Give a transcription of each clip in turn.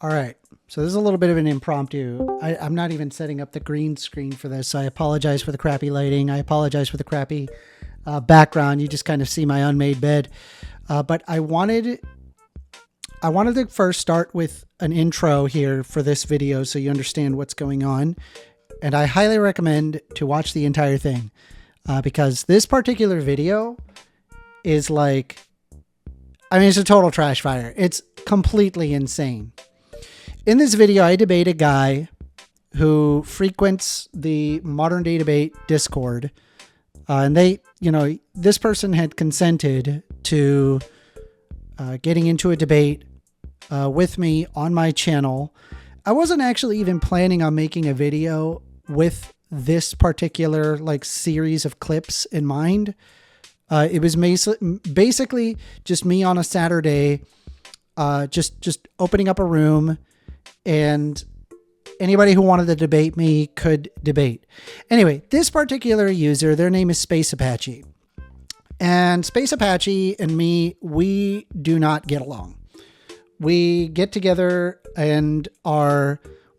All right. So this is a little bit of an impromptu. I'm not even setting up the green screen for this. I apologize for the crappy lighting. I apologize for the crappy background. You just kind of see my unmade bed. But I wanted to first start with an intro here for this video so you understand what's going on. And I highly recommend to watch the entire thing because this particular video is like, I mean, it's a total trash fire. It's completely insane. In this video, I debate a guy who frequents the Modern Day Debate Discord. And this person had consented to getting into a debate with me on my channel. I wasn't actually even planning on making a video with this particular series of clips in mind. It was basically just me on a Saturday, just opening up a room, and anybody who wanted to debate me could debate. Anyway, this particular user, their name is Space Apache. And Space Apache and me, we do not get along. We get together and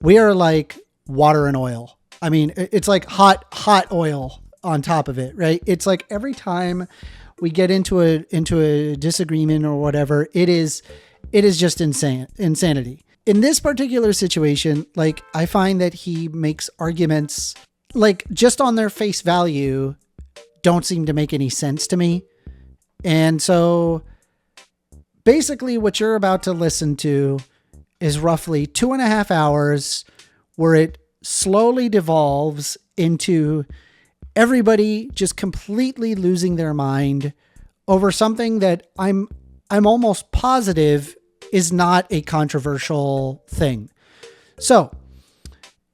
we are like water and oil. I mean, it's like hot oil on top of it, right? It's like every time we get into a disagreement or whatever, it is just insanity. In this particular situation, I find that he makes arguments just on their face value don't seem to make any sense to me. And so basically what you're about to listen to is roughly 2.5 hours where it slowly devolves into everybody just completely losing their mind over something that I'm almost positive is not a controversial thing. So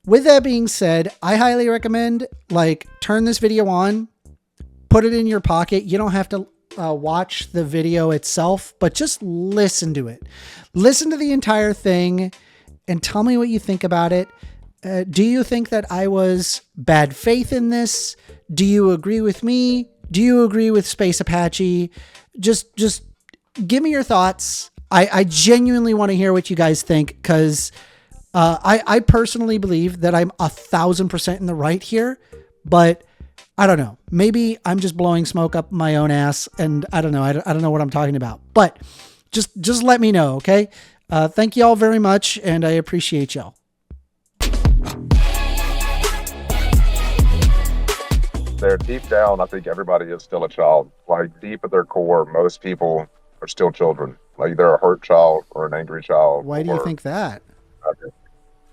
with that being said, I highly recommend turn this video on, put it in your pocket. You don't have to watch the video itself, but just listen to it. Listen to the entire thing and tell me what you think about it. Do you think that I was bad faith in this? Do you agree with me? Do you agree with Space Apache? Just give me your thoughts. I genuinely want to hear what you guys think because I personally believe that I'm 1,000% in the right here, but I don't know. Maybe I'm just blowing smoke up my own ass, and I don't know. I don't know what I'm talking about, but just let me know, okay? Thank you all very much, and I appreciate y'all. They're deep down, I think everybody is still a child. Deep at their core, most people are still children. They're a hurt child or an angry child. Why do you think that?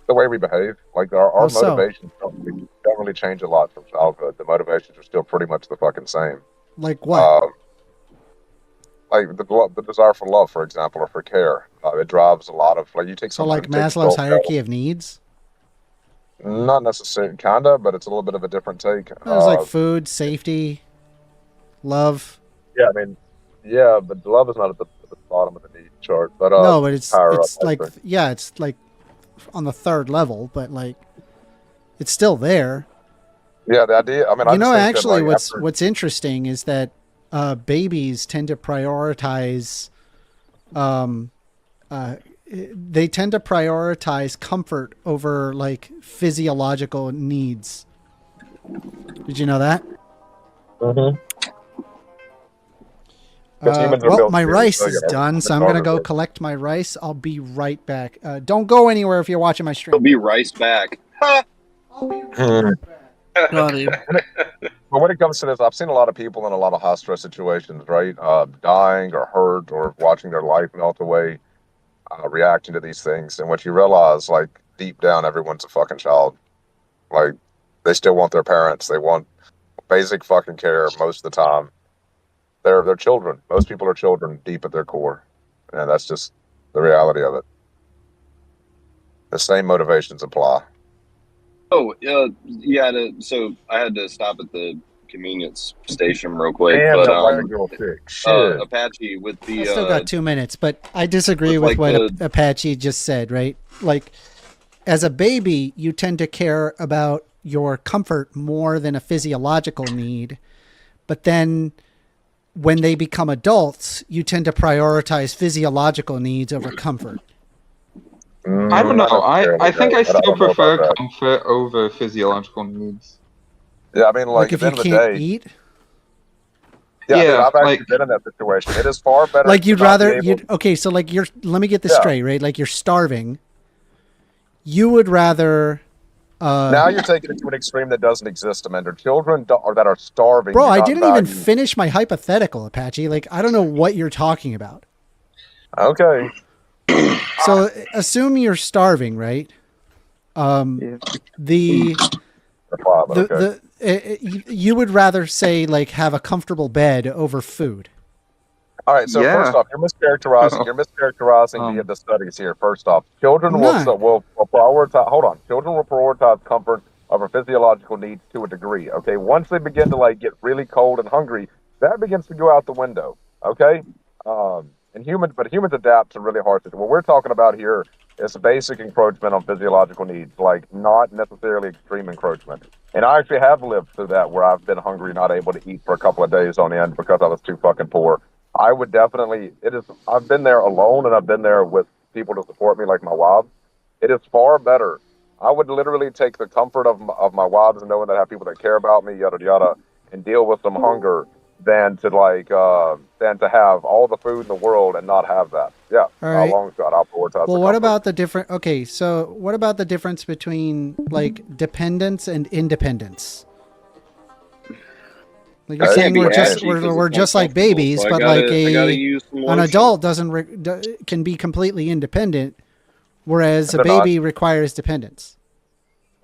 The way we behave. Our motivations don't really change a lot from childhood. The motivations are still pretty much the fucking same. Like what? The desire for love, for example, or for care. It drives a lot of you take so Maslow's hierarchy of needs. Not necessarily, kinda, but it's a little bit of a different take. There's food, safety, love. Yeah, I mean, yeah, but love is not at the bottom of the need chart. But no, but it's it's on the third level, but it's still there. Yeah, the idea. I mean, actually, what's interesting is that babies tend to prioritize. They tend to prioritize comfort over physiological needs. Did you know that? Mm-hmm. Well, my rice is done, so I'm going to go collect my rice. I'll be right back. Don't go anywhere if you're watching my stream. I'll be rice back. I'll be right back. But when it comes to this, I've seen a lot of people in a lot of high stress situations, right? Dying or hurt or watching their life melt away, reacting to these things. And what you realize, deep down, everyone's a fucking child. They still want their parents. They want basic fucking care most of the time. They're children. Most people are children deep at their core. And that's just the reality of it. The same motivations apply. Oh, yeah. So I had to stop at the convenience station real quick. And but Apache with the... I still got 2 minutes, but I disagree with what Apache just said, right? As a baby, you tend to care about your comfort more than a physiological need. But then when they become adults, you tend to prioritize physiological needs over comfort. I don't know. Not necessarily, I think no. I I still don't know about prefer that. comfort over physiological needs. Yeah, I mean, like, Like at if the you end of the can't day, eat, yeah, dude, Yeah, I've actually like been in that situation. It is far better like to you'd not be rather able. okay, so like you're let me get this Yeah. straight, right? Like you're starving. You would rather Now you're taking it to an extreme that doesn't exist, Amanda. Children or that are starving bro, do I not didn't even value. finish my hypothetical, Apache. Like I don't know what you're talking about. Okay. So assume you're starving, right? yeah. The But okay. you would rather say like have a comfortable bed over food. All right. So first Yeah. off, you're mischaracterizing. You're mischaracterizing Um, the studies here. First off, children I'm will not. will prioritize. Hold on. Children will prioritize comfort over physiological needs to a degree. Okay. Once they begin to like get really cold and hungry, that begins to go out the window. Okay. And humans adapt to really hard situations. What we're talking about here is basic encroachment on physiological needs, like not necessarily extreme encroachment. And I actually have lived through that where I've been hungry, not able to eat for a couple of days on end because I was too fucking poor. I would definitely, I've been there alone and I've been there with people to support me, like my wives. It is far better. I would literally take the comfort of my wives and knowing that I have people that care about me, yada, yada, and deal with some hunger than to have all the food in the world and not have that. Yeah. All right. Long shot. I'll prioritize the Well, what comfort. about the different? Okay, so what about the difference between like dependence and independence? Like you're I saying, Can't be we're just ashy 'cause we're it's just like uncomfortable, babies, so I but like gotta use some an lotion. adult can be completely independent, whereas a They're not. baby requires dependence.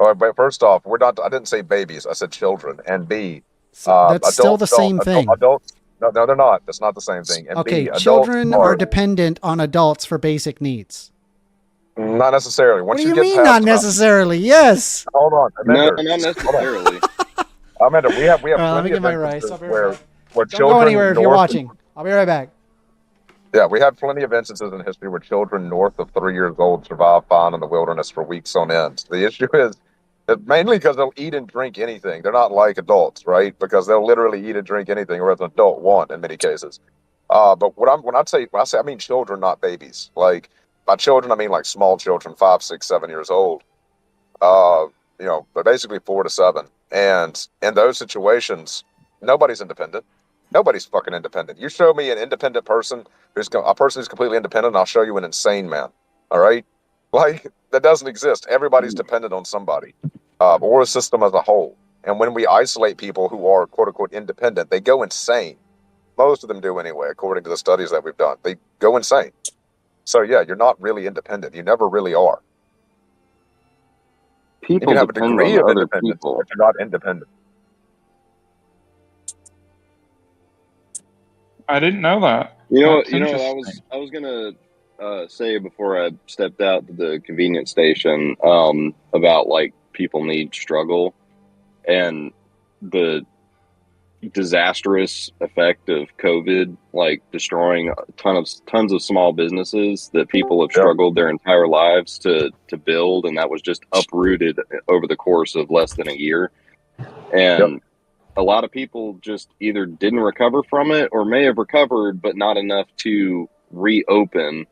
All right, but first off, we're not. I didn't say babies. I said children. And B, So that's still the same thing. adults. No, no, they're not. That's not the same thing. And Okay, B, adults children are are dependent on adults for basic needs. not necessarily. What Once do you get mean, past not about, necessarily? Yes. hold on, No, Amanda. not necessarily. Amanda, we have All right, let me plenty get of my rice. instances I'll be right back. where Don't children go anywhere if you're north. watching. I'll be right back. Yeah, we have plenty of instances in history where children north of 3 years old survive fine in the wilderness for weeks on end. The issue is that mainly because they'll eat and drink anything. They're not like adults, right? Because they'll literally eat and drink anything, whereas an adult won't in many cases. But when I say I mean children, not babies. Like by children, I mean like small children, 5, 6, 7 years old. Uh, but basically 4 to 7. And in those situations, nobody's independent. Nobody's fucking independent. You show me an independent person a person who's completely independent, and I'll show you an insane man. All right, like that doesn't exist. Everybody's dependent on somebody, or a system as a whole. And when we isolate people who are quote unquote independent, they go insane. Most of them do anyway, according to the studies that we've done. They go insane. So yeah, you're not really independent. You never really are. You People can have a depend degree on of other independence, people. but you're not independent. I didn't know that. You know, That's you know, interesting. I was gonna say before I stepped out to the convenience station about like people need struggle and the disastrous effect of COVID, like destroying tons of small businesses that people have Yeah. struggled their entire lives to build, and that was just uprooted over the course of less than a year. And a lot of people just either didn't recover from it or may have recovered, but not enough to reopen,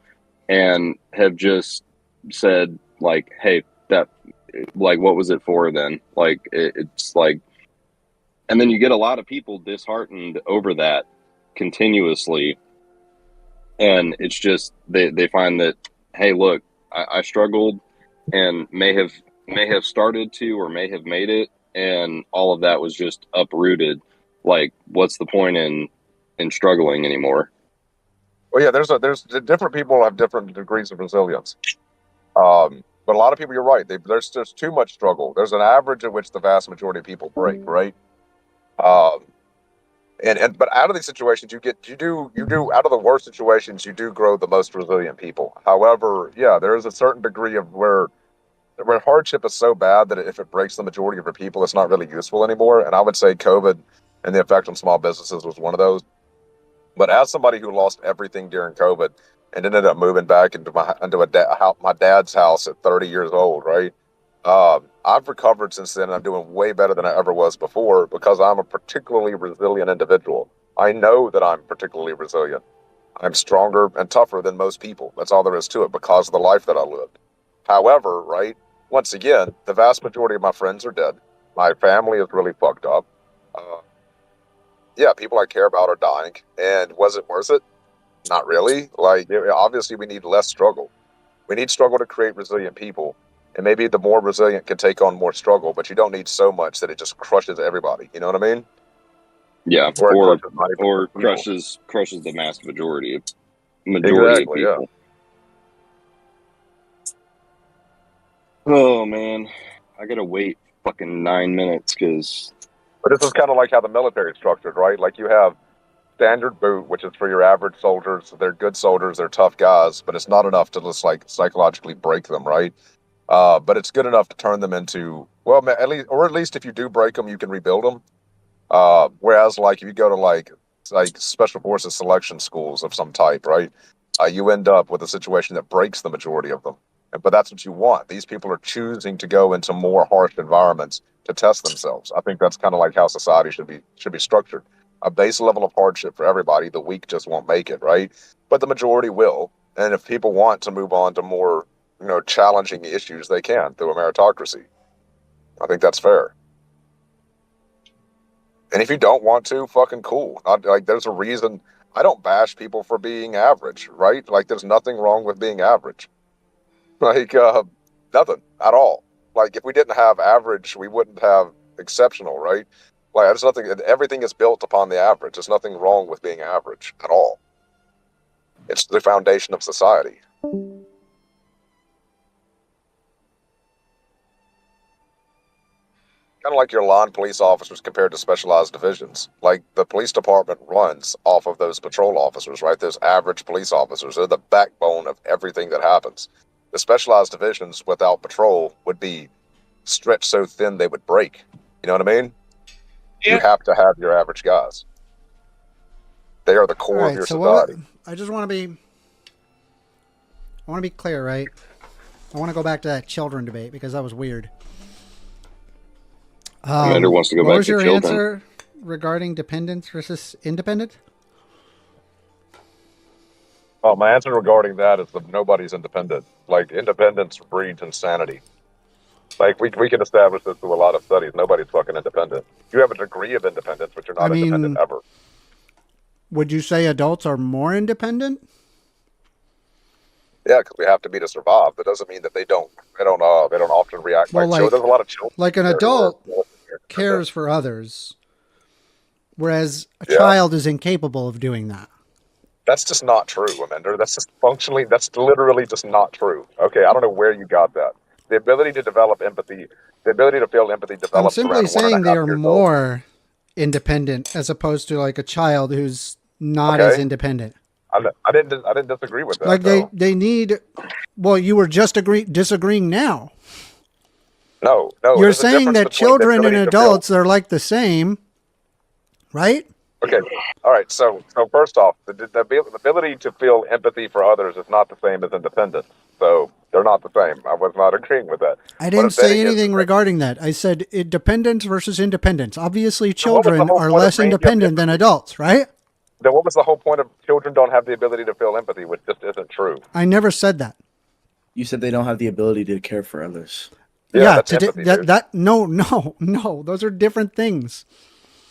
and have just said like, hey, that, like, what was it for then? Like, it's like, and then you get a lot of people disheartened over that continuously. And it's just, they find that, hey, look, I struggled and may have started to, or may have made it, and all of that was just uprooted. Like, what's the point in struggling anymore? Well, yeah, there's different people have different degrees of resilience. But a lot of people, you're right. There's just too much struggle. There's an average at which the vast majority of people break, right? But out of these situations, you do out of the worst situations, you do grow the most resilient people. However, yeah, there is a certain degree of where hardship is so bad that if it breaks the majority of your people, it's not really useful anymore. And I would say COVID and the effect on small businesses was one of those. But as somebody who lost everything during COVID and ended up moving back into my dad's house at 30 years old, right? I've recovered since then, and I'm doing way better than I ever was before because I'm a particularly resilient individual. I know that I'm particularly resilient. I'm stronger and tougher than most people. That's all there is to it because of the life that I lived. However, right, once again, the vast majority of my friends are dead. My family is really fucked up. Yeah, people I care about are dying. And was it worth it? Not really. Like, obviously, we need less struggle. We need struggle to create resilient people. And maybe the more resilient can take on more struggle, but you don't need so much that it just crushes everybody. You know what I mean? Yeah, Or crushes the mass majority of exactly, people. Yeah. Oh man, I gotta wait fucking 9 minutes because. But this is kind of like how the military is structured, right? Like you have standard boot, which is for your average soldiers. They're good soldiers, they're tough guys, but it's not enough to just like psychologically break them, right? But it's good enough to turn them into, well, at least if you do break them, you can rebuild them. Whereas like if you go to like special forces selection schools of some type, right? You end up with a situation that breaks the majority of them. But that's what you want. These people are choosing to go into more harsh environments to test themselves. I think that's kind of like how society should be structured. A base level of hardship for everybody. The weak just won't make it, right? But the majority will. And if people want to move on to more, challenging issues, they can through a meritocracy. I think that's fair. And if you don't want to, fucking cool. There's a reason. I don't bash people for being average, right? Like, there's nothing wrong with being average. Like, nothing at all. Like, if we didn't have average, we wouldn't have exceptional, right? Like, there's nothing, everything is built upon the average. There's nothing wrong with being average at all. It's the foundation of society. Kind of like your lawn police officers compared to specialized divisions. Like, the police department runs off of those patrol officers, right? Those average police officers. They're the backbone of everything that happens. The specialized divisions without patrol would be stretched so thin they would break. You know what I mean? Yeah. You have to have your average guys. They are the core of your society. I just want to be clear, right? I want to go back to that children debate because that was weird. Commander wants to go back to children. What was your answer regarding dependence versus independent? Well, my answer regarding that is that nobody's independent. Like, independence breeds insanity. Like, we can establish this through a lot of studies. Nobody's fucking independent. You have a degree of independence, but you're not independent ever. Would you say adults are more independent? Yeah, because we have to be to survive. That doesn't mean that they don't often react well, like children. There's a lot of children. Like an adult cares for others, whereas a child is incapable of doing that. That's just not true, Amender. That's literally just not true. Okay, I don't know where you got that. The ability to develop empathy, the ability to feel empathy develops. I'm simply saying they are more independent as opposed to like a child who's not as independent. I didn't disagree with that. Like they need. Well, you were just disagreeing now. No. You're saying that children and adults are like the same, right? Okay. All right. So first off, the ability to feel empathy for others is not the same as independence. So they're not the same. I was not agreeing with that. I didn't say anything regarding that. I said dependence versus independence. Obviously, children are less independent than adults, right? Then what was the whole point of children don't have the ability to feel empathy, which just isn't true? I never said that. You said they don't have the ability to care for others. Yeah, no. Those are different things.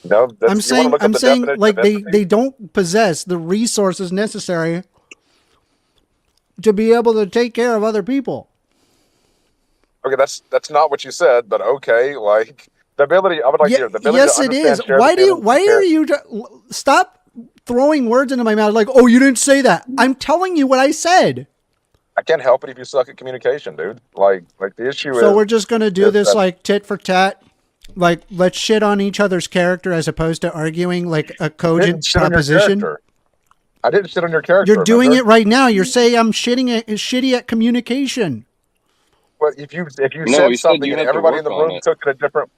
No, I'm saying like they don't possess the resources necessary to be able to take care of other people. Okay, that's not what you said, but okay, like the ability. I would like to hear the ability. Yes, it is. Why are you stop throwing words into my mouth? Like, oh, you didn't say that. I'm telling you what I said. I can't help it if you suck at communication, dude. Like the issue is. So we're just gonna do this like tit for tat. Like, let's shit on each other's character as opposed to arguing like a cogent proposition. I didn't shit on your character. You're doing it right now. You're saying I'm shitty at communication. Well, if you said something and everybody in the room took it a different.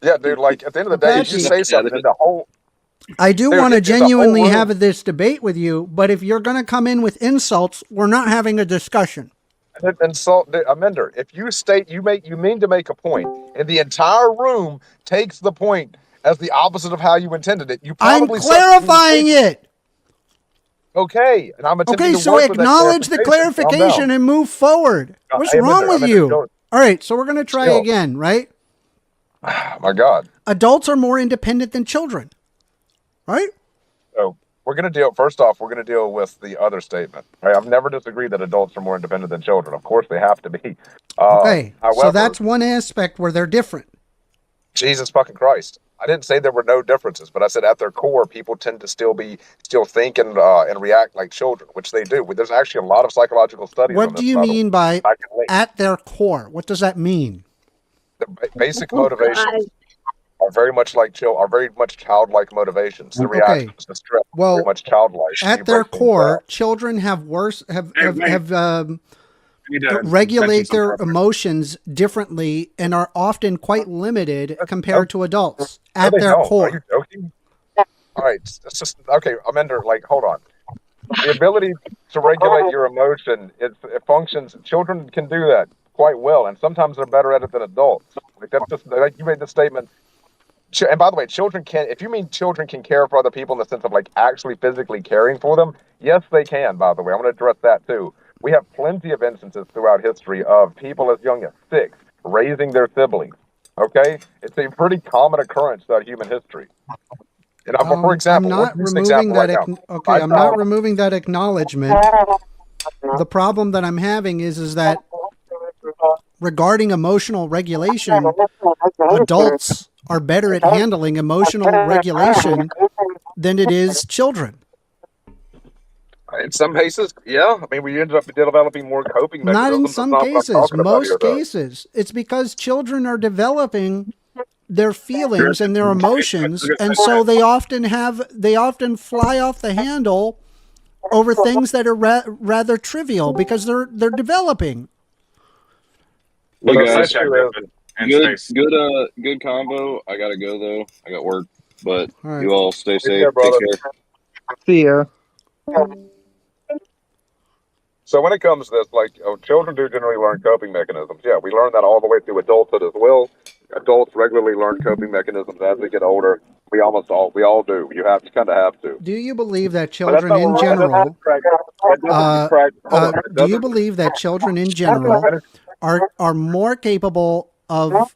Yeah, dude. Like at the end of the day, if you say something, the whole. I do want to genuinely have this debate with you, but if you're going to come in with insults, we're not having a discussion. Insult, Amender. If you state you mean to make a point, and the entire room takes the point as the opposite of how you intended it, you probably. I'm clarifying it. Okay, and I'm attempting Okay, to so work with that acknowledge the clarification. Calm clarification down. and move forward. What's I am wrong in there. with I'm in you? there. All right, so we're going to try Still. again, right? Oh, my God. Adults are more independent than children, right? So we're going to deal, first off, we're going to deal with the other statement. Right? I've never disagreed that adults are more independent than children. Of course, they have to be. Okay, However, so that's one aspect where they're different. Jesus fucking Christ. I didn't say there were no differences, but I said at their core, people tend to still think and react like children, which they do. There's actually a lot of psychological studies on What this. do you mean by I can link. at their core? What does that mean? The basic motivations are very much childlike motivations. The reactions to stress are Well, very much childlike. at their core, children have regulate their emotions differently and are often quite limited compared to adults at their core. Are you joking? All right, it's just okay. Amender, hold on. The ability to regulate your emotion, it functions. Children can do that quite well, and sometimes they're better at it than adults. That's just like you made the statement. And by the way, children can. If you mean children can care for other people in the sense of actually physically caring for them, yes, they can. By the way, I'm going to address that too. We have plenty of instances throughout history of people as young as 6 raising their siblings. Okay, it's a pretty common occurrence throughout human history. And for example, I'm not removing that. I'm not removing that acknowledgement. The problem that I'm having is that regarding emotional regulation, adults are better at handling emotional regulation than it is children. In some cases, yeah. I mean, we ended up developing more coping mechanisms. Not in some cases. Most cases, it's because children are developing their feelings and their emotions, and so they often fly off the handle over things that are rather trivial because they're developing. Hey guys, good combo. I gotta go though. I got work, but you all stay safe. Take care. See ya. So when it comes to this, children do generally learn coping mechanisms. Yeah, we learn that all the way through adulthood as well. Adults regularly learn coping mechanisms as they get older. We all do. You kind of have to. Do you believe that children in general? Do you believe that children in general are more capable of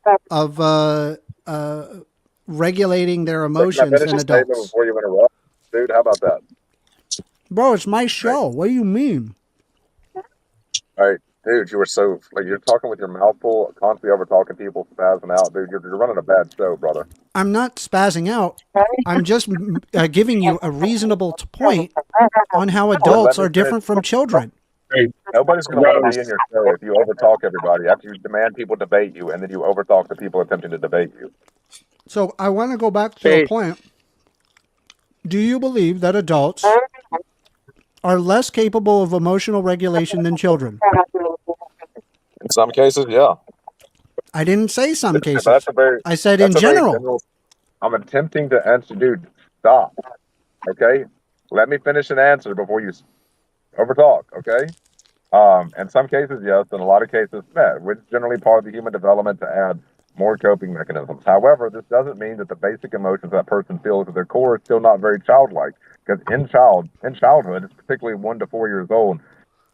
regulating their emotions than adults? Before you interrupt, dude, how about that? Bro, it's my show. What do you mean? All right, dude, you were so you're talking with your mouth full, constantly over talking people, spazzing out, dude. You're running a bad show, brother. I'm not spazzing out. I'm just giving you a reasonable point on how adults are different from children. Nobody's going to want to be in your show if you overtalk everybody after you demand people debate you and then you overtalk the people attempting to debate you. So I want to go back to a point. Do you believe that adults are less capable of emotional regulation than children? In some cases, yeah. I didn't say some cases. I said in general. I'm attempting to answer, dude. Stop. Okay, let me finish an answer before you overtalk. Okay. In some cases, yes. In a lot of cases, it's generally part of the human development to add more coping mechanisms. However, this doesn't mean that the basic emotions that person feels at their core is still not very childlike. Because in childhood, it's particularly 1 to 4 years old,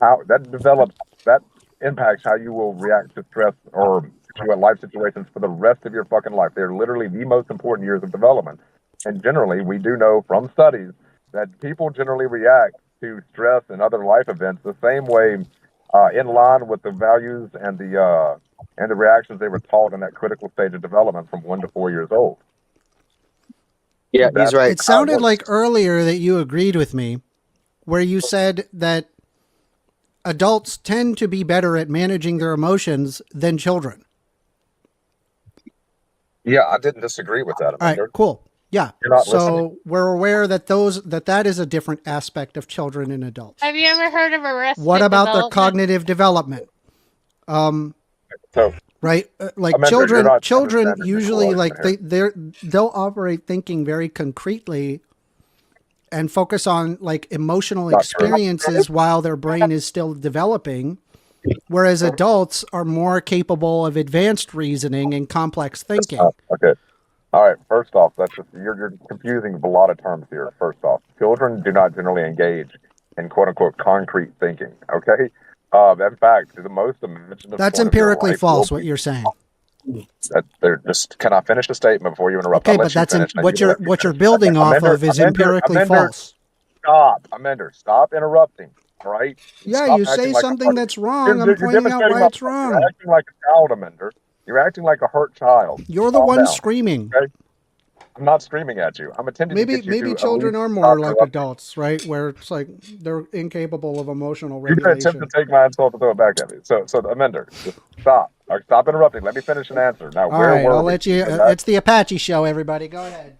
how that impacts how you will react to stress or to life situations for the rest of your fucking life. They're literally the most important years of development. And generally, we do know from studies that people generally react to stress and other life events the same way, in line with the values and the reactions they were taught in that critical stage of development from 1 to 4 years old. Yeah, he's right. It sounded like earlier that you agreed with me, where you said that adults tend to be better at managing their emotions than children. Yeah, I didn't disagree with that. All right, cool. Yeah. So we're aware that that is a different aspect of children and adults. Have you ever heard of arrested What about their cognitive development? Right, children usually they'll operate thinking very concretely and focus on emotional experiences while their brain is still developing, whereas adults are more capable of advanced reasoning and complex thinking. Okay. All right. First off, you're confusing a lot of terms here. First off, children do not generally engage in quote unquote concrete thinking. Okay. In fact, the most imaginative. That's point of your empirically life false. will What be- you're saying. That they're just. Can I finish the statement before you interrupt? Okay, I'll let but you that's finish. Now, what you you're let me what you're finish. building off Amender, of is Amender, empirically Amender, false. Stop, Amender. Stop interrupting. All right. Yeah, Stop you acting say like a something hurt- that's wrong. I'm You're pointing out demonstrating why my it's point. You're wrong. acting like a child, Amender. You're acting like a hurt child. You're the Calm one down, screaming. okay? I'm not screaming at you. I'm attempting to Maybe get you to children at are least more stop like interrupting. adults, right? Where it's like they're incapable of emotional You're gonna attempt regulation. to take my insult and throw it back at me. So Amender, just stop. Or stop interrupting. Let me finish an answer. Now, All where right, were I'll we? let you. In that- It's the Apache show, everybody. Go ahead.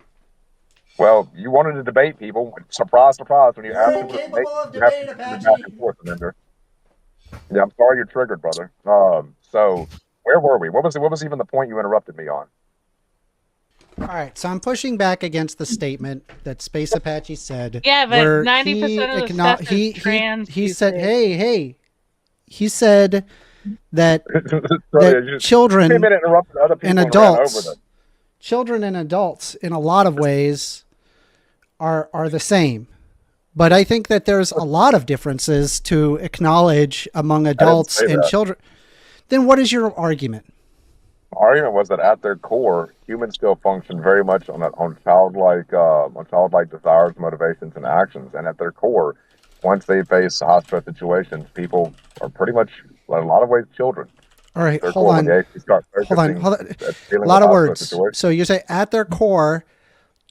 Well, you wanted to debate people. Surprise, surprise! When you You're ask people to incapable of you have debate, to go Apache. back and forth, Amender. Yeah, I'm sorry you're triggered, brother. So where were we? What was even the point you interrupted me on? All right, so I'm pushing back against the statement that Space Apache said. Yeah, but where 90% of the stuff is trans. he these said, days. he said that Sorry, you children came in and interrupted other people and and ran over adults, them. children and adults, in a lot of ways, are the same. But I think that there's a lot of differences to acknowledge among adults say and that. children. Then what is your argument? My argument was that at their core, humans still function very much on childlike desires, motivations, and actions. And at their core, once they face high stress situations, people are pretty much, in a lot of ways, children. All right, Their hold core, on. when they actually start Hold on. focusing at A dealing lot with of high stress words. situations. So you say at their core,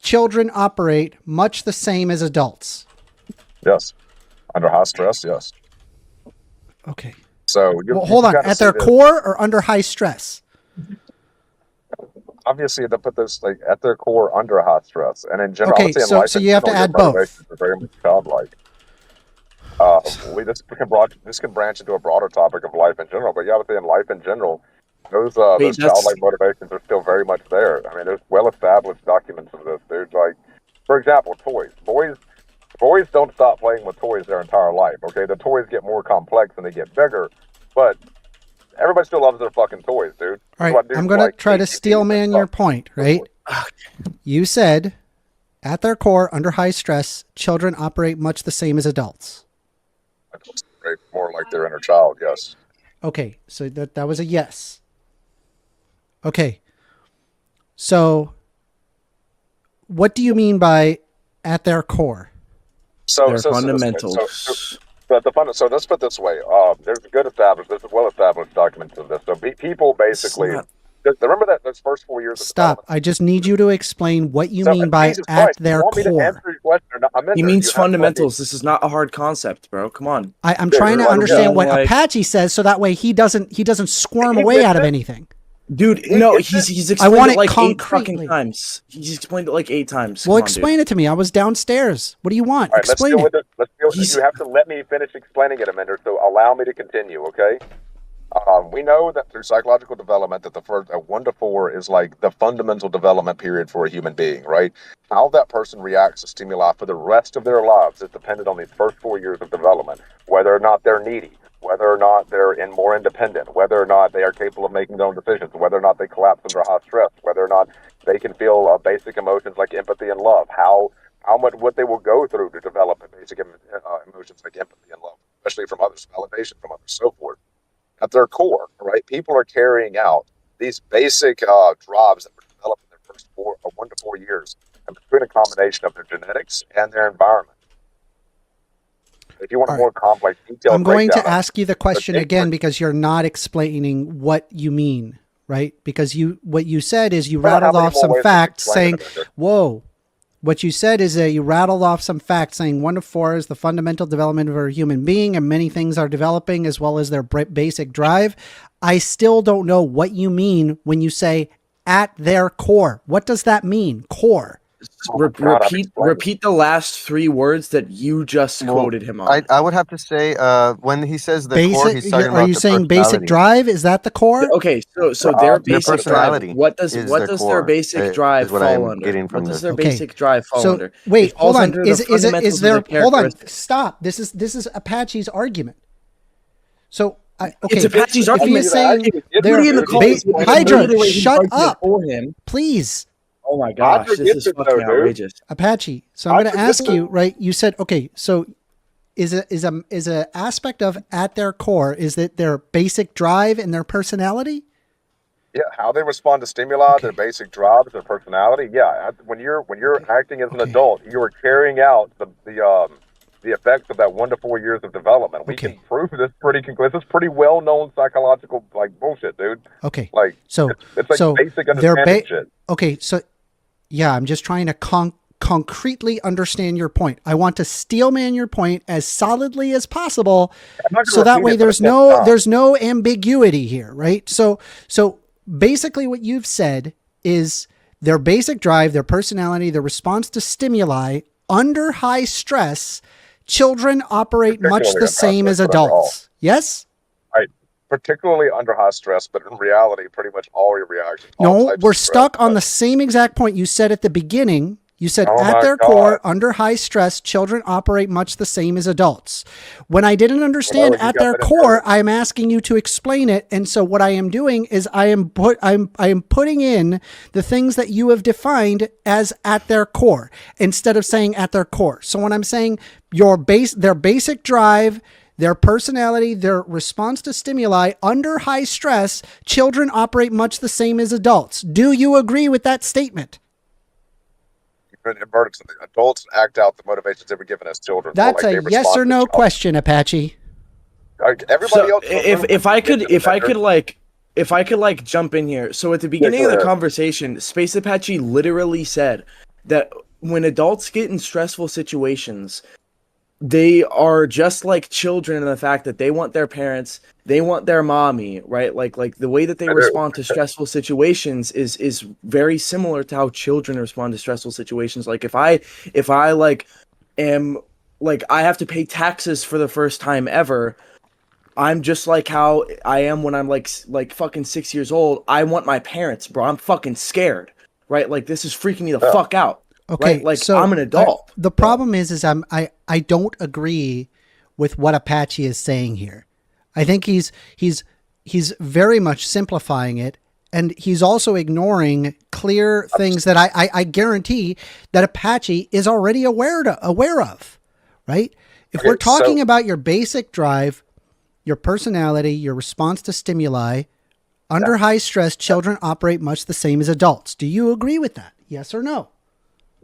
children operate much the same as adults. Yes, under high stress, yes. Okay. So Well, hold on. At their core or under high stress? obviously they put this like at their core under high stress, and in general, I Okay, would say in so- life so in you have to general, your add both. motivations are very much childlike. This can branch into a broader topic of life in general, but yeah, I would say in life in general, those Wait, childlike motivations are still very much there. I mean, there's well-established documents of this. There's like, for example, toys. Boys don't stop playing with toys their entire life. Okay, the toys get more complex and they get bigger, but everybody still loves their fucking toys, dude. All That's right, why dudes I'm going to like try to ATVs steel and man stuff. your point, right? You said at their core, under high stress, children operate much the same as adults. Right? More like their inner child, yes. Okay, so that was a yes. Okay. So what do you mean by at their core? Their fundamentals. So let's put it this way. There's well-established documents of this. So people basically, remember that those first 4 years of Stop. I just need you to explain what you development? mean by Jesus at Christ, their you want me to core. answer your question or not? He You means have to let me- fundamentals. This is not a hard concept, bro. Come on. I'm Yeah, trying to you're right, understand yeah. what Like- Apache says, so that way he doesn't squirm He away gets out of it. anything. Dude, no, he's I explained want it it like concretely. 8 fucking times. He's explained it like 8 times. Well, Come on, explain it to me. I was downstairs. What do you want? All right, Explain it. He's- You have to let me finish explaining it, Amender. So allow me to continue, okay? We know that through psychological development that the first 1 to 4 is like the fundamental development period for a human being, right? How that person reacts to stimuli for the rest of their lives is dependent on these first 4 years of development, whether or not they're needy, whether or not they're more independent, whether or not they are capable of making their own decisions, whether or not they collapse under high stress, whether or not they can feel basic emotions like empathy and love, what they will go through to develop basic emotions like empathy and love, especially from others, validation from others, so forth. At their core, right, people are carrying out these basic drives that were developed in their first 1 to 4 years, and between a combination of their genetics and their environment. If you want a All more complex, detailed I'm going to breakdown, ask you the question again because you're not explaining what you mean, right? Because what you said is you Well, how rattled many off more some ways to facts explain saying, it, Amender? whoa. What you said is that you rattled off some facts saying 1 to 4 is the fundamental development of a human being and many things are developing as well as their basic drive. I still don't know what you mean when you say at their core. What does that mean? Core. Repeat the last 3 words that you just quoted him on. I would have to say when he says the core, he's Basic, talking about are you the saying basic personality. drive? Is that the core? Okay, so their basic personality drive. What does is their their core, basic drive is what fall I'm under? getting from What does this. their Okay. basic drive fall So under? wait, It falls hold on. under the Is fundamentals there? of the Hold on. characteristics. Stop. This is Apache's argument. So okay, It's Apache's if argument. he's saying Everybody in the call is Hydra, reiterating his shut argument up, for him. please. Oh my gosh, Hydra this gets is it fucking though, dude. outrageous. Apache. So I'm going to ask you, right? You said, okay, so is a aspect of at their core is that their basic drive and their personality. Yeah, how they respond to stimuli, their basic drives, their personality. Yeah, when you're acting as an adult, you are carrying out the effects of that 1 to 4 years of development. We can prove this pretty conclusive. This is pretty well known psychological bullshit, dude. Okay, it's like basic understanding shit. Okay, so yeah, I'm just trying to concretely understand your point. I want to steelman your point as solidly as possible, so that way there's no ambiguity here, right? So basically what you've said is their basic drive, their personality, their response to stimuli under high stress, children operate much the same as adults. Yes? Right. Particularly under high stress, but in reality, pretty much all your reactions. No, we're stuck on the same exact point you said at the beginning. You said at their core, under high stress, children operate much the same as adults. When I didn't understand at their core, I'm asking you to explain it. And so what I am doing is I am putting in the things that you have defined as at their core instead of saying at their core. So when I'm saying their basic drive, their personality, their response to stimuli under high stress, children operate much the same as adults. Do you agree with that statement? Inverted, so the adults act out the motivations they were given as children. That's a yes or no question, Apache. Everybody else. If I could jump in here. So at the beginning of the conversation, Space Apache literally said that when adults get in stressful situations, they are just like children in the fact that they want their parents, they want their mommy, right? Like the way that they respond to stressful situations is very similar to how children respond to stressful situations. Like if I am I have to pay taxes for the first time ever, I'm just like how I am when I'm like fucking 6 years old. I want my parents, bro. I'm fucking scared, right? Like this is freaking me the fuck out. Okay, right? Like so I'm an adult. The problem is I don't agree with what Apache is saying here. I think he's very much simplifying it, and he's also ignoring clear things that I guarantee that Apache is already aware of, right? If we're talking about your basic drive, your personality, your response to stimuli, under high stress, children operate much the same as adults. Do you agree with that? Yes or no?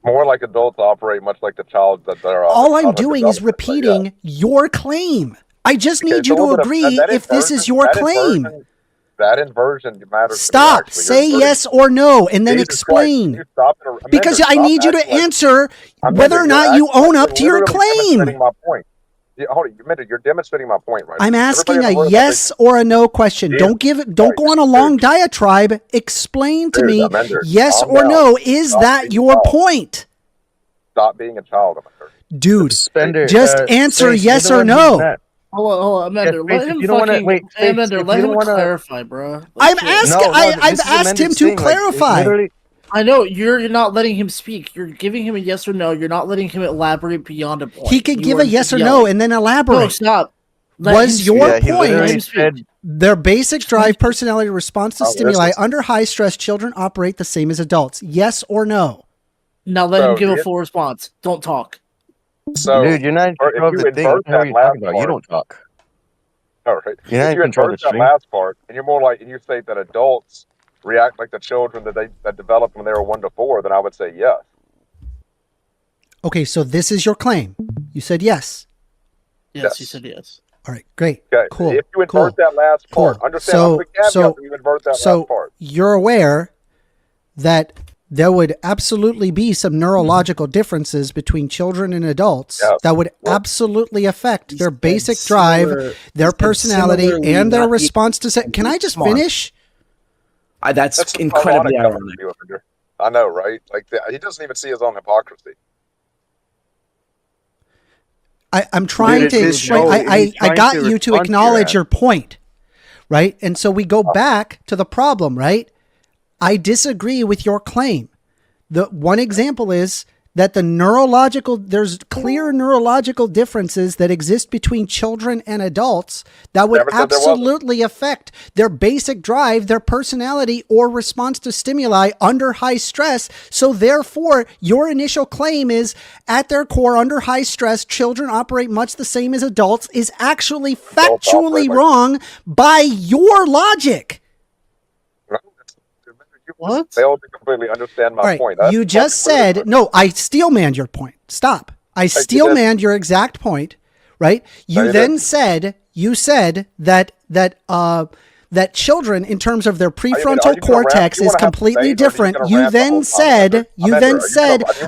More like adults operate much like the child that they're. All I'm doing is repeating your claim. I just need you to agree if this is your claim. That inversion matters. Stop. Say yes or no, and then explain. Because I need you to answer whether or not you own up to your claim. My point. Hold on, you're demonstrating my point, right? I'm asking a yes or a no question. Don't go on a long diatribe. Explain to me, yes or no. Is that your point? Stop being a child, Amender. Dude, just answer yes or no. Hold on, Amender. Let him clarify, bro. I've asked him to clarify. I know you're not letting him speak. You're giving him a yes or no. You're not letting him elaborate beyond a point. He could give a yes or no and then elaborate. No, stop. Was your point their basic drive, personality, response to stimuli under high stress, children operate the same as adults? Yes or no? Now let him give a full response. Don't talk. So, dude, you're not in control of the thing. What are you talking about? You don't talk. All right. You're not in control of the last part, and you're more like, and you say that adults react like the children that developed when they were 1 to 4, then I would say yes. Okay, so this is your claim. You said yes. Yes, you said yes. All right, great. Okay. Cool. If you invert that last part, understand you invert that last part. You're aware that there would absolutely be some neurological differences between children and adults that would absolutely affect their basic drive, their personality, and their response to... Can I just finish? That's incredibly ironic. I know, right? Like he doesn't even see his own hypocrisy. I'm trying to explain. I got you to acknowledge your point, right? And so we go back to the problem, right? I disagree with your claim. The one example is that there's clear neurological differences that exist between children and adults that would absolutely affect their basic drive, their personality, or response to stimuli under high stress. So therefore, your initial claim is at their core, under high stress, children operate much the same as adults is actually factually wrong by your logic. What? Fail to completely understand my point. You just said, no, I steel-manned your point. Stop. I steel-manned your exact point, right? You then said, that children, in terms of their prefrontal cortex, is completely different. You then said,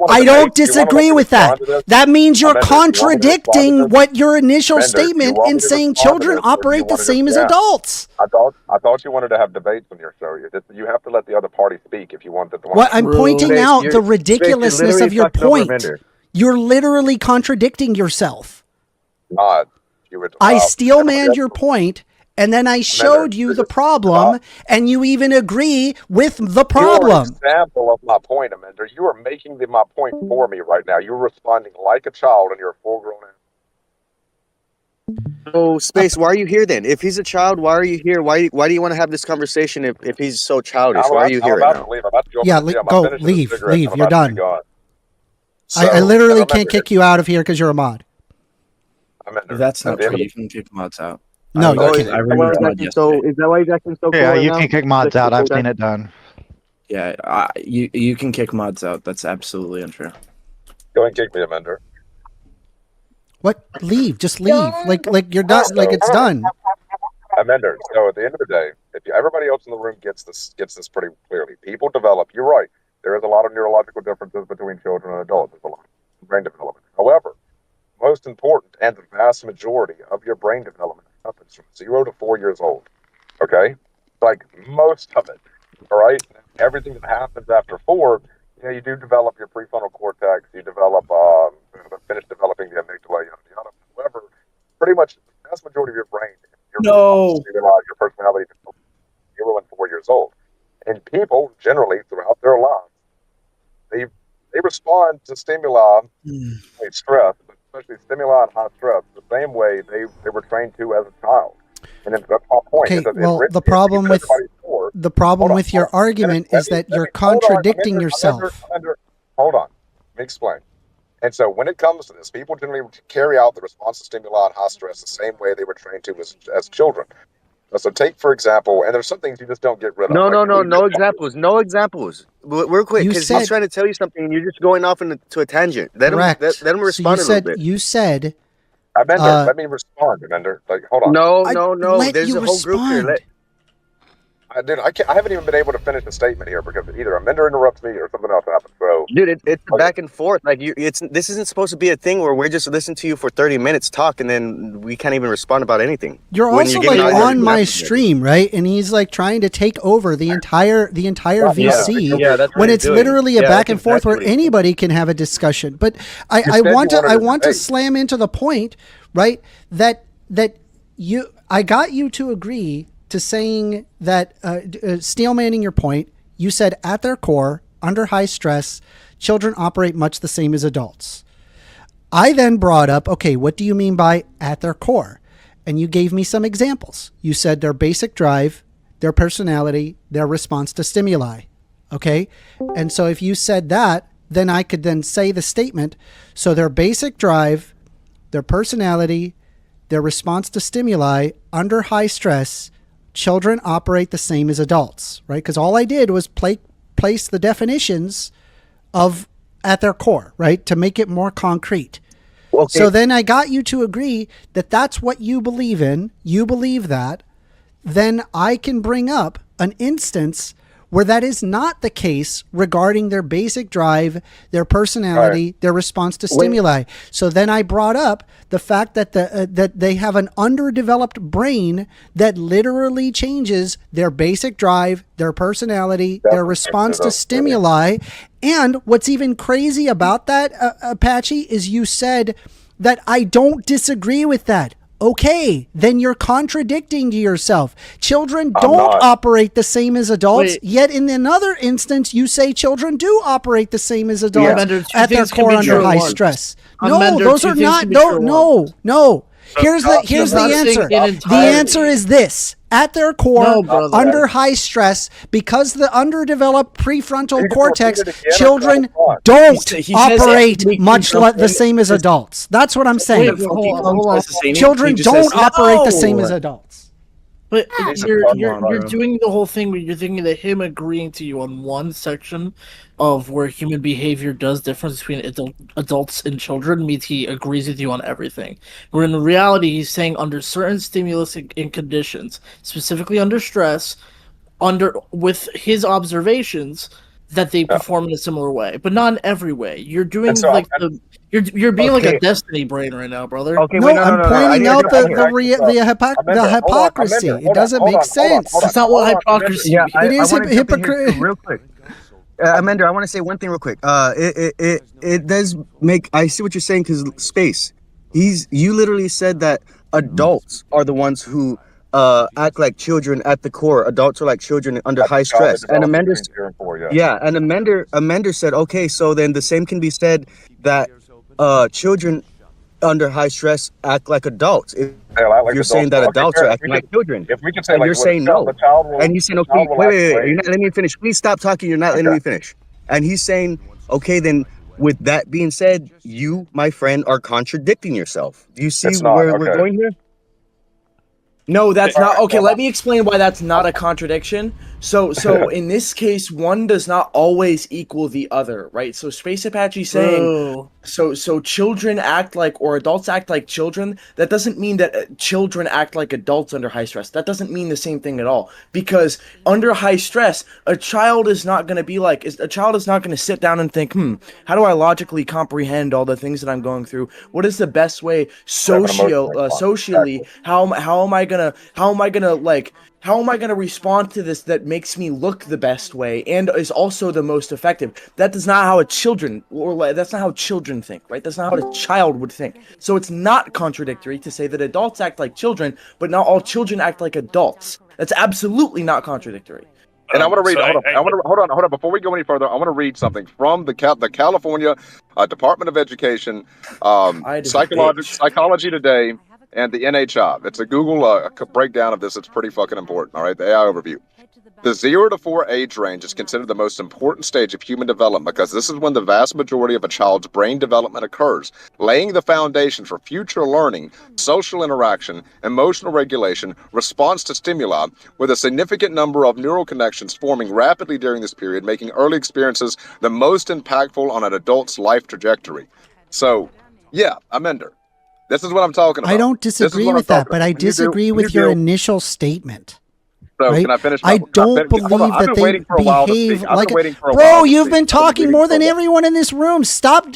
I don't disagree with that. That means you're contradicting what your initial statement in saying children operate the same as adults. I thought you wanted to have debates on your show. You have to let the other party speak if you want them to. Well, I'm pointing out the ridiculousness of your point. You're literally contradicting yourself. I steel-manned your point. And then I showed you the problem, and you even agree with the problem. You're an example of my point, Amender. You are making my point for me right now. You're responding like a child, and you're a full-grown man. So, Space, why are you here then? If he's a child, why are you here? Why do you want to have this conversation if he's so childish? Why are you here right now? Leave. You're done. I literally can't kick you out of here because you're a mod. That's not true. You can kick mods out. No, you can't. I remember so is that why he's acting so cool? Yeah, you can kick mods out. I've seen it done. Yeah, you can kick mods out. That's absolutely untrue. Go and kick me, Amender. What? Leave. Just leave. Like you're done. Like it's done. Amender. So at the end of the day, everybody else in the room gets this pretty clearly. People develop. You're right. There is a lot of neurological differences between children and adults. There's a lot of brain development. However, most important and the vast majority of your brain development happens from 0 to 4 years old. Okay? Like most of it. All right? Everything that happens after 4, you do develop your prefrontal cortex, you develop, finish developing the amygdala, yada, yada. However, pretty much the vast majority of your brain, your personality, 0 and 4 years old. And people, generally, throughout their lives, they respond to stimuli, stress, especially stimuli and high stress, the same way they were trained to as a child. And that's my point. Okay, the problem with your argument is that you're contradicting yourself. Hold on. Let me explain. And so when it comes to this, people generally carry out the response to stimuli and high stress the same way they were trained to as children. So take, for example, and there's some things you just don't get rid of. No examples. No examples. Real quick, because he's trying to tell you something and you're just going off into a tangent. Let him respond a little bit. You said... Amender, let me respond, Amender. Like, hold on. No. There's a whole group here. I haven't even been able to finish the statement here because either Amender interrupts me or something else happens. So, dude, it's back and forth. Like, this isn't supposed to be a thing where we're just listening to you for 30 minutes talk and then we can't even respond about anything. You're also on my stream, right? And he's like trying to take over the entire VC. Yeah, that's when it's literally a back and forth where anybody can have a discussion. But I want to slam into the point, right? That I got you to agree to saying that, steel-manning your point, you said at their core, under high stress, children operate much the same as adults. I then brought up, okay, what do you mean by at their core? And you gave me some examples. You said their basic drive, their personality, their response to stimuli. Okay? And so if you said that, then I could then say the statement, so their basic drive, their personality, their response to stimuli under high stress, children operate the same as adults, right? Because all I did was place the definitions of at their core, right? To make it more concrete. Okay. So then I got you to agree that that's what you believe in. You believe that. Then I can bring up an instance where that is not the case regarding their basic drive, their personality, their response to stimuli. So then I brought up the fact that that they have an underdeveloped brain that literally changes their basic drive, their personality, their response to stimuli. And what's even crazy about that, Apache, is you said that I don't disagree with that. Okay, then you're contradicting to yourself. Children don't operate the same as adults, yet in another instance, you say children do operate the same as adults at their core under high stress. No, those are not. No. Here's the answer. The answer is this. At their core, under high stress, because the underdeveloped prefrontal cortex, children don't operate much the same as adults. That's what I'm saying. Children don't operate the same as adults. But you're doing the whole thing where you're thinking that him agreeing to you on one section of where human behavior does difference between adults and children means he agrees with you on everything. Where in reality, he's saying under certain stimulus and conditions, specifically under stress, with his observations, that they perform in a similar way, but not in every way. You're doing you're being like a destiny brain right now, brother. Okay, I'm pointing out the hypocrisy. It doesn't make sense. That's not what hypocrisy is. It is hypocrisy. Real quick. Amanda, I want to say one thing real quick. It does make, I see what you're saying, because Space, you literally said that adults are the ones who act like children at the core. Adults are like children under high stress. And Amanda said, okay, so then the same can be said that children under high stress act like adults. If you're saying that adults are acting like children, if we can say, and you're saying no, and you're saying, okay, wait, you're not letting me finish. Please stop talking. You're not letting me finish. And he's saying, okay, then with that being said, you, my friend, are contradicting yourself. Do you see where we're going here? No, that's not okay. Let me explain why that's not a contradiction. So in this case, one does not always equal the other, right? So Space Apache saying so children act like, or adults act like children. That doesn't mean that children act like adults under high stress. That doesn't mean the same thing at all. Because under high stress, a child is not going to sit down and think, how do I logically comprehend all the things that I'm going through? What is the best way socially? How am I gonna respond to this that makes me look the best way and is also the most effective? That's not how children think, right? That's not how a child would think. So it's not contradictory to say that adults act like children, but not all children act like adults. That's absolutely not contradictory. And I want to read. Hold on. Before we go any further, I want to read something from the California Department of Education, Psychology Today, and the NHI. It's a Google breakdown of this. It's pretty fucking important. All right, the AI overview. The 0 to 4 age range is considered the most important stage of human development because this is when the vast majority of a child's brain development occurs, laying the foundation for future learning, social interaction, emotional regulation, response to stimuli, with a significant number of neural connections forming rapidly during this period, making early experiences the most impactful on an adult's life trajectory. So, yeah, Amender. This is what I'm talking about. I don't disagree with that, but I disagree with your initial statement. So right? Can I finish? I don't believe that they behave like a... Bro, you've been talking more than everyone in this room. Stop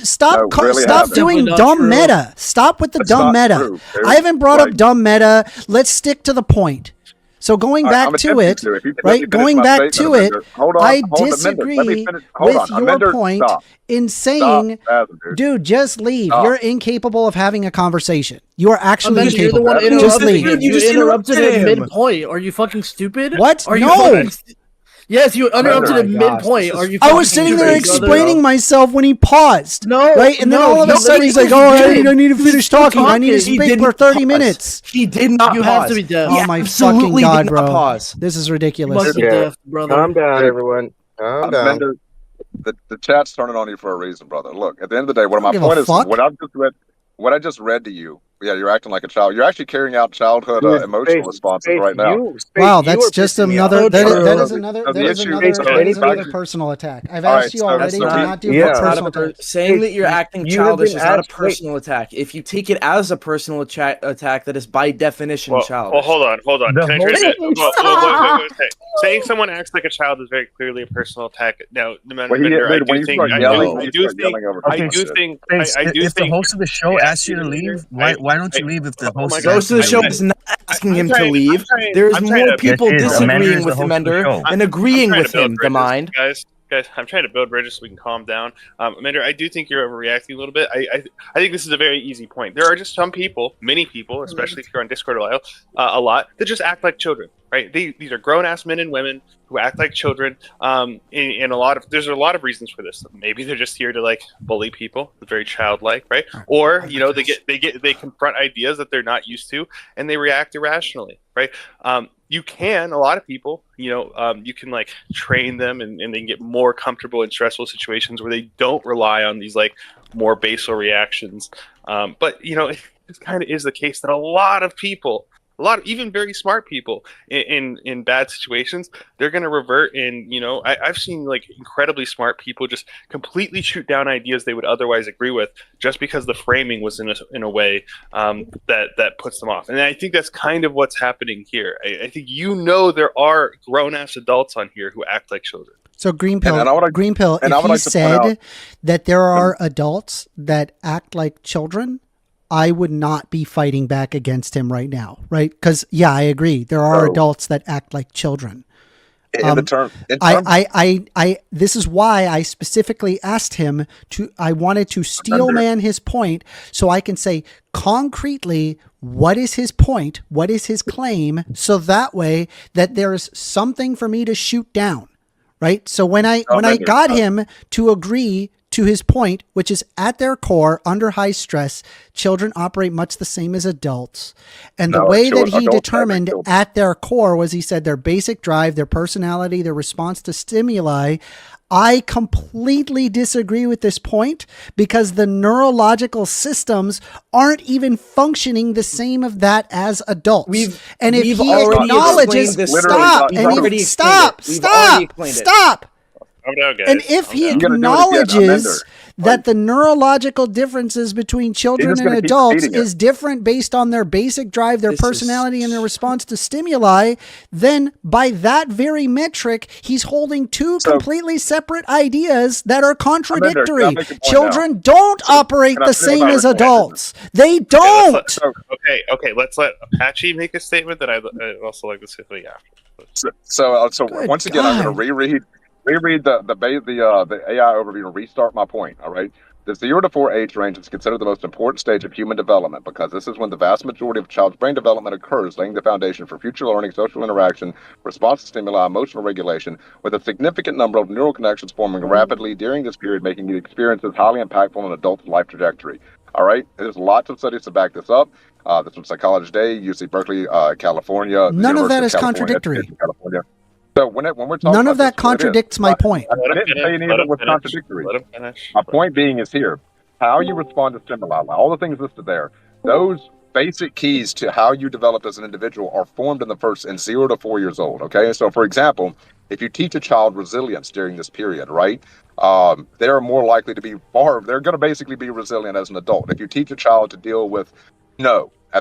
doing dumb meta. Stop with the dumb meta. I haven't brought up dumb meta. Let's stick to the point. So going back to it, right? Going back to it, I disagree with your point in saying, dude, just leave. You're incapable of having a conversation. You are actually incapable. Just leave. You just interrupted at mid-point. Are you fucking stupid? What? No. Yes, you interrupted at mid-point. Are you? I was sitting there explaining myself when he paused. No, right, and then all of a sudden he's like, "Oh, I need to finish talking. I need to speak for 30 minutes." He did not. You have to be deaf. Oh my fucking god, bro! This is ridiculous. You must be deaf, brother. Calm down, everyone. Calm down. The chat's turning on you for a reason, brother. Look, at the end of the day, my point is, what I just read to you. Yeah, you're acting like a child. You're actually carrying out childhood emotional responses right now. Wow, that's just another. That is another personal attack. I've asked you already to not do personal attack. Saying that you're acting childish is not a personal attack. If you take it as a personal attack, that is by definition childish. Well, hold on. Can I wait. Saying someone acts like a child is very clearly a personal attack. Now, no matter I do think. If the host of the show asks you to leave, why don't you leave if the host of the show is not asking him to leave? There's more people disagreeing with him, Ender, and agreeing with him, the mind. Guys, Guys, I'm trying to build bridges so we can calm down. Amanda, I do think you're overreacting a little bit. I think this is a very easy point. There are just some people, many people, especially if you're on Discord a lot, that just act like children, right? These are grown-ass men and women who act like children. And there's a lot of reasons for this. Maybe they're just here to like bully people, very childlike, right? Or they confront ideas that they're not used to, and they react irrationally, right? A lot of people, you can like train them and they can get more comfortable in stressful situations where they don't rely on these like more basal reactions. But it kind of is the case that a lot of people, even very smart people in bad situations, they're going to revert. And, I've seen like incredibly smart people just completely shoot down ideas they would otherwise agree with just because the framing was in a way that puts them off. And I think that's kind of what's happening here. I think there are grown-ass adults on here who act like children. So Green Pill, if he said that there are adults that act like children, I would not be fighting back against him right now, right? Because I agree. There are adults that act like children. This is why I specifically asked him I wanted to steel man his point so I can say concretely what is his point, what is his claim, so that way that there is something for me to shoot down, right? So when I got him to agree to his point, which is at their core, under high stress, children operate much the same as adults. And the way that he determined at their core was, he said, their basic drive, their personality, their response to stimuli. I completely disagree with this point because the neurological systems aren't even functioning the same of that as adults. And if he acknowledges, stop. And if he acknowledges that the neurological differences between children and adults is different based on their basic drive, their personality, and their response to stimuli, then by that very metric, he's holding two completely separate ideas that are contradictory. Children don't operate the same as adults. They don't. Okay. Let's let Apache make a statement that I'd also like to say after. So once again, I'm going to reread the AI overview and restart my point. All right. The 0 to 4 age range is considered the most important stage of human development because this is when the vast majority of a child's brain development occurs, laying the foundation for future learning, social interaction, response to stimuli, emotional regulation, with a significant number of neural connections forming rapidly during this period, making the experiences highly impactful on an adult's life trajectory. All right. There's lots of studies to back this up. This was Psychology Day, UC Berkeley, California. None of that is contradictory. So when we're talking none of that contradicts my point. I didn't say any of it was contradictory. My point being is here, how you respond to stimuli, all the things listed there, those basic keys to how you develop as an individual are formed in 0 to 4 years old. Okay, so for example, if you teach a child resilience during this period, right, they're more likely to be they're going to basically be resilient as an adult. If you teach a child to deal with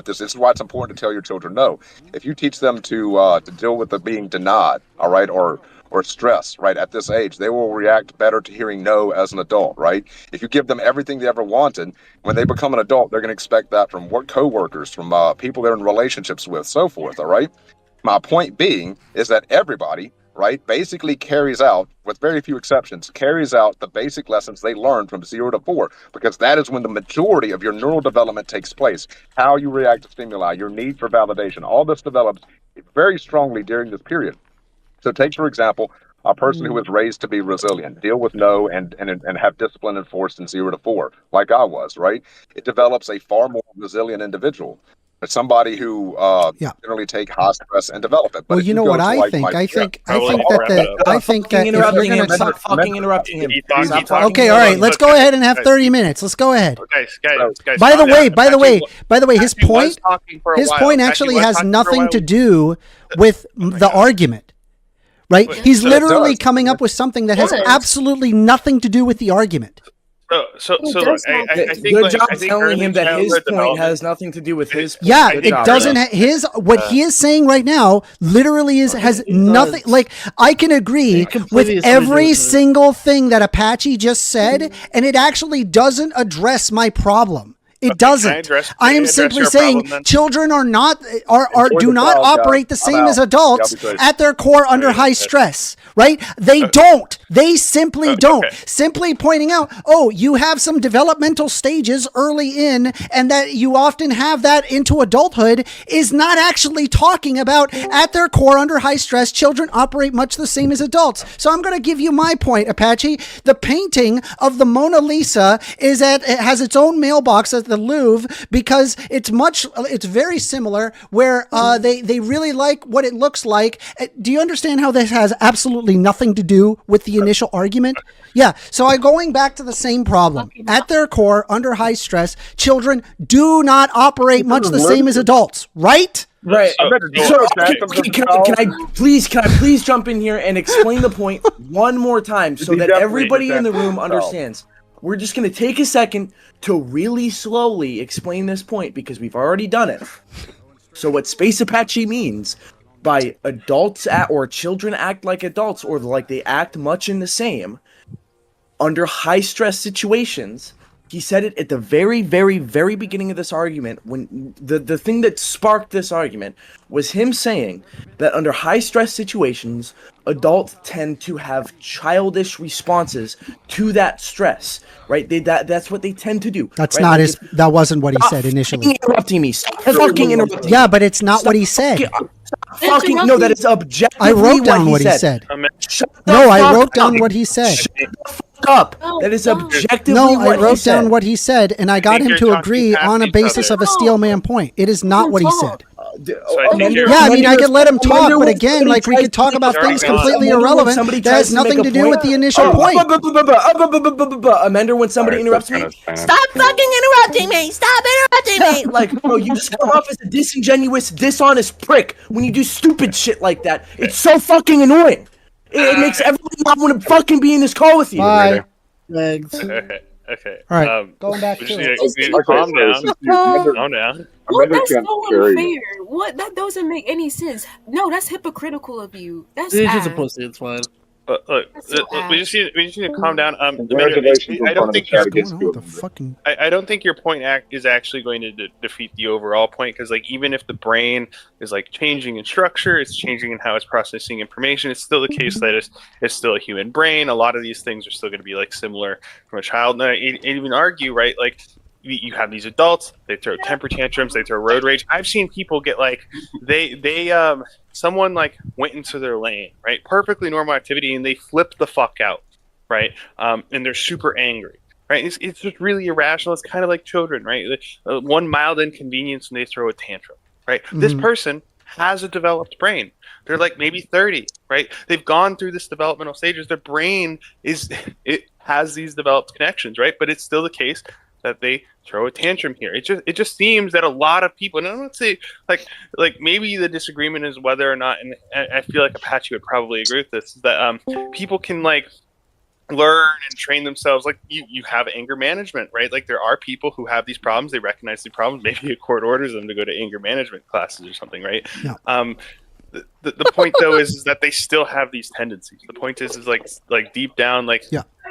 this is why it's important to tell your children no. If you teach them to deal with the being denied, all right, or stress, right, at this age, they will react better to hearing no as an adult, right? If you give them everything they ever wanted, when they become an adult, they're going to expect that from co-workers, from people they're in relationships with, so forth, all right? My point being is that everybody, right, basically carries out, with very few exceptions, carries out the basic lessons they learned from 0 to 4, because that is when the majority of your neural development takes place. How you react to stimuli, your need for validation, all this develops very strongly during this period. So take, for example, a person who was raised to be resilient, deal with no and have discipline enforced in 0 to 4, like I was, right? It develops a far more resilient individual. Somebody who generally take high stress and develop it. But well, you know what I think? I think that interrupting him. Stop fucking interrupting him. Okay, all right. Let's go ahead and have 30 minutes. Let's go ahead. Guys. By the way, his point actually has nothing to do with the argument. Right? He's literally coming up with something that has absolutely nothing to do with the argument. So look, I think good job telling him that his point has nothing to do with his point. Yeah, it doesn't. What he is saying right now literally has nothing. Like, I can agree with every single thing that Apache just said, and it actually doesn't address my problem. It doesn't. I am simply saying children are not do not operate the same as adults at their core under high stress, right? They don't. They simply don't. Simply pointing out, oh, you have some developmental stages early in, and that you often have that into adulthood, is not actually talking about at their core under high stress, children operate much the same as adults. So I'm going to give you my point, Apache. The painting of the Mona Lisa it has its own mailbox at the Louvre because it's very similar where they really like what it looks like. Do you understand how this has absolutely nothing to do with the initial argument? Yeah. So I'm going back to the same problem. At their core, under high stress, children do not operate much the same as adults, right? Right. Can I please jump in here and explain the point one more time so that everybody in the room understands? We're just going to take a second to really slowly explain this point because we've already done it. So what Space Apache means by adults or children act like adults or like they act much in the same under high stress situations. He said it at the very, very, very beginning of this argument when the thing that sparked this argument was him saying that under high stress situations, adults tend to have childish responses to that stress, right? That's what they tend to do. That's right? not that wasn't what he said initially. Interrupting me. Stop fucking interrupting me. Yeah, but it's not what he said. No, that is objectively I wrote down what he said. No, I wrote down what he said. Up. That is objectively I wrote down what he said, and I got him to agree on a basis of a steelman point. It is not what he said. I mean, I could let him talk, but again, like we could talk about things completely irrelevant that has nothing to do with the initial point. Amanda, when somebody interrupts me, stop fucking interrupting me! Stop interrupting me! Like, bro, you just come off as a disingenuous, dishonest prick when you do stupid shit like that. It's so fucking annoying. It makes everybody not want to fucking be in this call with you. Bye. Okay. All right. Going back to it. Calm down. Calm down. What? That's so unfair. What? That doesn't make any sense. No, that's hypocritical of you. That's he's just a pussy. It's fine. Look, we just need to calm down. I don't think your point is actually going to defeat the overall point because, like, even if the brain is like changing in structure, it's changing in how it's processing information. It's still the case that it's still a human brain. A lot of these things are still going to be like similar from a child. And I even argue, right, like. You have these adults, they throw temper tantrums, they throw road rage. I've seen people get like, someone like went into their lane, right? Perfectly normal activity, and they flip the fuck out, right? And they're super angry, right? It's just really irrational. It's kind of like children, right? One mild inconvenience and they throw a tantrum, right? Mm-hmm. This person has a developed brain. They're like maybe 30, right? They've gone through this developmental stages. Their brain has these developed connections, right? But it's still the case that they throw a tantrum here. It just seems that a lot of people, and I'm not saying like maybe the disagreement is whether or not, and I feel like Apache would probably agree with this, is that people can like learn and train themselves. Like you have anger management, right? Like there are people who have these problems, they recognize the problems, maybe a court orders them to go to anger management classes or something, right? Yeah. The point though is that they still have these tendencies. The point is like deep down, like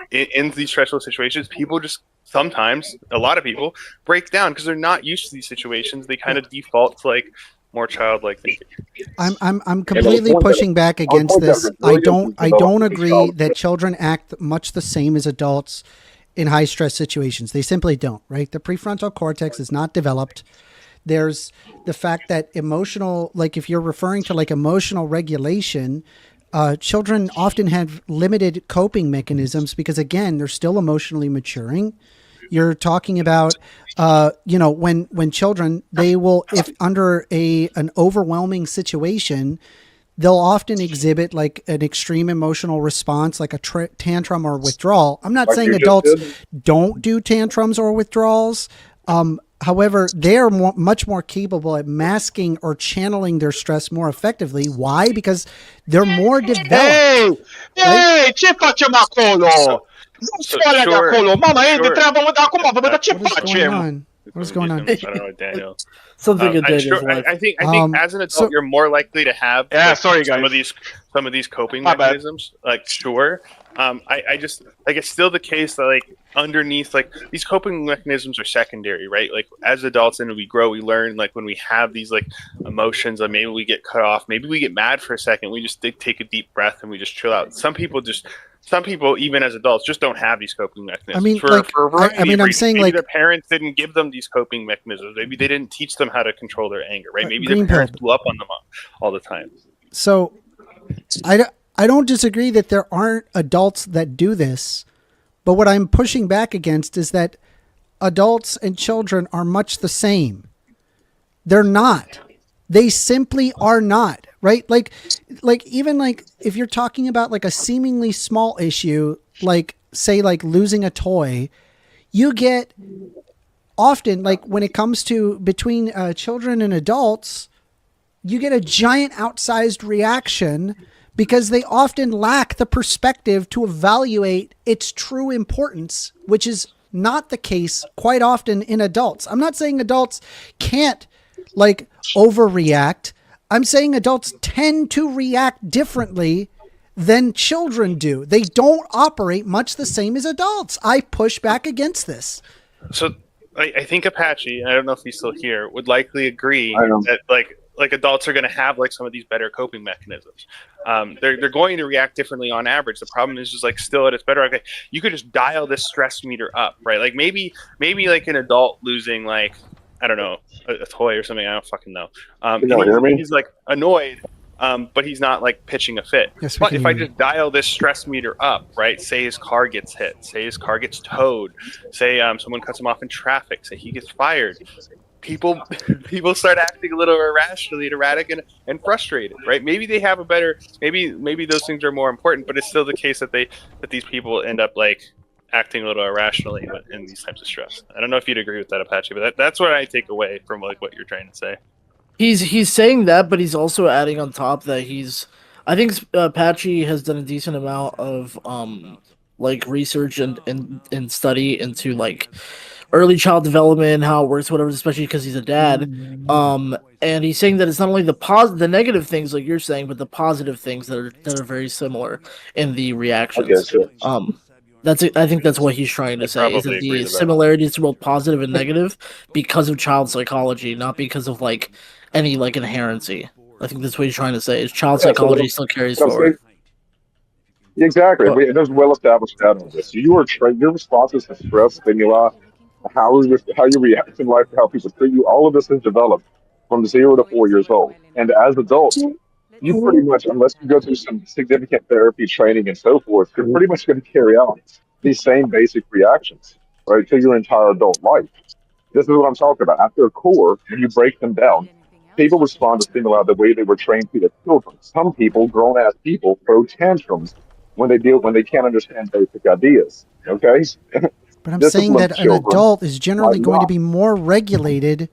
in these stressful situations, people just sometimes, a lot of people break down because they're not used to these situations. They kind of default to like more childlike thinking. I'm completely pushing back against this. I don't agree that children act much the same as adults in high stress situations. They simply don't, right? The prefrontal cortex is not developed. There's the fact that emotional, like if you're referring to like emotional regulation, children often have limited coping mechanisms because, again, they're still emotionally maturing. You're talking about, when children, they will, if under an overwhelming situation, they'll often exhibit like an extreme emotional response, like a tantrum or withdrawal. I'm not saying adults don't do tantrums or withdrawals. However, they are much more capable at masking or channeling their stress more effectively. Why? Because they're more developed. Hey, ce facem acolo? Nu scoală de acolo. Mama, e de treabă, mă, dar acum, ce facem? What's going on? I don't know, Daniel. Something in Daniel's sure, life. I think as an adult, you're more likely to have sorry, some guys. of these coping My bad. mechanisms. Like, sure. I just like it's still the case that like underneath like these coping mechanisms are secondary, right? Like as adults and we grow, we learn like when we have these like emotions, like maybe we get cut off, maybe we get mad for a second, we just take a deep breath and we just chill out. Some people, even as adults, just don't have these coping mechanisms. I mean, for like, a variety I mean, of I'm reasons. saying, maybe like- their parents didn't give them these coping mechanisms. Maybe they didn't teach them how to control their anger, right? Maybe their Green parents pill. blew up on them all the time. So I don't disagree that there aren't adults that do this, but what I'm pushing back against is that adults and children are much the same. They're not. They simply are not, right? Like even like if you're talking about like a seemingly small issue, like say like losing a toy, you get often like when it comes to between children and adults, you get a giant outsized reaction because they often lack the perspective to evaluate its true importance, which is not the case quite often in adults. I'm not saying adults can't like overreact. I'm saying adults tend to react differently than children do. They don't operate much the same as adults. I push back against this. So I think Apache, and I don't know if he's still here, would likely agree that like adults are going to have like some of these better coping mechanisms. They're going to react differently on average. The problem is just like still at its better. Okay, you could just dial this stress meter up, right? Like maybe like an adult losing like I don't know a toy or something. I don't fucking know. He's like annoyed. But he's not like pitching a fit. Yes, but if I just dial this stress meter up, right? Say his car gets hit, say his car gets towed, say someone cuts him off in traffic, say he gets fired. People start acting a little irrationally, erratic, and frustrated, right? Maybe they have a better, maybe those things are more important, but it's still the case that these people end up like acting a little irrationally in these types of stress. I don't know if you'd agree with that, Apache, but that's what I take away from like what you're trying to say. He's saying that, but he's also adding on top that I think Apache has done a decent amount of like research and study into like early child development, how it works, whatever, especially because he's a dad. And he's saying that it's not only the negative things like you're saying, but the positive things that are very similar in the reactions. Okay, sure. I think that's what he's trying to say, is that the similarities are both positive and negative because of child psychology, not because of like any like inherency. I think that's what he's trying to say, is child psychology still carries forward. Exactly. There's well-established data on this. Your responses to stress, stimuli, how you react in life, how people treat you, all of this is developed from 0 to 4 years old. And as adults, you pretty much, unless you go through some significant therapy training and so forth, you're pretty much going to carry out these same basic reactions, right, to your entire adult life. This is what I'm talking about. At their core, when you break them down, people respond to stimuli the way they were trained to as children. Some people, grown-ass people, throw tantrums when they can't understand basic ideas. Okay? But I'm saying that an adult is generally going to be more regulated,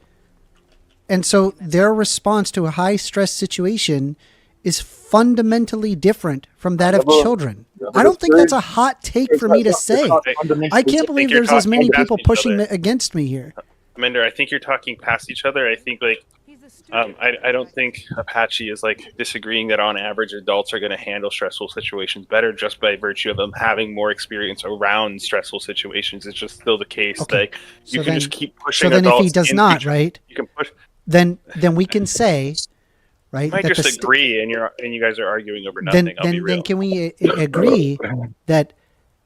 and so their response to a high-stress situation is fundamentally different from that of children. I don't think that's a hot take for me to say. I can't believe there's as many people pushing against me here. Amanda, I think you're talking past each other. I think like I don't think Apache is like disagreeing that on average adults are going to handle stressful situations better just by virtue of them having more experience around stressful situations. It's just still the case that you can just keep pushing. So then, adults if he does not, right? You can push. Then we can say, right? You might that just agree, and you guys are arguing over nothing. Then can we agree that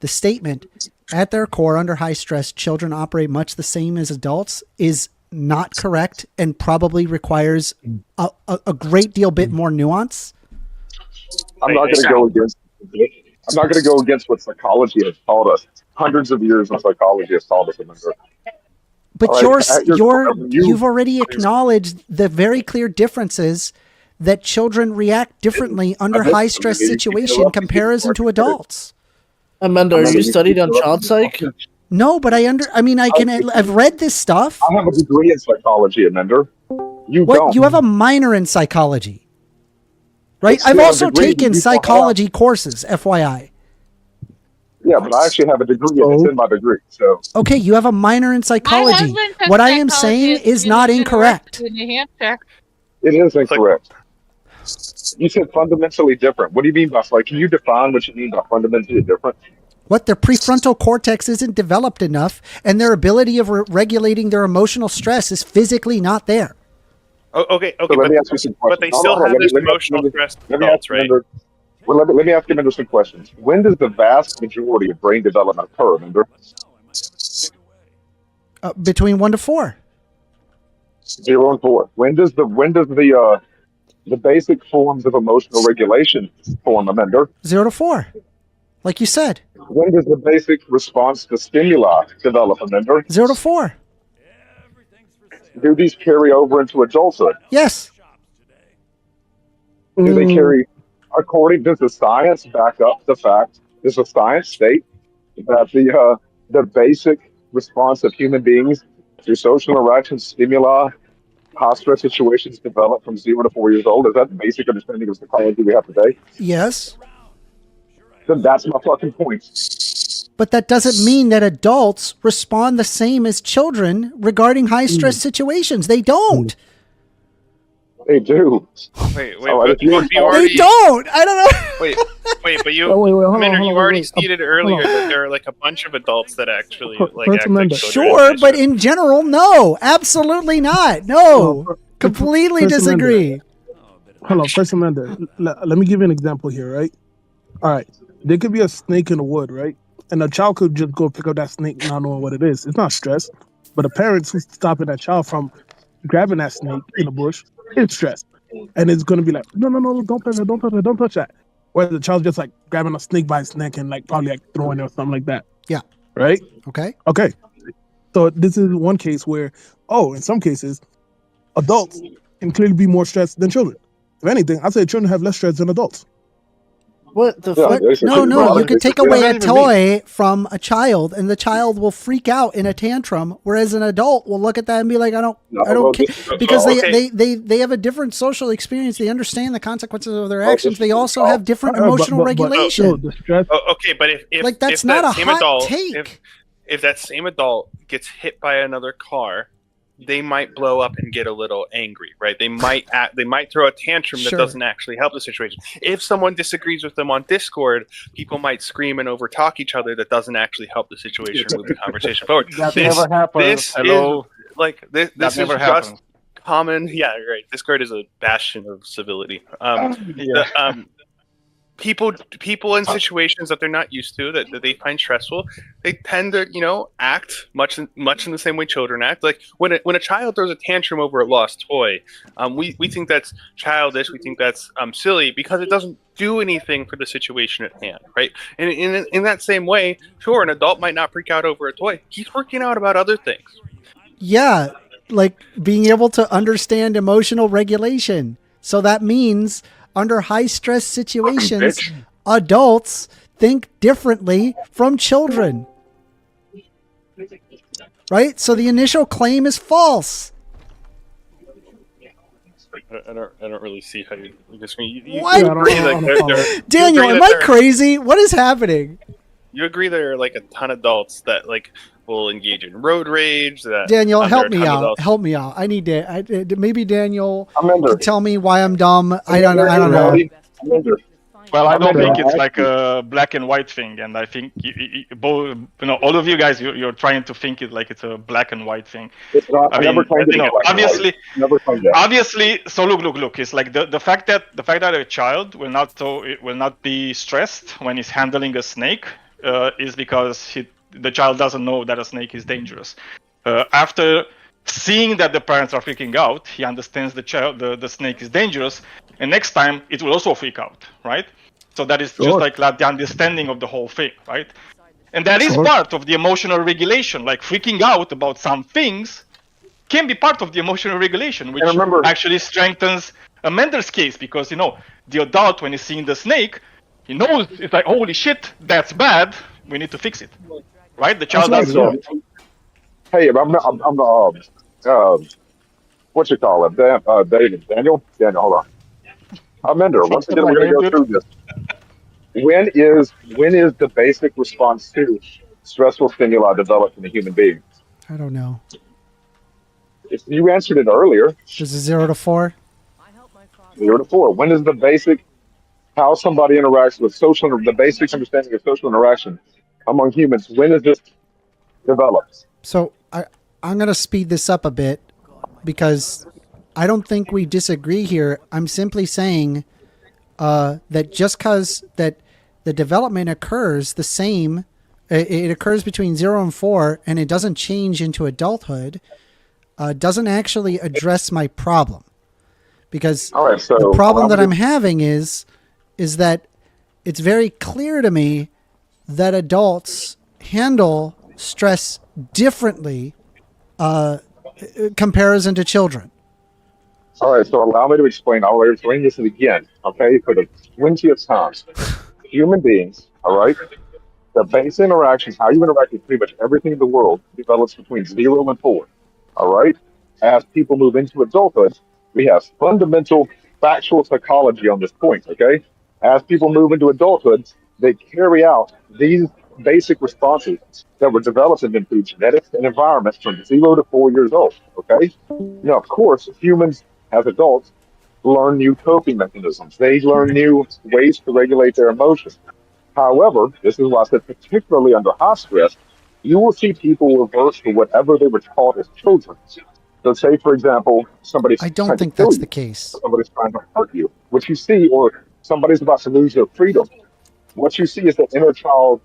the statement at their core, under high stress, children operate much the same as adults is not correct and probably requires a great deal bit more nuance? I'm not going to go against what psychology has taught us. Hundreds of years of psychology has taught us. But you've already acknowledged the very clear differences that children react differently under high stress situation comparison to adults. Amanda, are you studied on child psych? No, but I've read this stuff. I have a degree in psychology, Amanda. You don't. You have a minor in psychology, right? I've also taken psychology courses, FYI. Yeah, but I actually have a degree, and it's in my degree. So Okay, you have a minor in psychology. What I am saying is not incorrect. In New Hampshire. it is incorrect. You said fundamentally different. What do you mean by like? Can you define what you mean by fundamentally different? What their prefrontal cortex isn't developed enough, and their ability of regulating their emotional stress is physically not there. Okay, So let me ask you some but questions. they still have this emotional stress. Let me ask Right? Well, let me ask you some questions. When does the vast majority of brain development occur? Remember? Between 1 to 4. 0 and 4. When does the basic forms of emotional regulation form, Amender? 0 to 4. Like you said. When does the basic response to stimuli develop, Amender? 0 to 4. Do these carry over into adulthood? Yes. Do they carry, does the science back up the fact, does the science state that the basic response of human beings to social interactions, stimuli, high stress situations develop from 0 to 4 years old? Is that the basic understanding of psychology we have today? Yes. Then that's my fucking point. But that doesn't mean that adults respond the same as children regarding high stress situations. They don't. They do. Wait, but you They don't. I don't know. Wait, but you, hold on, Minder, hold you on, already wait. stated earlier that there are like a bunch of adults that actually like First act like Amendment. children. Sure, but in general, no. Absolutely not. No. Completely First disagree. Hold on, First Amendment. Let me give you an example here, right? All right. There could be a snake in the wood, right? And a child could just go pick up that snake not knowing what it is. It's not stress. But the parents who's stopping that child from grabbing that snake in the bush is stress. And it's going to be like, no, don't touch that, don't touch that. Whereas the child's just like grabbing a snake by its neck and like probably like throwing it or something like that. Yeah. Right? Okay. So this is one case where, in some cases, adults can clearly be more stressed than children. If anything, I'd say children have less stress than adults. What the fuck? No. You could take away a toy from a child, and the child will freak out in a tantrum, whereas an adult will look at that and be like, "I don't care," because they have a different social experience. They understand the consequences of their actions. They also have different emotional regulation. Okay, but if like that's if not that a same hot adult, take. if that same adult gets hit by another car, they might blow up and get a little angry, right? They might throw a tantrum that doesn't actually help the situation. If someone disagrees with them on Discord, people might scream and overtalk each other. That doesn't actually help the situation and move the conversation forward. That never happens. This Hello. is like this That never is happens. just common. Yeah, right. Discord is a bastion of civility. People in situations that they're not used to, that they find stressful, they tend to act much in the same way children act. Like when a child throws a tantrum over a lost toy, we think that's childish, we think that's silly because it doesn't do anything for the situation at hand, right? And in that same way, sure, an adult might not freak out over a toy. He's freaking out about other things. Yeah, like being able to understand emotional regulation. So that means under high stress situations, adults think differently from children. Right? So the initial claim is false. I don't really see how you disagree. What? Daniel, am I crazy? What is happening? You agree there are like a ton of adults that like will engage in road rage. That Daniel, help me out. Help me out. I need to. Maybe Daniel can tell me why I'm dumb. I don't know. Well, I don't think it's like a black and white thing, and I think both, all of you guys, you're trying to think it like it's a black and white thing. It's not. Obviously. So look. It's like the fact that a child will not be stressed when he's handling a snake is because the child doesn't know that a snake is dangerous. After seeing that the parents are freaking out, he understands the snake is dangerous, and next time it will also freak out, right? So that is just like the understanding of the whole thing, right? And that is part of the emotional regulation. Like freaking out about some things can be part of the emotional regulation, which actually strengthens Amanda's case, because the adult, when he's seeing the snake, he knows it's like, holy shit, that's bad. We need to fix it, right? The child doesn't know it. Hey, I'm what you call it? Daniel, hold on. Amender, once again, we're going to go through this. When is the basic response to stressful stimuli developed in a human being? I don't know. You answered it earlier. Is it 0 to 4? 0 to 4. When is the basic how somebody interacts with the basic understanding of social interaction among humans? When is this developed? So I'm going to speed this up a bit because I don't think we disagree here. I'm simply saying that just because that the development occurs the same, it occurs between 0 and 4, and it doesn't change into adulthood, doesn't actually address my problem. Because the problem that I'm having is that it's very clear to me that adults handle stress differently comparison to children. All right, so allow me to explain. I'll explain this again, okay, for the 20th time. Human beings, all right, the base interactions, how you interact with pretty much everything in the world develops between 0 and 4, all right? As people move into adulthood, we have fundamental factual psychology on this point, okay? As people move into adulthood, they carry out these basic responses that were developed in them through genetics and environment from 0 to 4 years old, okay? Now, of course, humans as adults learn new coping mechanisms. They learn new ways to regulate their emotions. However, this is why I said particularly under high stress, you will see people revert to whatever they were taught as children. So say, for example, I don't think that's the case. Somebody's trying to hurt you. What you see, or somebody's about to lose their freedom, what you see is that inner child.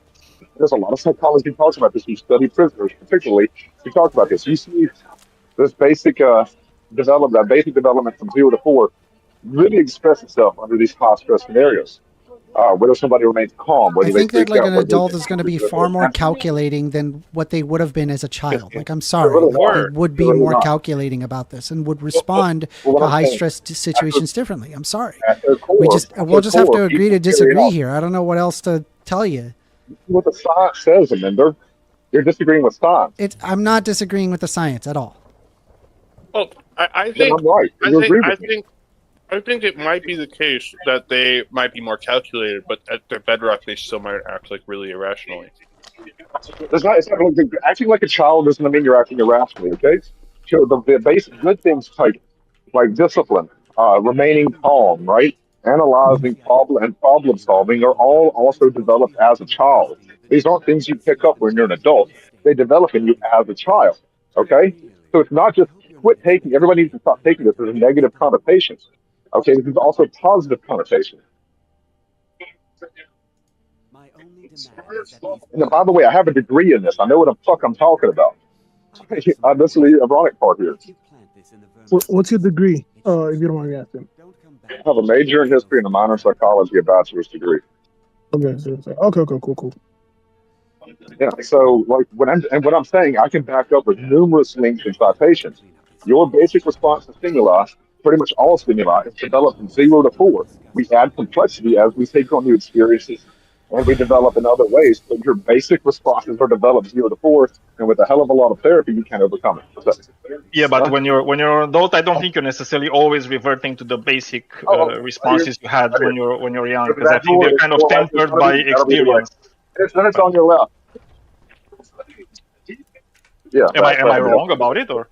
There's a lot of psychology talks about this. You study prisoners, particularly. You talk about this. You see this basic development from 0 to 4 really express itself under these high stress scenarios. Whether somebody remains calm, whether I think they that like an adult is going to be far more calculating than what they would have been as a child. Like, I'm sorry, they would be more calculating about this and would respond to high stress situations differently. I'm sorry. We'll just have to agree to disagree here. I don't know what else to tell you. What the science says, Amender. You're disagreeing with science. I'm not disagreeing with the science at all. Well, I think I'm right. I think it might be the case that they might be more calculated, but at their bedrock, they still might act like really irrationally. It's not like acting like a child doesn't mean you're acting irrationally, okay? So the basic good things like discipline, remaining calm, right? Analyzing problem solving are all also developed as a child. These aren't things you pick up when you're an adult. They develop in you as a child, okay? So it's not just quit taking, everybody needs to stop taking this as a negative connotation. Okay, this is also a positive connotation. And by the way, I have a degree in this. I know what the fuck I'm talking about. This is the ironic part here. What's your degree, if you don't mind me asking? I have a major in history and a minor in psychology, a bachelor's degree. Okay, cool. Yeah, so like what I'm saying, I can back up with numerous links and citations. Your basic response to stimuli, pretty much all stimuli, is developed from 0 to 4. We add complexity as we take on new experiences, and we develop in other ways. But your basic responses are developed 0 to 4, and with a hell of a lot of therapy, you can overcome it. Yeah, but when you're an adult, I don't think you're necessarily always reverting to the basic responses you had when you're young, because I think they're kind of tempered by experience. It's on your left. Yeah. Am I wrong about it, or?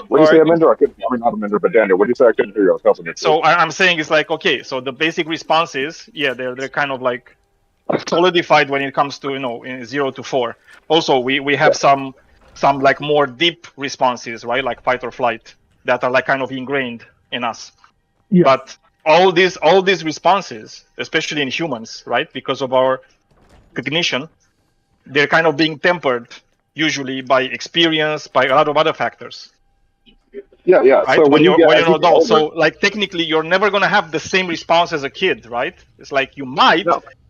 What do you say, Amender? Not Amender, but Daniel. What do you say? I couldn't hear you. I was helping you. So I'm saying it's like, okay, so the basic responses, yeah, they're kind of like solidified when it comes to, in 0 to 4. Also, we have some like more deep responses, right? Like fight or flight, that are like kind of ingrained in us. Yeah. But all these responses, especially in humans, right, because of our cognition, they're kind of being tempered usually by experience, by a lot of other factors. Yeah. Right? So when you're an adult, older, so like technically you're never gonna have the same response as a kid, right? It's like you might,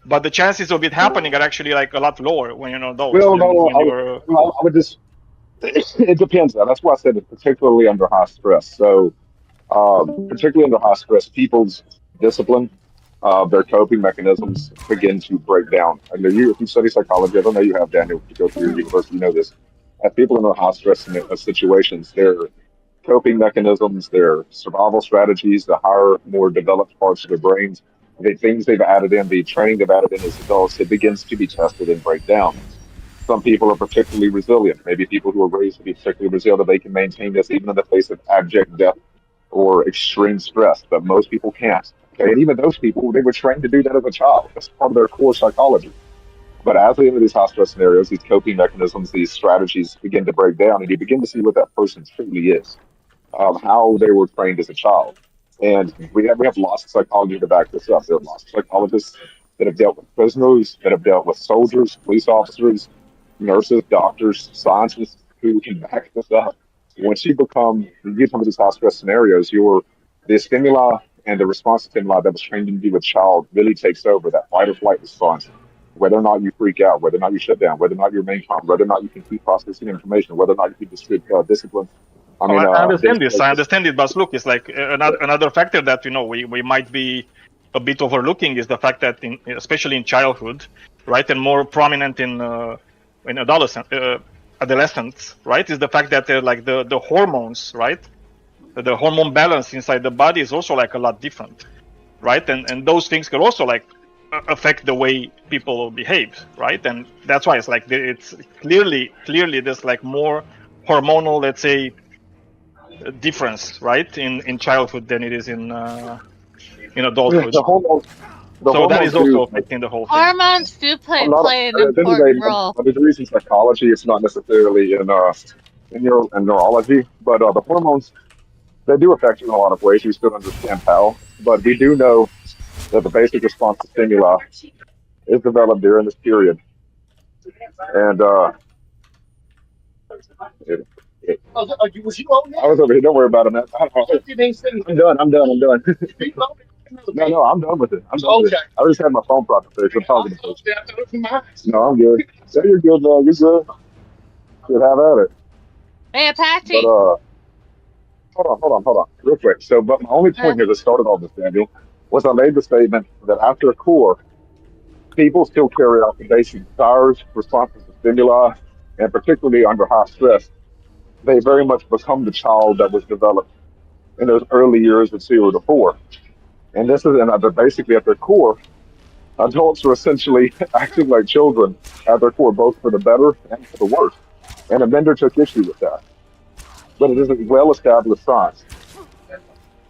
but the chances of it happening are actually like a lot lower when you're an adult. I would just. It depends. That's why I said it's particularly under high stress. So, particularly under high stress, people's discipline, their coping mechanisms begin to break down. I know if you study psychology, I don't know you have, Daniel, to go through your university, you know this. As people in high stress situations, their coping mechanisms, their survival strategies, the higher, more developed parts of their brains the things they've added in, the training they've added in as adults, it begins to be tested and break down. Some people are particularly resilient. Maybe people who are raised to be particularly resilient, they can maintain this even in the face of abject death or extreme stress, but most people can't. Okay? And even those people, they were trained to do that as a child. That's part of their core psychology. But as they enter these high stress scenarios, these coping mechanisms, these strategies begin to break down, and you begin to see what that person truly is, how they were trained as a child. And we have lots of psychology to back this up. There are lots of psychologists that have dealt with prisoners, that have dealt with soldiers, police officers, nurses, doctors, scientists who can back this up. Once you get some of these high stress scenarios, the stimuli and the response to stimuli that was trained in you a child really takes over that fight or flight response. Whether or not you freak out, whether or not you shut down, whether or not you remain calm, whether or not you can keep processing information, whether or not you can distribute discipline. I understand this. I understand it, but look, it's like another factor that we might be a bit overlooking is the fact that, especially in childhood, right, and more prominent in adolescents, right, is the fact that like the hormones, right, the hormone balance inside the body is also like a lot different, right, and those things can also like affect the way people behave, right, and that's why it's like it's clearly there's like more hormonal, let's say, difference, right, in childhood than it is in adulthood. So that is also affecting the whole thing. Hormones do play an important role. But there's a reason psychology, it's not necessarily in neurology, but the hormones, they do affect you in a lot of ways. We still understand how, but we do know that the basic response to stimuli is developed during this period. And I was over here. Don't worry about it, man. I'm done. No, I'm done with it. With it. I just had my phone propped up there. So I'm talking to folks. No, I'm good. Yeah, you're good, man. You're good. Good, have at it. Hey, Apache. But, hold on, real quick. So, but my only point here that started all this, Daniel, was I made the statement that after a core, people still carry out the basic desires, responses to stimuli, and particularly under high stress, they very much become the child that was developed in those early years of 0 to 4. And this is, and basically at their core, adults are essentially acting like children at their core, both for the better and for the worse. And Amender took issue with that. But it is a well-established science.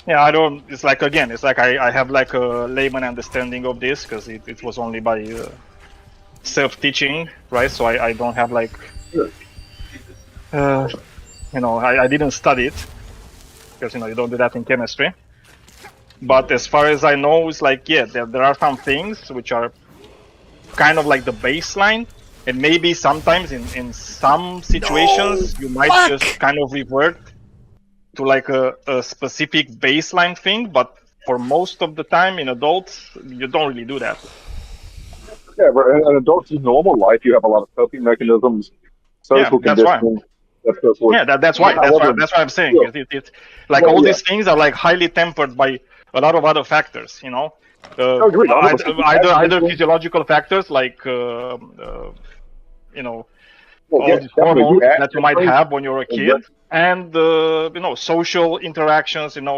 Yeah, it's like, again, it's like I have like a layman understanding of this because it was only by self-teaching, right? So I don't have like, I didn't study it because, you don't do that in chemistry. But as far as I know, it's like, yeah, there are some things which are kind of like the baseline, and maybe sometimes in some situations you might just kind of revert to like a specific baseline thing, but for most of the time in adults, you don't really do that. Yeah, but in adults' normal life, you have a lot of coping mechanisms, social conditioning. That's why I'm saying it's like all these things are like highly tempered by a lot of other factors, either physiological factors like all these hormones that you might have when you're a kid, and social interactions, and a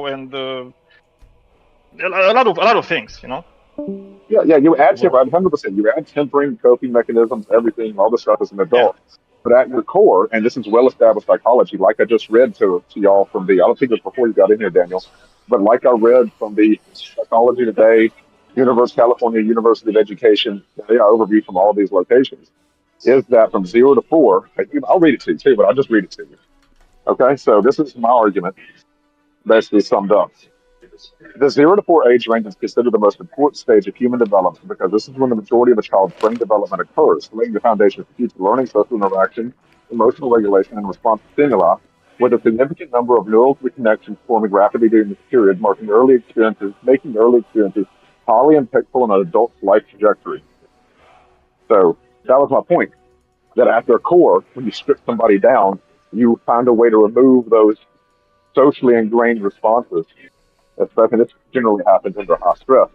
lot of things, Yeah, you add 100%. You add tempering, coping mechanisms, everything, all this stuff as an adult. Yeah. But at your core, and this is well-established psychology, like I just read to y'all from I don't think it was before you got in here, Daniel, but like I read from the Psychology Today, California University of Education, overview from all these locations, is that from 0 to 4, I'll read it to you too, but I'll just read it to you. Okay, so this is my argument, basically summed up. The 0 to 4 age range is considered the most important stage of human development because this is when the majority of a child's brain development occurs, laying the foundation for future learning, social interaction, emotional regulation, and response to stimuli, with a significant number of neural connections forming rapidly during this period, making early experiences highly impactful on an adult's life trajectory. So that was my point, that at their core, when you strip somebody down, you find a way to remove those socially ingrained responses. Especially this generally happens under high stress.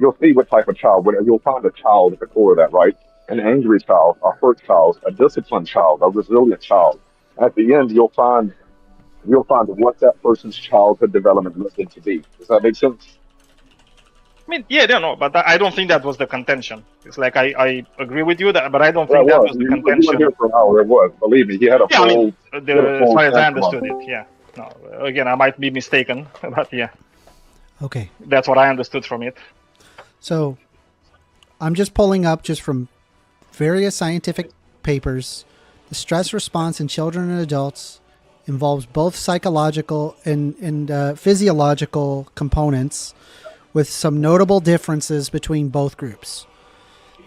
You'll see what type of child, you'll find a child at the core of that, right? An angry child, a hurt child, a disciplined child, a resilient child. At the end, you'll find what that person's childhood development looks like to be. Does that make sense? I mean, yeah, no, but I don't think that was the contention. It's like I agree with you that, but I don't think that was the You contention. weren't here for an hour. It was. Believe me, he had a Yeah, full. I mean, as far as I understood it, yeah. No, again, I might be mistaken, but yeah. Okay. That's what I understood from it. So, I'm just pulling up just from various scientific papers. The stress response in children and adults involves both psychological and physiological components, with some notable differences between both groups.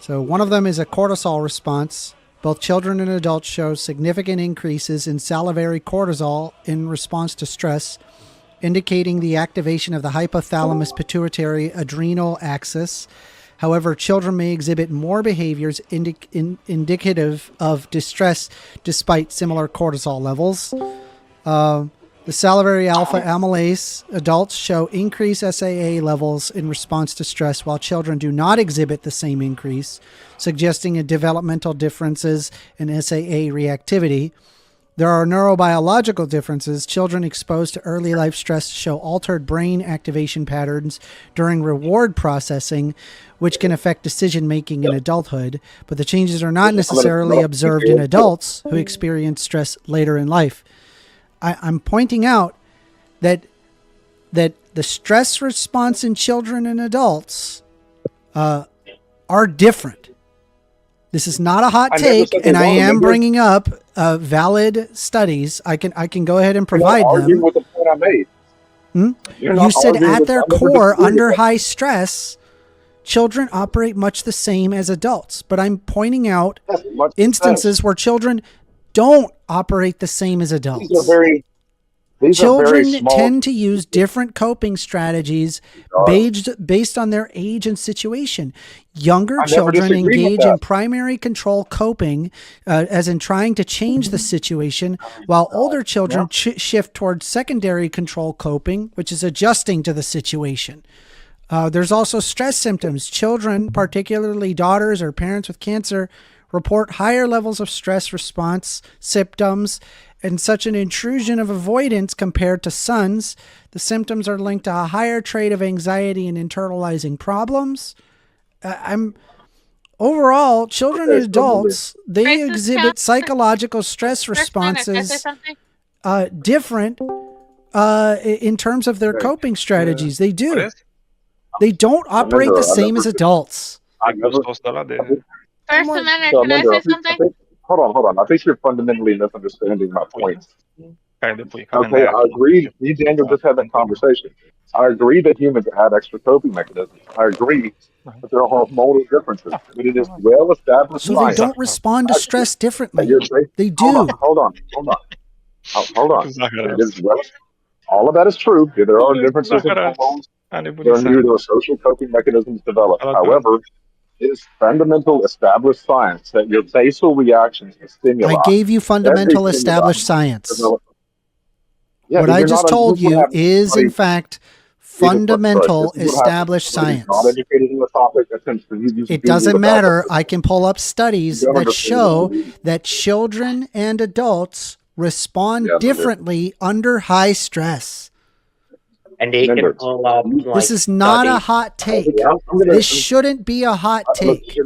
So one of them is a cortisol response. Both children and adults show significant increases in salivary cortisol in response to stress, indicating the activation of the hypothalamus pituitary adrenal axis. However, children may exhibit more behaviors indicative of distress despite similar cortisol levels. The salivary alpha amylase, adults show increased SAA levels in response to stress, while children do not exhibit the same increase, suggesting a developmental differences in SAA reactivity. There are neurobiological differences. Children exposed to early life stress show altered brain activation patterns during reward processing, which can affect decision-making in adulthood, but the changes are not necessarily observed in adults who experience stress later in life. I'm pointing out that the stress response in children and adults are different. This is not a hot take, and I am bringing up valid studies. I can go ahead and provide them. With the point I made. You said at their core, under high stress, children operate much the same as adults. But I'm pointing out instances where children don't operate the same as adults. Children tend to use different coping strategies based on their age and situation. Younger children engage in primary control coping, as in trying to change the situation, while older children shift towards secondary control coping, which is adjusting to the situation. There's also stress symptoms. Children, particularly daughters or parents with cancer, report higher levels of stress response symptoms and such an intrusion of avoidance compared to sons. The symptoms are linked to a higher trait of anxiety and internalizing problems. Overall, children and adults, they exhibit psychological stress responses different in terms of their coping strategies. They do. They don't operate the same as adults. First Amendment, can I say something? Hold on. I think you're fundamentally misunderstanding my point. Okay, I agree. Me and Daniel just had that conversation. I agree that humans have extra coping mechanisms. I agree that there are hormonal differences. But it is well established. So they don't respond to stress differently. They do. Hold on. It is all of that is true. There are differences in hormones. There are new social coping mechanisms developed. However, it is fundamental established science that your basal reactions to stimuli. I gave you fundamental established science. What I just told you is, in fact, fundamental established science. It doesn't matter. I can pull up studies that show that children and adults respond differently under high stress. And they can pull up. This is not a hot take. This shouldn't be a hot take.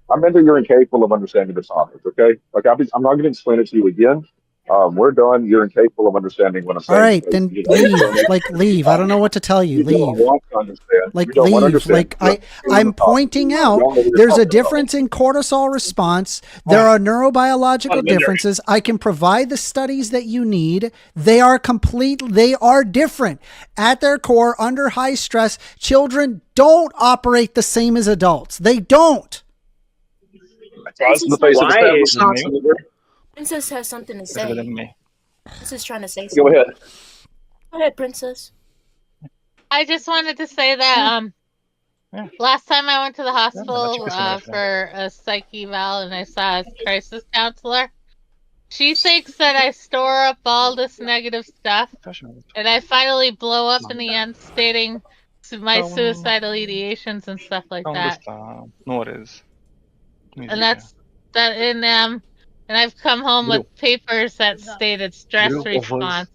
I'm into you're incapable of understanding the topic, okay? Like I'm not going to explain it to you again. We're done. You're incapable of understanding what I'm saying. All right, then leave. Like leave. I don't know what to tell you. Leave. Like leave. Like I'm pointing out there's a difference in cortisol response. There are neurobiological differences. I can provide the studies that you need. They are different. At their core, under high stress, children don't operate the same as adults. They don't. Princess has something to say. Princess trying to say something. Go ahead. Go ahead, Princess. I just wanted to say that last time I went to the hospital for a psych eval and I saw a crisis counselor, she thinks that I store up all this negative stuff and I finally blow up in the end stating my suicidal ideations and stuff like that. And that's that in and I've come home with papers that stated stress response.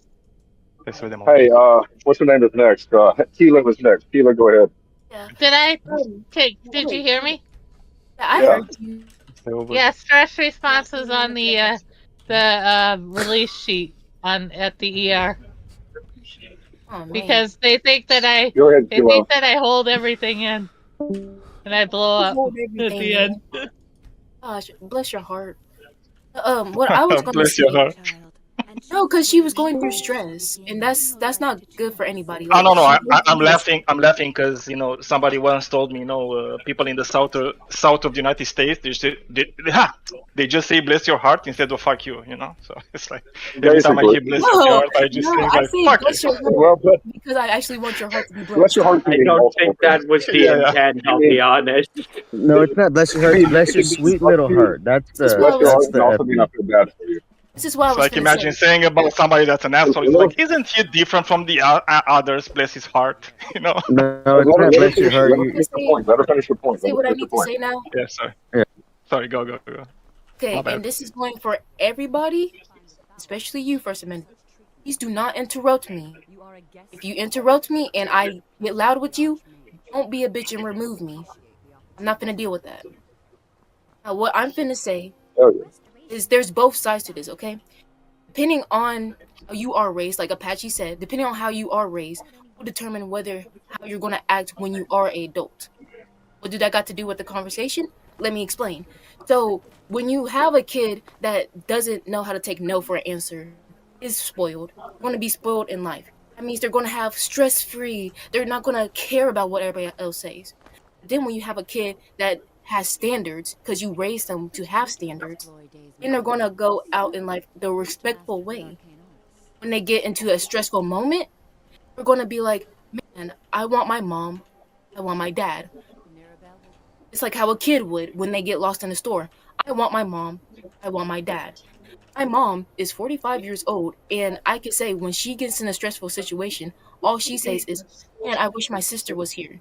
Hey, what's her name is next? Keela was next. Keela, go ahead. Did you hear me? I heard you. Yeah, stress response is on the release sheet at the ER. Oh, because they think that I hold everything in, and I blow up at the end. Gosh, bless your heart. What I was going to Bless say. your heart. No, because she was going through stress, and that's not good for anybody. Oh no, I'm she- laughing. I'm laughing because somebody once told me, people in the south of the United States, they just say bless your heart instead of fuck you. So it's like every time I hear bless your heart, I just think I like say fuck bless you. your heart because I actually want your heart to be blessed. Bless your heart. I don't think that was the intent, I'll be honest. No, it's not. Bless your heart. Bless your sweet little heart. That's the. This is why I It's was like gonna imagine say. saying about somebody that's an asshole. It's like, isn't he different from the others? Bless his heart. No, it's not. Bless your heart. Let her finish your point. Say what I need to say now. Yeah, sorry. Yeah. Sorry, go. Okay, My bad. and this is going for everybody, especially you, First Amendment. Please do not interrupt me. If you interrupt me and I get loud with you, don't be a bitch and remove me. I'm not gonna deal with that. Now, what I'm finna say is there's both sides to this, okay? Depending on how you are raised, like Apache said, depending on how you are raised, will determine how you're gonna act when you are an adult. What do that got to do with the conversation? Let me explain. So when you have a kid that doesn't know how to take no for an answer, is spoiled, going to be spoiled in life. That means they're going to have stress-free. They're not going to care about what everybody else says. Then when you have a kid that has standards, because you raised them to have standards, then they're going to go out in life the respectful way. When they get into a stressful moment, they're going to be like, man, I want my mom, I want my dad. It's like how a kid would when they get lost in the store. I want my mom, I want my dad. My mom is 45 years old, and I could say when she gets in a stressful situation, all she says is, man, I wish my sister was here.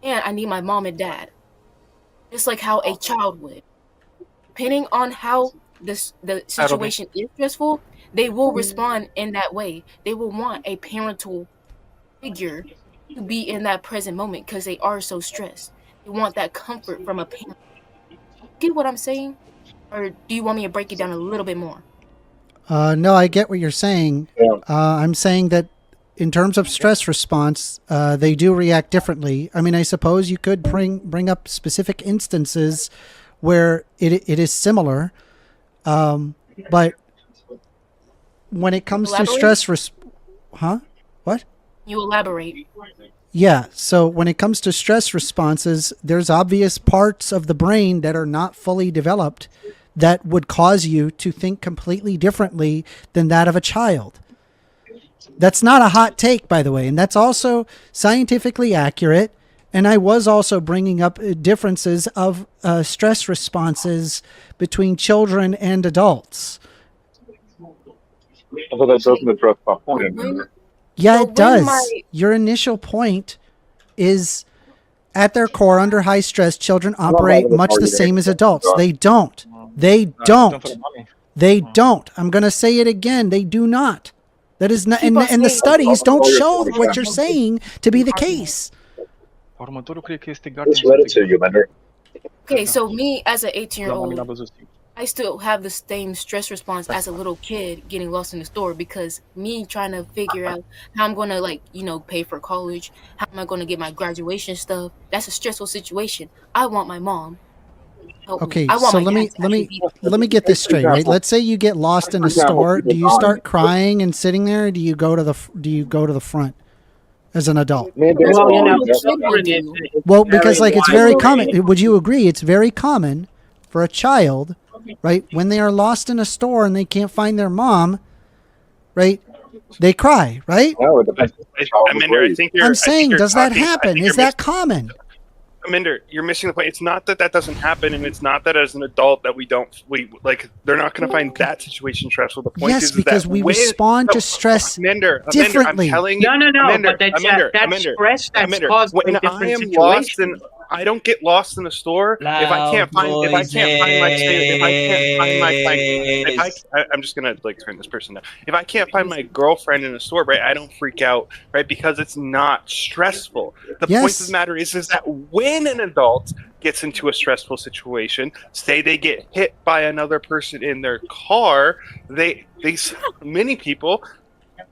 And I need my mom and dad. It's like how a child would. Depending on how the situation is stressful, they will respond in that way. They will want a parental figure to be in that present moment because they are so stressed. They want that comfort from a parent. Get what I'm saying? Or do you want me to break it down a little bit more? No, I get what you're saying. I'm saying that in terms of stress response, they do react differently. I mean, I suppose you could bring up specific instances where it is similar, but when it comes to stress, what? You elaborate. Yeah. So when it comes to stress responses, there's obvious parts of the brain that are not fully developed that would cause you to think completely differently than that of a child. That's not a hot take, by the way, and that's also scientifically accurate. And I was also bringing up differences of stress responses between children and adults. Although that doesn't address my point. Yeah, it does. Your initial point is, at their core, under high stress, children operate much the same as adults. They don't. They don't. They don't. I'm going to say it again. They do not. That is not, and the studies don't show what you're saying to be the case. Just let it to you, Mender. Okay, so me as an 18-year-old, I still have the same stress response as a little kid getting lost in the store because me trying to figure out how I'm going to pay for college, how am I going to get my graduation stuff. That's a stressful situation. I want my mom. Okay, so let me get this straight, right? Let's say you get lost in a store. Do you start crying and sitting there, or do you go to the front as an adult? Well, because it's very common. Would you agree? It's very common for a child, right, when they are lost in a store and they can't find their mom, right? They cry, right? I'm saying, does that happen? Is that common? Minder, you're missing the point. It's not that doesn't happen, and it's not that as an adult that they're not going to find that situation stressful. The point is because we respond to stress differently. I'm telling you, No, but that's stress that's caused by different situations. I don't get lost in the store if I can't find my I'm just gonna like turn this person down. If I can't find my girlfriend in a store, right, I don't freak out, right, because it's not stressful. The point of the matter is that when an adult gets into a stressful situation, say they get hit by another person in their car, many people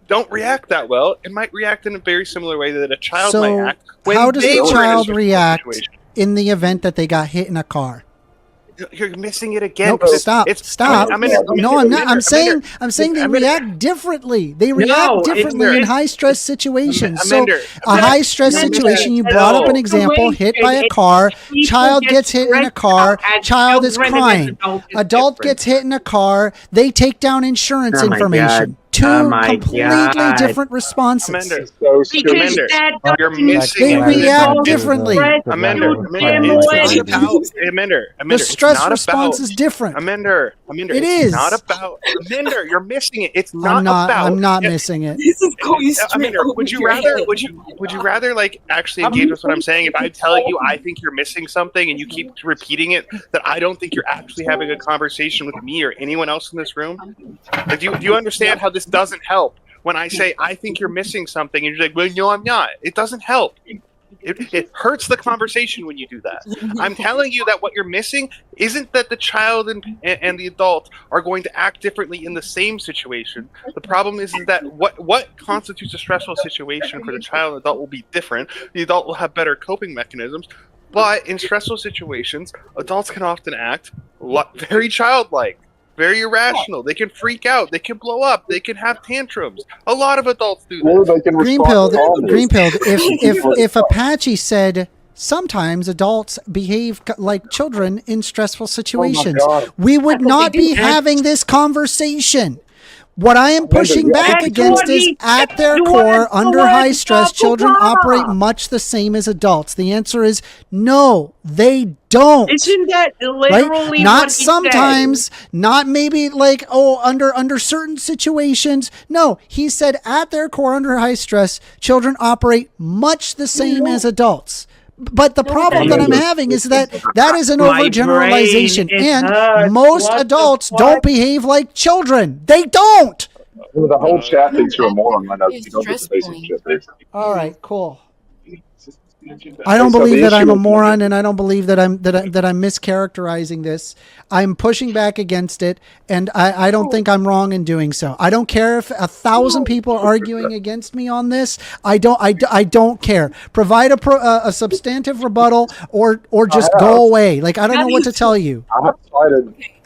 don't react that well and might react in a very similar way that a child might act. How does a child react in the event that they got hit in a car? You're missing it again. Nope, stop. No, I'm not. I'm saying they react differently. They react differently in high stress situations. So a high stress situation, you brought up an example, hit by a car, child gets hit in a car, child is crying. Adult gets hit in a car, they take down insurance information. Two completely different responses. You're missing. They react differently. The stress response is different. It is not about. You're missing it. It's not about. I'm not missing it. This is going straight over would you your rather? head. Would you rather like actually engage with what I'm saying? If I tell you I think you're missing something and you keep repeating it, that I don't think you're actually having a conversation with me or anyone else in this room. Like, do you understand how this doesn't help? When I say I think you're missing something, and you're like, well, no, I'm not. It doesn't help. It hurts the conversation when you do that. I'm telling you that what you're missing isn't that the child and the adult are going to act differently in the same situation. The problem is that what constitutes a stressful situation for the child and adult will be different. The adult will have better coping mechanisms. But in stressful situations, adults can often act very childlike, very irrational. They can freak out. They can blow up. They can have tantrums. A lot of adults do that. Green Pill. If Apache said sometimes adults behave like children in stressful situations, we would not be having this conversation. What I am pushing back against is, at their core, under high stress, children operate much the same as adults. The answer is no, they don't. Isn't that literally right? Not what he sometimes, said? not maybe like, under certain situations. No, he said at their core, under high stress, children operate much the same as adults. But the problem that I'm having is that is an overgeneralization, and most adults don't behave like children. They don't. Well, the whole chat thinks you're a moron right now. You don't get the basic shit. All right, cool. I don't believe that I'm a moron, and I don't believe that I'm mischaracterizing this. I'm pushing back against it, and I don't think I'm wrong in doing so. I don't care if 1,000 people are arguing against me on this. I don't care. Provide a substantive rebuttal, or just go away. Like, I don't know what to tell you.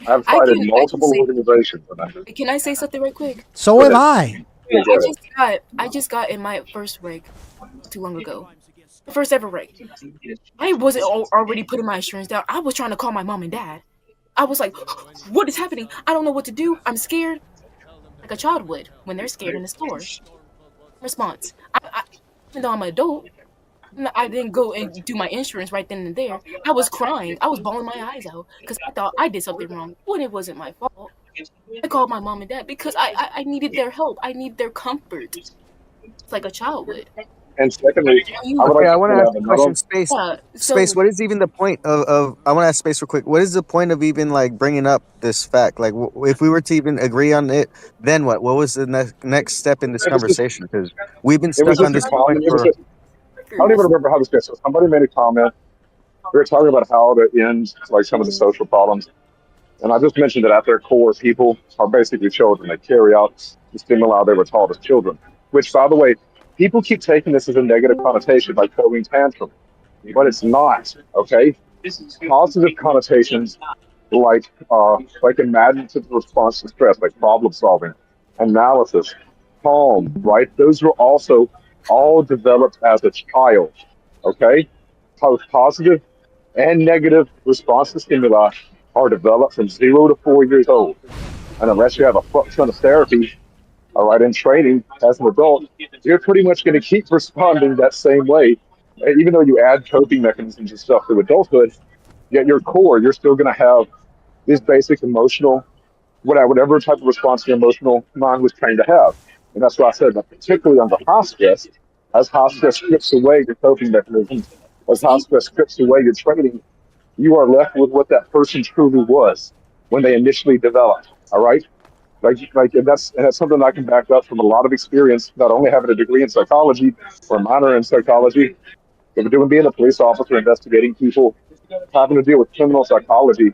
I've cited multiple organizations. Can I say something right quick? So have I. I just got in my first rig too long ago. First ever rig. I wasn't already putting my insurance down. I was trying to call my mom and dad. I was like, what is happening? I don't know what to do. I'm scared. Like a child would when they're scared in the store. Response. Even though I'm an adult, I didn't go and do my insurance right then and there. I was crying. I was bawling my eyes out because I thought I did something wrong when it wasn't my fault. I called my mom and dad because I needed their help. I need their comfort. It's like a child would. And secondly, I want to ask a question, Space. Space, what is even the point of I want to ask Space real quick. What is the point of even like bringing up this fact? Like, if we were to even agree on it, then what? What was the next step in this conversation? Because we've been stuck on this point for. I don't even remember how this goes. So somebody made a comment. We were talking about how to end like some of the social problems, and I just mentioned that at their core, people are basically children. They carry out the stimuli they were taught as children. Which, by the way, people keep taking this as a negative connotation, like throwing tantrum, but it's not. Okay, positive connotations like imaginative response to stress, like problem solving, analysis, calm, right? Those were also all developed as a child. Okay, both positive and negative response to stimuli are developed from 0 to 4 years old, and unless you have a fuck ton of therapy, all right, in training as an adult, you're pretty much going to keep responding that same way, even though you add coping mechanisms and stuff to adulthood. Yet your core, you're still going to have this basic emotional, whatever type of response your emotional mind was trained to have. And that's why I said that particularly under high stress, as high stress strips away your coping mechanisms, as high stress strips away your training, you are left with what that person truly was when they initially developed. All right, and that's something I can back up from a lot of experience, not only having a degree in psychology or a minor in psychology, but being a police officer, investigating people, having to deal with criminal psychology.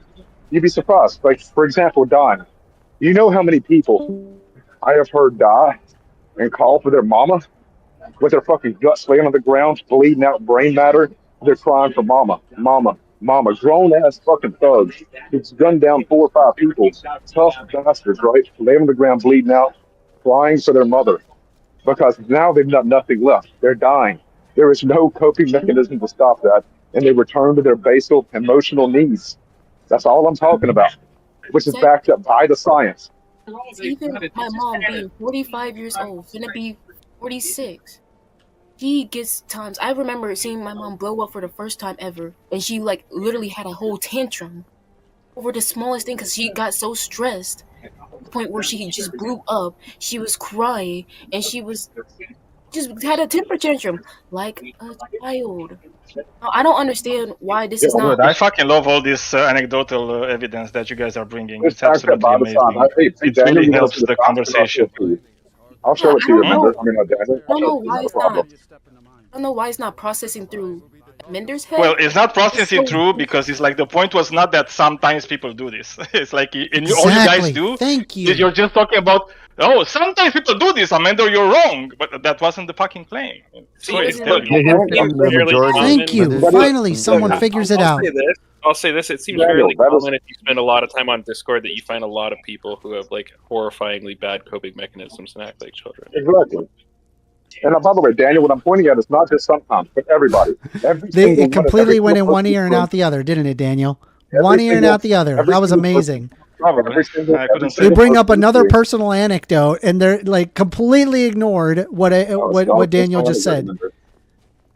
You'd be surprised. Like, for example, dying. You know how many people I have heard die and call for their mama with their fucking guts laying on the ground, bleeding out brain matter. They're crying for mama, mama, mama. Grown ass fucking thugs who's gunned down 4 or 5 people. Tough bastards, right? Laying on the ground, bleeding out, crying for their mother. Because now they've got nothing left. They're dying. There is no coping mechanism to stop that. And they return to their basal emotional needs. That's all I'm talking about, which is backed up by the science. Even my mom being 45 years old, finna be 46. She gets times. I remember seeing my mom blow up for the first time ever, and she like literally had a whole tantrum over the smallest thing because she got so stressed to the point where she just blew up. She was crying, and she was just had a temper tantrum like a child. I don't understand why this is not. I fucking love all this anecdotal evidence that you guys are bringing. It's absolutely amazing. It really helps the conversation. I'll show it to you. Remember? I don't know why it's not. I don't know why it's not processing through Mender's head. Well, it's not processing through because it's like the point was not that sometimes people do this. It's like all you guys do. Thank you. You're just talking about sometimes people do this, Amanda. You're wrong, but that wasn't the fucking claim. Thank you. Finally, someone figures it out. I'll say this: it seems fairly common if you spend a lot of time on Discord that you find a lot of people who have like horrifyingly bad coping mechanisms and act like children. Exactly. And by the way, Daniel, what I'm pointing at is not just sometimes, but everybody. It completely went in one ear and out the other, didn't it, Daniel? One ear and out the other. That was amazing. You bring up another personal anecdote, and they're like completely ignored what Daniel just said.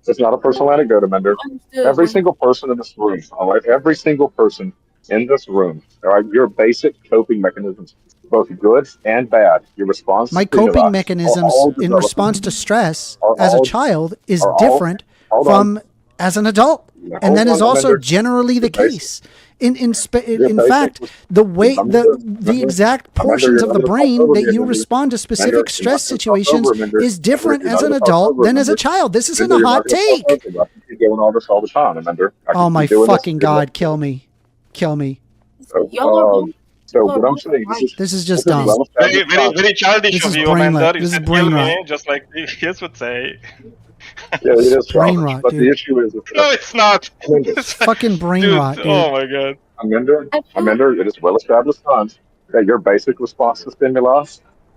It's not a personal anecdote, Amanda. Every single person in this room, all right? Every single person in this room, all right? Your basic coping mechanisms, both good and bad. Your response. My coping mechanisms in response to stress as a child is different from as an adult, and that is also generally the case. In fact, the exact portions of the brain that you respond to specific stress situations is different as an adult than as a child. This isn't a hot take. Oh my fucking God, kill me. Kill me. So what I'm saying is this is just dumb. Very childish of you, Amanda. This is brain rot. Just like kids would say. Yeah, it is brain rot, but dude. the issue is no, it's not. It's fucking brain rot, dude. Oh my God. Amanda, it is well established science that your basic response to stimuli,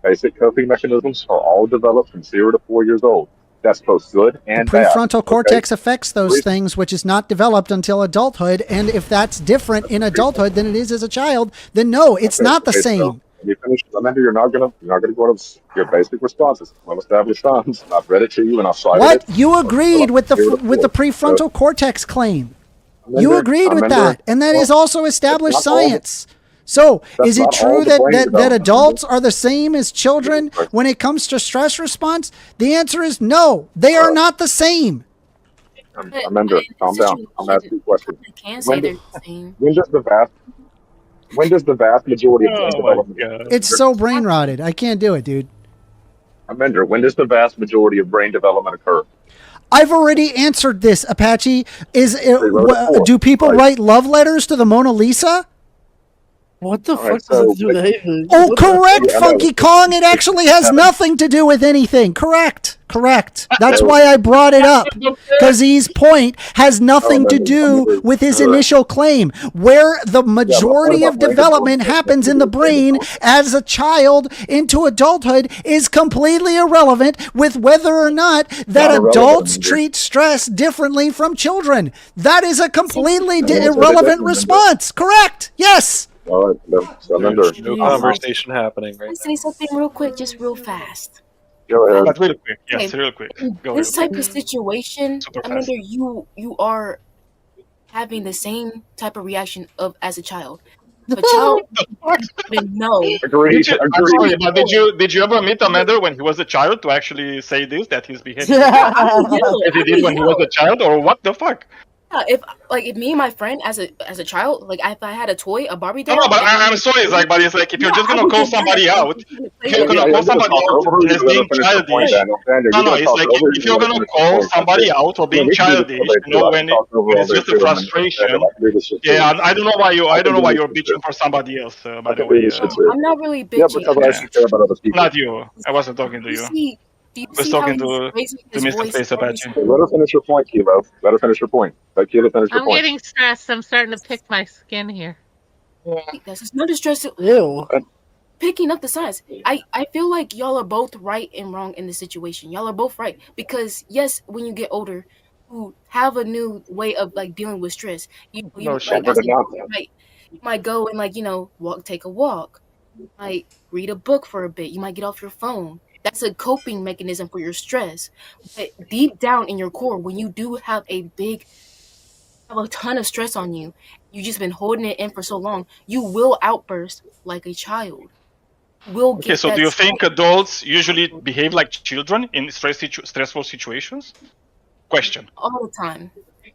basic coping mechanisms are all developed from 0 to 4 years old. That's both good and bad. Prefrontal cortex affects those things, which is not developed until adulthood. And if that's different in adulthood than it is as a child, then no, it's not the same. So when you finish, Amanda, you're not gonna go to your basic responses. Well established science. I've read it to you and I've cited What? it. You agreed with the prefrontal cortex claim. You agreed with that, and that is also established science. So, is it true that adults are the same as children when it comes to stress response? The answer is no. They are not the same. Amanda, calm down. I'm asking you a question. I can't say they're the same. When does the vast majority of brain development? It's so brain rotted. I can't do it, dude. Amanda, when does the vast majority of brain development occur? I've already answered this, Apache. Do people write love letters to the Mona Lisa? What the fuck does it do with anything? Oh, correct, Funky Kong. It actually has nothing to do with anything. Correct. That's why I brought it up. Because his point has nothing to do with his initial claim. Where the majority of development happens in the brain as a child into adulthood is completely irrelevant with whether or not that adults treat stress differently from children. That is a completely irrelevant response. Correct. Yes. All right, no conversation happening, right? Can I say something real quick, just real fast? Go ahead. But real quick, yes, real quick. This type of situation, I mean, you are having the same type of reaction as a child. A child wouldn't know. Agreed. I'm sorry, but did you ever meet Amanda when he was a child to actually say this, that he's behaving as he did when he was a child, or what the fuck? Yeah, if me and my friend as a child, like if I had a toy, a Barbie doll. No, but I'm sorry, it's like, if you're just gonna call somebody out, if you're gonna call somebody out as being childish, no, it's like if you're gonna call somebody out for being childish, when it's just a frustration. Yeah, I don't know why you're bitching for somebody else. By the way, I'm not really bitching. Yeah, because I actually care about other people. Not you. I wasn't talking to you. I was talking to Mr. Space Apache. Let her finish her point, Kilo. Let her finish her point. Let Kilo finish her I'm point. getting stressed. I'm starting to pick my skin here. That's not a stress. Ew. Picking up the signs. I feel like y'all are both right and wrong in this situation. Y'all are both right because yes, when you get older, you have a new way of like dealing with stress. You might go and take a walk. You might read a book for a bit. You might get off your phone. That's a coping mechanism for your stress. But deep down in your core, when you do have a ton of stress on you, you've just been holding it in for so long, you will outburst like a child. Okay, so do you think adults usually behave like children in stressful situations? Question. All the time.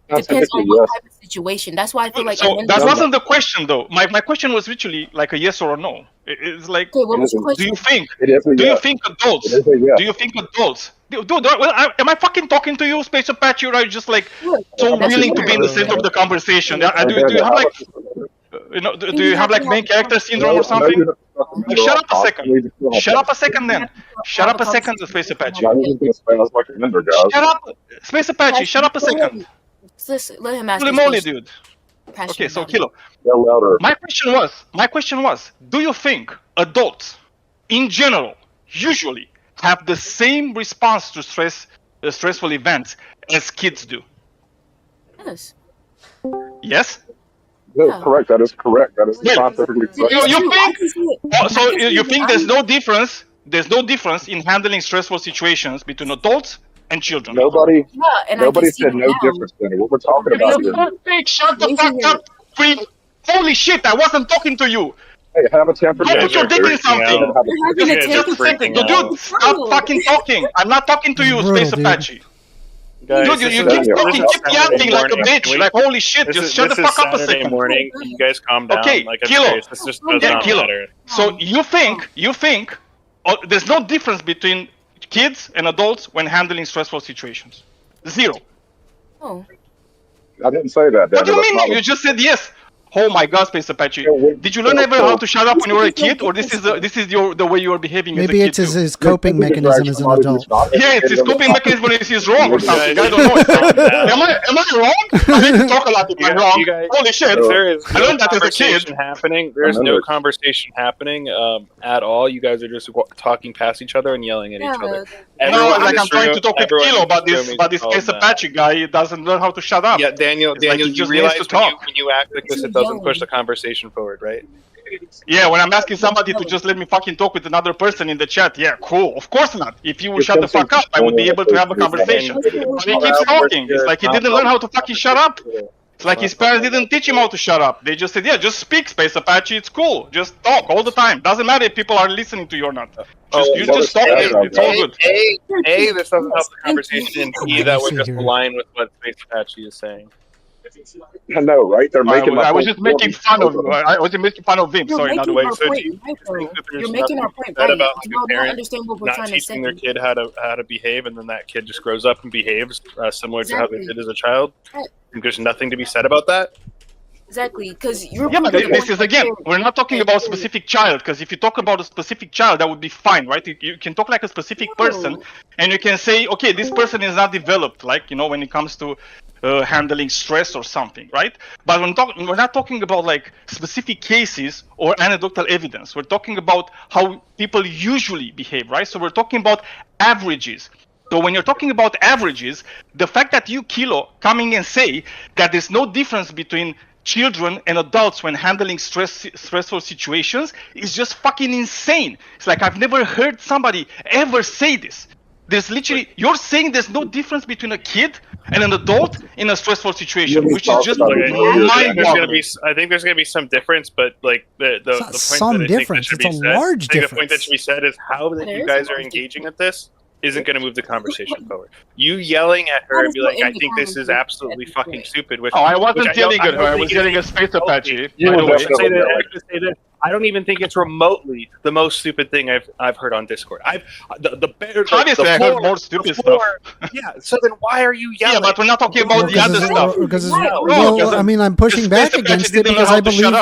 Depends on what type of situation. That's why I feel like. So that wasn't the question, though. My question was literally like a yes or a no. It's like, okay, what was your question? Do you think adults? Do you think adults? Am I fucking talking to you, Space Apache, or are you just like so willing to be in the center of the conversation? Do you have like, do you have like main character syndrome or something? Like, shut up a second. Shut up a second, then. Shut up a second, Space Apache. Shut up, Space Apache. Shut up a second. Let him ask. Holy moly, dude. Okay, so Kilo. My question was, do you think adults, in general, usually have the same response to stressful events as kids do? Yes. Yes? Yeah, correct. That is correct. That is scientifically correct. So you think there's no difference? There's no difference in handling stressful situations between adults and children. Nobody said no difference. Then what we're talking about here. Shut the fuck up, creep! Holy shit! I wasn't talking to you. Hey, have a temper. Go put your dick in something. Just a second, dude. Stop fucking talking. I'm not talking to you, Space Apache. Guys, dude, you keep talking, keep yapping like a bitch. Like holy shit! Just shut the fuck up a second. Morning. Can you guys calm down? Okay, like, Kilo. This just does not matter. So you think there's no difference between kids and adults when handling stressful situations? Zero. Oh. I didn't say that. What do you mean? You just said yes. Oh my God, Space Apache! Did you learn ever how to shut up when you were a kid, or this is the way you are behaving as a kid? Maybe it's his coping mechanism as an adult. Yeah, it's his coping mechanism when he's wrong or something. I don't know. Am I wrong? I need to talk a lot if I'm wrong. Holy shit! I learned that as a kid. There's no conversation happening at all. You guys are just talking past each other and yelling at each other. Like I'm trying to talk with Kilo, but this Space Apache guy doesn't learn how to shut up. Yeah, Daniel, you realize when you act like this, it doesn't push the conversation forward, right? Yeah, when I'm asking somebody to just let me fucking talk with another person in the chat, yeah, cool. Of course not. If you would shut the fuck up, I would be able to have a conversation. But he keeps talking. It's like he didn't learn how to fucking shut up. It's like his parents didn't teach him how to shut up. They just said, yeah, just speak, Space Apache, it's cool. Just talk all the time. Doesn't matter if people are listeing to you or not. You just talk, it's all good. This doesn't help the conversation, and B, that would just align with what Space Apache is saying. I know, right? They're making. I was just making fun of. I was making fun of him. Sorry, not the way. So you're making our point right. About you don't understand what we're trying to say. Not teaching their kid how to behave, and then that kid just grows up and behaves similar to how they did as a child. And there's nothing to be said about that. Exactly, because you're. Yeah, but this is again. We're not talking about a specific child, because if you talk about a specific child, that would be fine, right? You can talk like a specific person, and you can say, okay, this person is not developed, like when it comes to handling stress or something, right? But we're not talking about like specific cases or anecdotal evidence. We're talking about how people usually behave, right? So we're talking about averages. So when you're talking about averages, the fact that you, Kilo, coming and say that there's no difference between children and adults when handling stressful situations is just fucking insane. It's like I've never heard somebody ever say this. There's literally, you're saying there's no difference between a kid and an adult in a stressful situation, which is just Okay, mind-boggling. I think there's going to be some difference, but like the point some that I think that difference. should It's be a said, large I think the point that difference. should be said is how that There you is guys a are large engaging at this isn't going to move the conversation forward. You yelling at her and be like, "I think this is absolutely fucking stupid." Which, Oh, I wasn't which yelling at her. I don't was think yelling is at Space Apache. You By were the way. definitely yelling. I don't even think it's remotely the most stupid thing I've heard on Discord. Obviously, I heard more stupid stuff. Yeah. So then why are you yelling? Yeah, but we're not talking about the other stuff. Well, I mean, I'm pushing back against it because I believe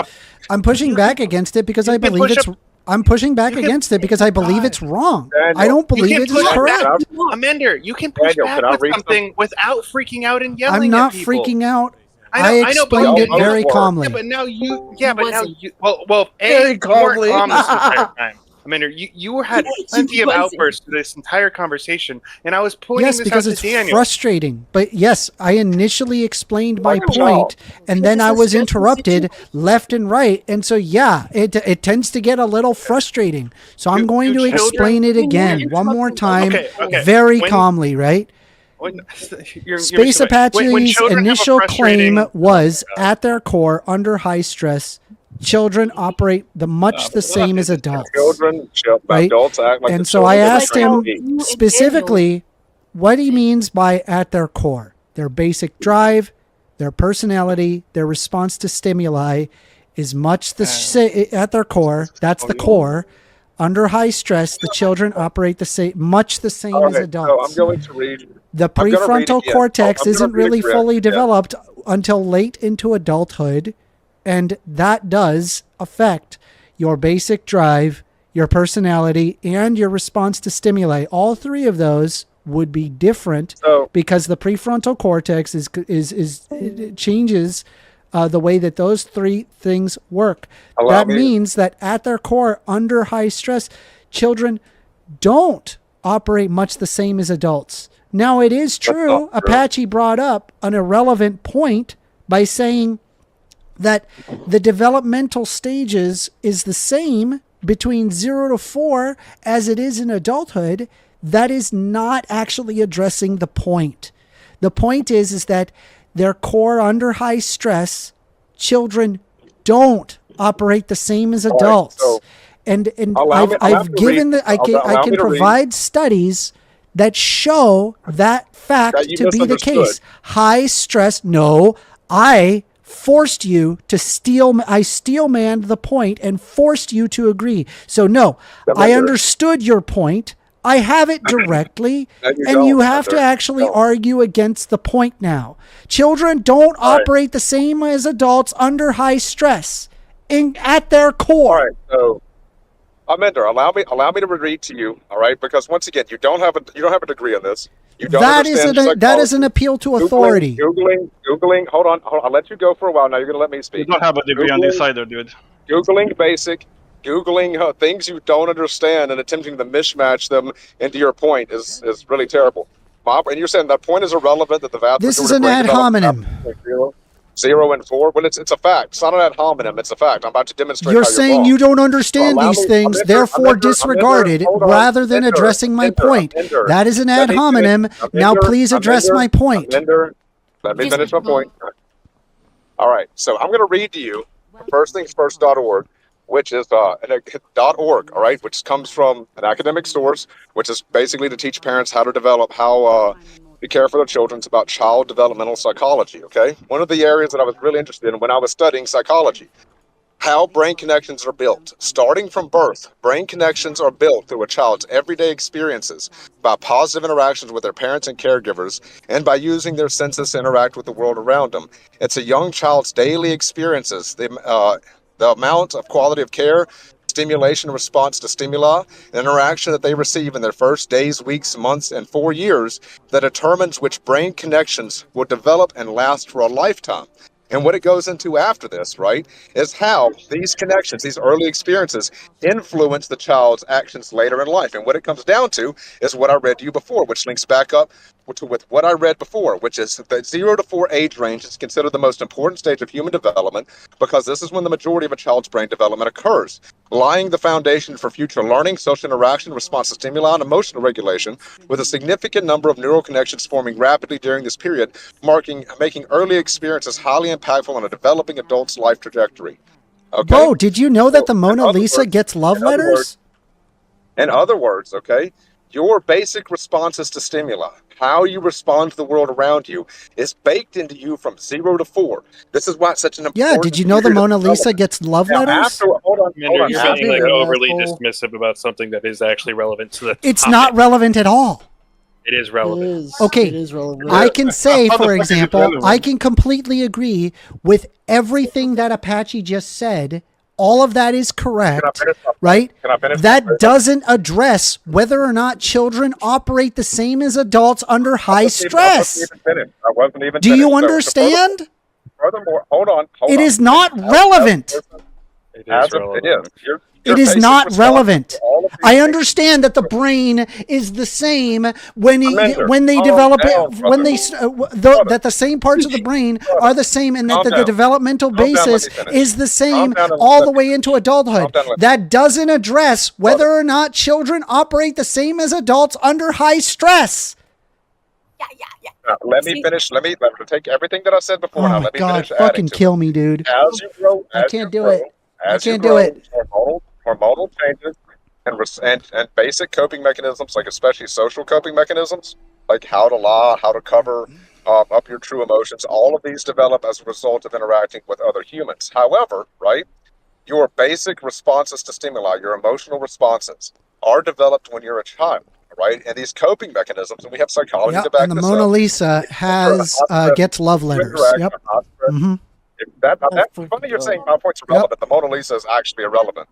I'm pushing back against it because I believe it's. I'm pushing back against it because I believe it's wrong. I don't believe it is correct. Amender, you can push back with something without freaking out and yelling. I'm not at people. freaking out. I know, explained it very calmly. Yeah, but now you. Yeah, but now you. Well, Very you calmly. weren't calm this entire time. Amender, you had plenty of outbursts through this entire conversation, and I was pointing Yes, this because out it's to Daniel. frustrating. But yes, I initially explained my Like a point, child. and then This I is was just a interrupted left and right, and so yeah, it tends to get a little frustrating. So I'm going to explain it again one more time, Okay. very When- calmly, right? You're Space missing it. When Apache's children have a initial claim frustrating- was, at their core, under high stress, children operate much the same as adults. Right? Adults act like And the so I children asked they're him trying to be. specifically what he means by at their core. Their basic drive, their personality, their response to stimuli is much at their core. That's the core. Under high stress, the children operate much the same as Okay, adults. so I'm going to read. The I'm gonna read prefrontal again. cortex I'm gonna isn't read it really correct. fully Yeah. developed until late into adulthood, and that does affect your basic drive, your personality, and your response to stimuli. All three of those would be different because the prefrontal cortex it changes the way that those three things work. That means that at their core, under high stress, children don't operate much the same as adults. Now, it is true, Apache brought up an irrelevant point by saying that the developmental stages is the same between 0 to 4 as it is in adulthood. That is not actually addressing the point. The point is that their core under high stress, children don't operate the same as adults. And I've given I can provide studies that show that fact to be the case. High stress. No, I forced you to I steel-manned the point and forced you to agree. So no, I understood your point. I have it directly, and you have to actually argue against the point now. Children don't operate the same as adults under high stress at their core. All right, so Amender, allow me to read to you. All right, because once again, you don't have a degree on this. You don't That is an appeal to authority. Googling. Hold on. I'll let you go for a while. Now you're going to let me speak. You don't have a degree on this either, dude. Googling things you don't understand and attempting to mismatch them into your point is really terrible. And you're saying that point is irrelevant, that the vast This is majority an of ad brain development hominem. happens between 0 and 4. Well, it's a fact. It's not an ad hominem. It's a fact. I'm about to demonstrate. You're how saying wrong. you don't understand So allow these me- things, Amender, therefore Amender, disregarded hold on. rather than Amender, addressing my Amender, point. Amender. That is an Let ad me hominem. finish. Now Amender, please address Amender, my point. Amender, let me finish my point. All right. So I'm going to read to you firstthingsfirst.org, which is .org, all right, which comes from an academic source, which is basically to teach parents how to develop, to care for their children. It's about child developmental psychology, okay? One of the areas that I was really interested in when I was studying psychology, how brain connections are built. Starting from birth, brain connections are built through a child's everyday experiences by positive interactions with their parents and caregivers, and by using their senses to interact with the world around them. It's a young child's daily experiences, the amount of quality of care, stimulation and response to stimuli, and interaction that they receive in their first days, weeks, months, and 4 years that determines which brain connections will develop and last for a lifetime. And what it goes into after this, right, is how these connections, these early experiences, influence the child's actions later in life. And what it comes down to is what I read to you before, which links back up with what I read before, which is the 0 to 4 age range is considered the most important stage of human development because this is when the majority of a child's brain development occurs. laying the foundation for future learning, social interaction, response to stimuli, and emotional regulation, with a significant number of neural connections forming rapidly during this period, making early experiences highly impactful on a developing adult's life trajectory. Okay? Bro, did you know that the Mona Lisa gets love letters? In other words, okay, your basic responses to stimuli, how you respond to the world around you, is baked into you from 0 to 4. This is why it's such an important. Yeah, did you know the Mona Lisa gets love letters? Hold on. You're being like overly dismissive about something that is actually relevant to the It's topic. not relevant at all. It is relevant. Okay, It is relevant. I can say, How the for fuck is it example, relevant? I can completely agree with everything that Apache just said. All of that is correct, right? That doesn't address whether or not children operate the same as adults under high stress. I wasn't even Do you finished. understand? Furthermore, hold on. It is not relevant. It is. It is not relevant. I understand that the brain is the same when they develop it, when they that the same parts of the brain are the same, and that the developmental basis is the same all the way into adulthood. That doesn't address whether or not children operate the same as adults under high stress. Let me finish. Let me take everything that I said before. Oh now my let me God, finish adding fucking to kill me, dude. As you grow, I can't do it. I can't do it. Hormonal changes and basic coping mechanisms, like especially social coping mechanisms, like how to lie, how to cover up your true emotions. All of these develop as a result of interacting with other humans. However, right, your basic responses to stimuli, your emotional responses, are developed when you're a child. Right, and these coping mechanisms, and we have psychology to back And the this Mona up. Lisa has gets love letters. Yep. Mm-hmm. That's funny you're saying my points are relevant. The Mona Lisa is actually irrelevant.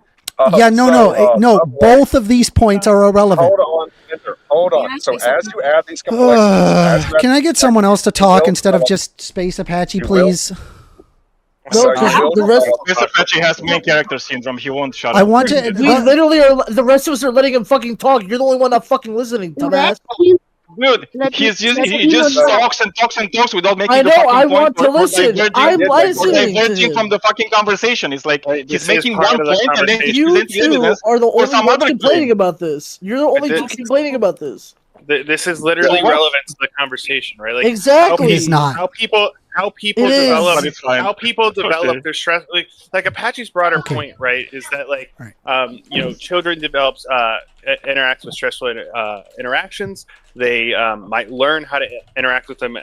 Yeah, no. Both of these points are irrelevant. Hold on. So as you add these complexities, Can I get someone else to talk instead of just Space Apache, please? No, the rest Space Apache has main character syndrome. He won't shut I up. want to. We literally are. The rest of us are letting him fucking talk. You're the only one not fucking listening, dumbass. Dude, he just talks and talks and talks without making I the know, fucking I point. want to listen. I'm listening to diverting him. from the fucking conversation. It's like he's is making part one of the point and then he's You presenting two evidence are the for only some ones other complaining claim. about this. You're the only two complaining about this. This is literally relevant to the conversation, right? Like Exactly. It is not. How people It is. develop But it's fine. how people develop Okay. their stress. Like Apache's broader point, right, is that like children develops interacts with stressful interactions. They might learn how to interact with them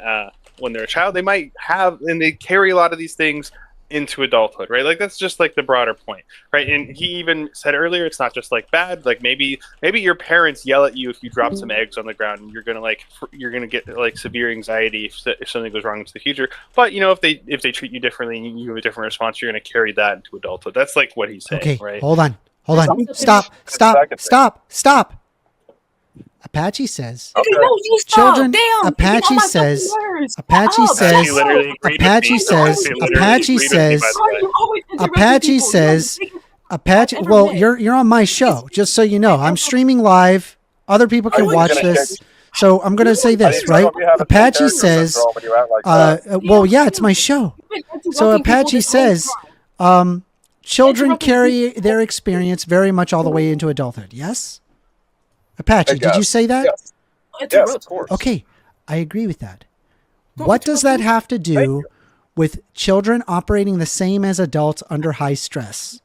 when they're a child. They might have, and they carry a lot of these things into adulthood, right? Like that's just like the broader point, right? And he even said earlier, it's not just like bad. Like maybe your parents yell at you if you drop some eggs on the ground, and you're gonna get like severe anxiety if something goes wrong into the future. But if they treat you differently and you have a different response, you're gonna carry that into adulthood. That's like what he's saying, Okay, right? hold on. Stop. Apache says children. Apache says. Apache says. Apache says. Apache says. Apache says. Apache. Well, you're on my show. Just so you know, I'm streaming live. Other people can watch this. So I'm going to say this, right? Apache says. Well, yeah, it's my show. So Apache says. Children carry their experience very much all the way into adulthood. Yes? Apache, did you say that? Yes, of course. Okay, I agree with that. What does that have to do with children operating the same as adults under high stress?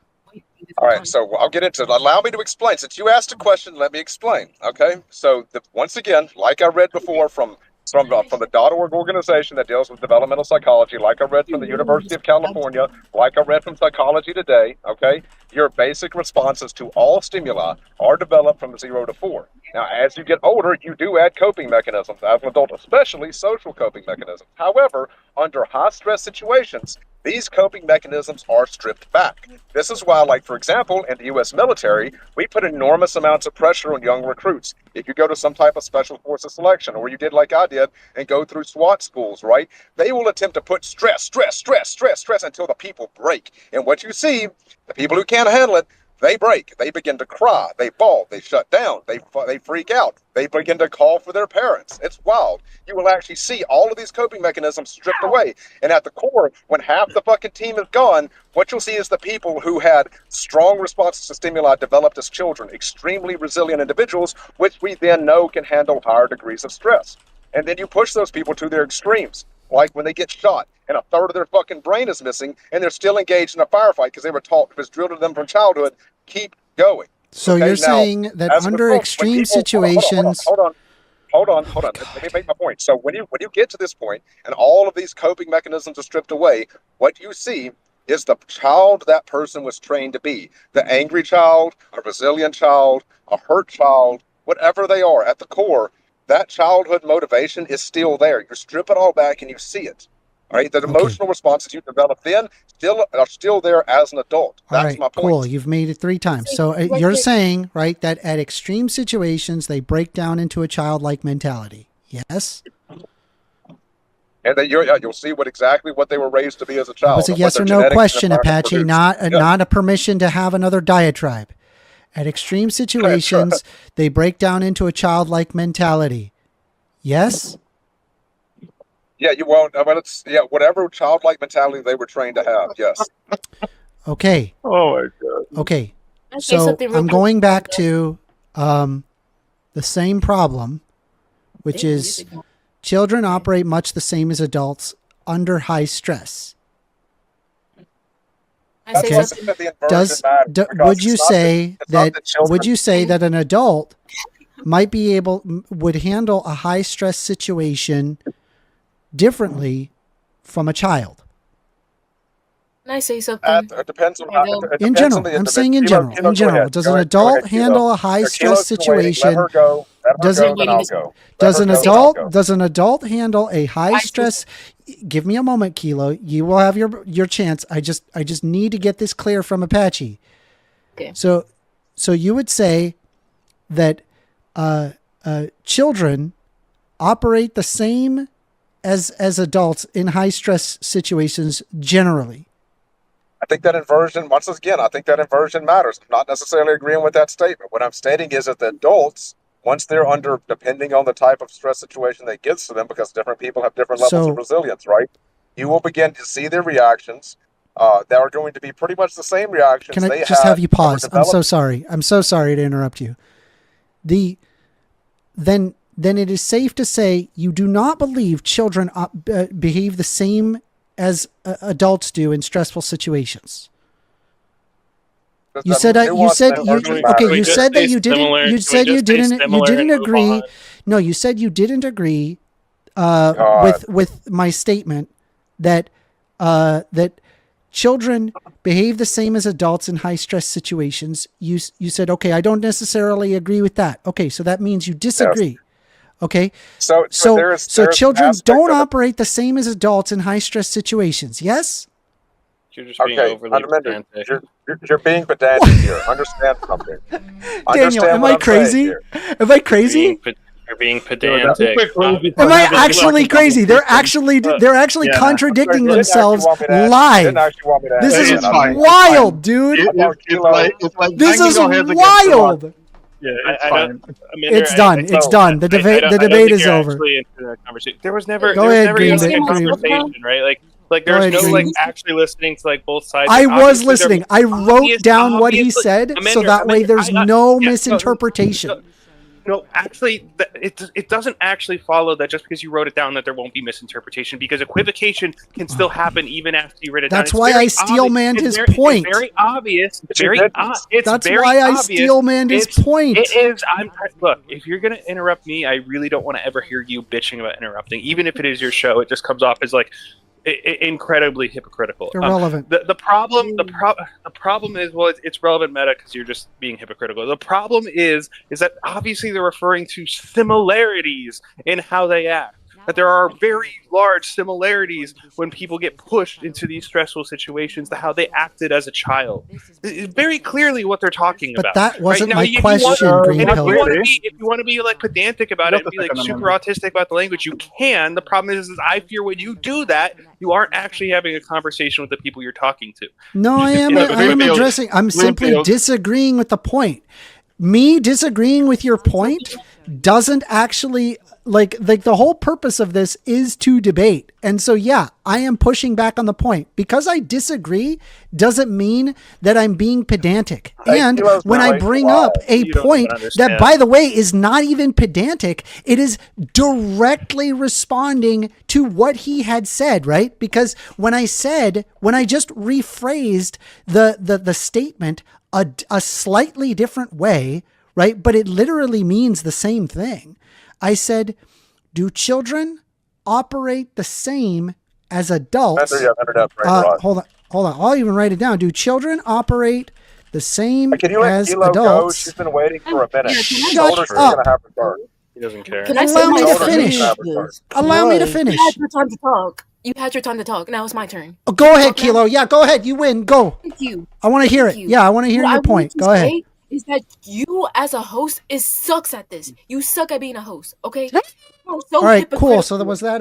All right, so I'll get into it. Allow me to explain. Since you asked a question, let me explain. Okay, so once again, like I read before from the .org organization that deals with developmental psychology, like I read from the University of California, like I read from Psychology Today, okay, your basic responses to all stimuli are developed from 0 to 4. Now, as you get older, you do add coping mechanisms as an adult, especially social coping mechanisms. However, under high-stress situations, these coping mechanisms are stripped back. This is why, like, for example, in the U.S. military, we put enormous amounts of pressure on young recruits. If you go to some type of special forces selection, or you did like I did and go through SWAT schools, right, they will attempt to put stress until the people break. And what you see, the people who can't handle it They break. They begin to cry. They bawl. They shut down. They freak out. They begin to call for their parents. It's wild. You will actually see all of these coping mechanisms stripped away. And at the core, when half the fucking team is gone, what you'll see is the people who had strong responses to stimuli developed as children, extremely resilient individuals, which we then know can handle higher degrees of stress. And then you push those people to their extremes, like when they get shot and a third of their fucking brain is missing and they're still engaged in a firefight because they were taught, it was drilled into them from childhood, keep going. So Okay, you're now, saying that as a under result, extreme when people- situations. Hold on. Let me make my point. So when you get to this point and all of these coping mechanisms are stripped away, what you see is the child that person was trained to be. The angry child, a resilient child, a hurt child, whatever they are at the core, that childhood motivation is still there. You strip it all back and you see it. All right, the emotional responses you develop then are still there as an adult. All That's right, my point. cool. You've made it 3 times. So you're saying, right, that at extreme situations, they break down into a childlike mentality. Yes? And then you'll see exactly what they were raised to be as a That child. was a and yes what or their no genetics and question, environment Apache, produced. not a permission to have another diatribe. At extreme situations, they break down into a childlike mentality. Yes? Yeah, you won't. Well, it's whatever childlike mentality they were trained to have. Yes. Okay. Oh my god. Okay. Can I say So something real I'm quick? going back to the same problem, which is children operate much the same as adults under high stress. I say Okay. something? Would you say that an adult would handle a high stress situation differently from a child? Can I say something? It depends on In general, I'm saying in general. In general, does an adult handle a high stress situation? Does an adult handle a high stress? Give me a moment, Kilo. You will have your chance. I just need to get this clear from Apache. Okay. So you would say that children operate the same as adults in high stress situations generally. I think that inversion, once again, I think that inversion matters. I'm not necessarily agreeing with that statement. What I'm stating is that the adults, once they're under, depending on the type of stress situation that gets to them, because different people have different levels of resilience, right? You will begin to see their reactions that are going to be pretty much the same reactions. Can I just have you pause? I'm so sorry. I'm so sorry to interrupt you. Then it is safe to say you do not believe children behave the same as adults do in stressful situations. You said that you didn't agree. No, you said you didn't agree with my statement that children behave the same as adults in high stress situations. You said, okay, I don't necessarily agree with that. Okay, so that means you disagree. Yes. Okay. So children don't operate the same as adults in high stress situations. Yes. You're just being overly pedantic. You're being pedantic here. Understand something. Daniel, am I crazy? Am I crazy? You're being pedantic. Am I actually crazy? They're actually contradicting themselves live. This is wild, dude. This is wild. Yeah, it's fine. It's done. It's done. The debate is over. There was never Green. conversation, right? Like there was no actually listening to both sides. I was listening. I wrote down what he said, so that way there's no misinterpretation. No, actually, it doesn't actually follow that just because you wrote it down that there won't be misinterpretation, because equivocation can still happen even after you wrote it down. That's why I steel-manned his point. It's very obvious. That's why I steel-manned his point. It is. Look, if you're going to interrupt me, I really don't want to ever hear you bitching about interrupting. Even if it is your show, it just comes off as like incredibly hypocritical. Irrelevant. The problem is, well, it's relevant meta because you're just being hypocritical. The problem is that obviously they're referring to similarities in how they act. that there are very large similarities when people get pushed into these stressful situations to how they acted as a child. It's very clearly what they're talking But about. that wasn't Now, my question, Green and if Pill. you want to be like pedantic about it and be like super autistic about the language, you can. The problem is I fear when you do that, you aren't actually having a conversation with the people you're talking to. No, I am addressing. I'm simply disagreeing with the point. Me disagreeing with your point doesn't actually like the whole purpose of this is to debate. And so, yeah, I am pushing back on the point. Because I disagree doesn't mean that I'm being pedantic. And when I bring up a point that, by the way, is not even pedantic, it is directly responding to what he had said, right? Because when I just rephrased the statement a slightly different way, right? But it literally means the same thing. I said, do children operate the same as adults? Hold on. I'll even write it down. Do children operate the same as adults? Go? She's been waiting for a minute. Shut up. He doesn't care. Allow me to finish. Allow me to finish. You had your time to talk. You had your time to talk. Now it's my turn. Oh, go ahead, Kilo. Yeah, go ahead. You win. Go. Thank you. I want to hear it. Yeah, I want to hear your point. Go ahead. Is that you as a host sucks at this. You suck at being a host, okay? All right, cool. So was that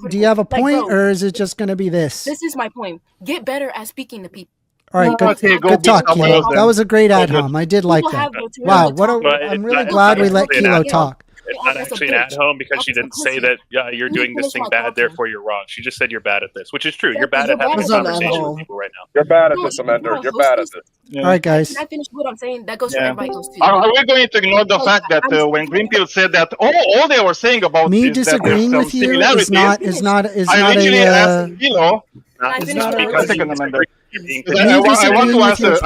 do you have a point, or is it just going to be this? This is my point. Get better at speaking to people. All right, good talk, Kilo. That was a great ad hom. I did like that. Wow, I'm really glad we let Kilo talk. It's not actually an at-home because she didn't say that you're doing this thing bad, therefore you're wrong. She just said you're bad at this, which is true. You're bad at having a conversation with people right now. You're bad at this, Amanda. You're bad at this. All right, guys. Can I finish what I'm saying? That goes for everybody else too. Are we going to ignore the fact that when Greenfield said that all they were saying about me disagreeing with you is not a Kilo. I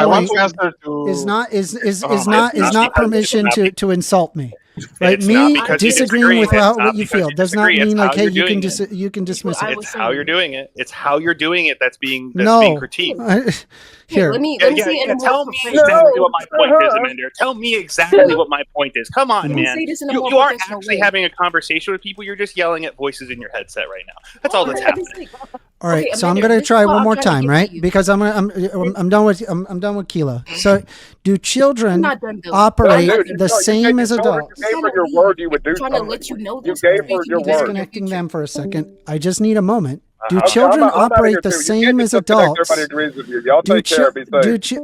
want to answer to is not permission to insult me. Right, me disagreeing with what you feel does not mean like, hey, you can dismiss it. It's how you're doing it. It's how you're doing it that's being critiqued. Here, let me see it. Tell me exactly what my point is, Amanda. Tell me exactly what my point is. Come on, man. You aren't actually having a conversation with people. You're just yelling at voices in your headset right now. That's all that's happening. All right, so I'm going to try one more time, right? Because I'm done with Kilo. So, do children operate the same as adults? You gave her your word. You would do something. Trying to let you know this. You gave her your word. Disconnecting them for a second. I just need a moment. Do children operate the same as adults? Everybody agrees with you. Y'all take care. Be safe.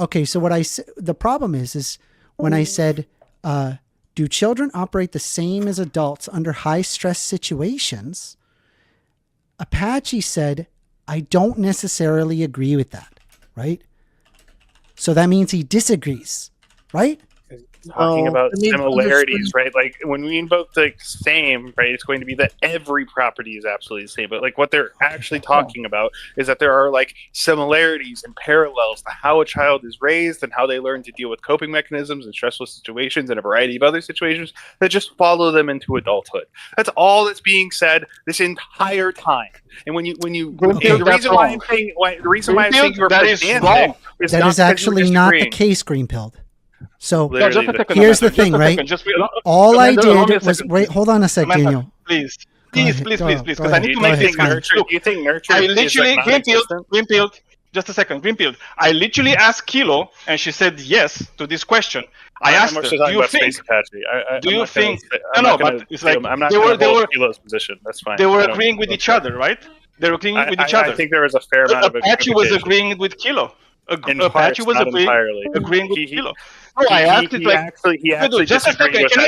Okay, so what I said, the problem is when I said, do children operate the same as adults under high stress situations? Apache said, I don't necessarily agree with that, right? So that means he disagrees, right? Talking about similarities, right? Like when we invoke the same, right, it's going to be that every property is absolutely the same. But like what they're actually talking about is that there are like similarities and parallels to how a child is raised and how they learn to deal with coping mechanisms and stressful situations and a variety of other situations that just follow them into adulthood. That's all that's being said this entire time. And the reason why I'm saying you're pedantic is actually not the case, Greenpilled. So here's the thing, right? All I did was wait. Hold on a sec, Daniel. Please, because I need to make things nurture. Do you think nurture? I literally Greenfield. Just a second, Greenfield. I literally asked Kilo, and she said yes to this question. I asked her, do you think? Do you think? No, but it's like I'm not going to hold Kilo's position. That's fine. They were agreeing with each other, right? They were agreeing with each other. I think there was a fair amount of Apache was agreeing with Kilo. Apache was agreeing with Kilo. Oh, I asked it like he actually just a second. Can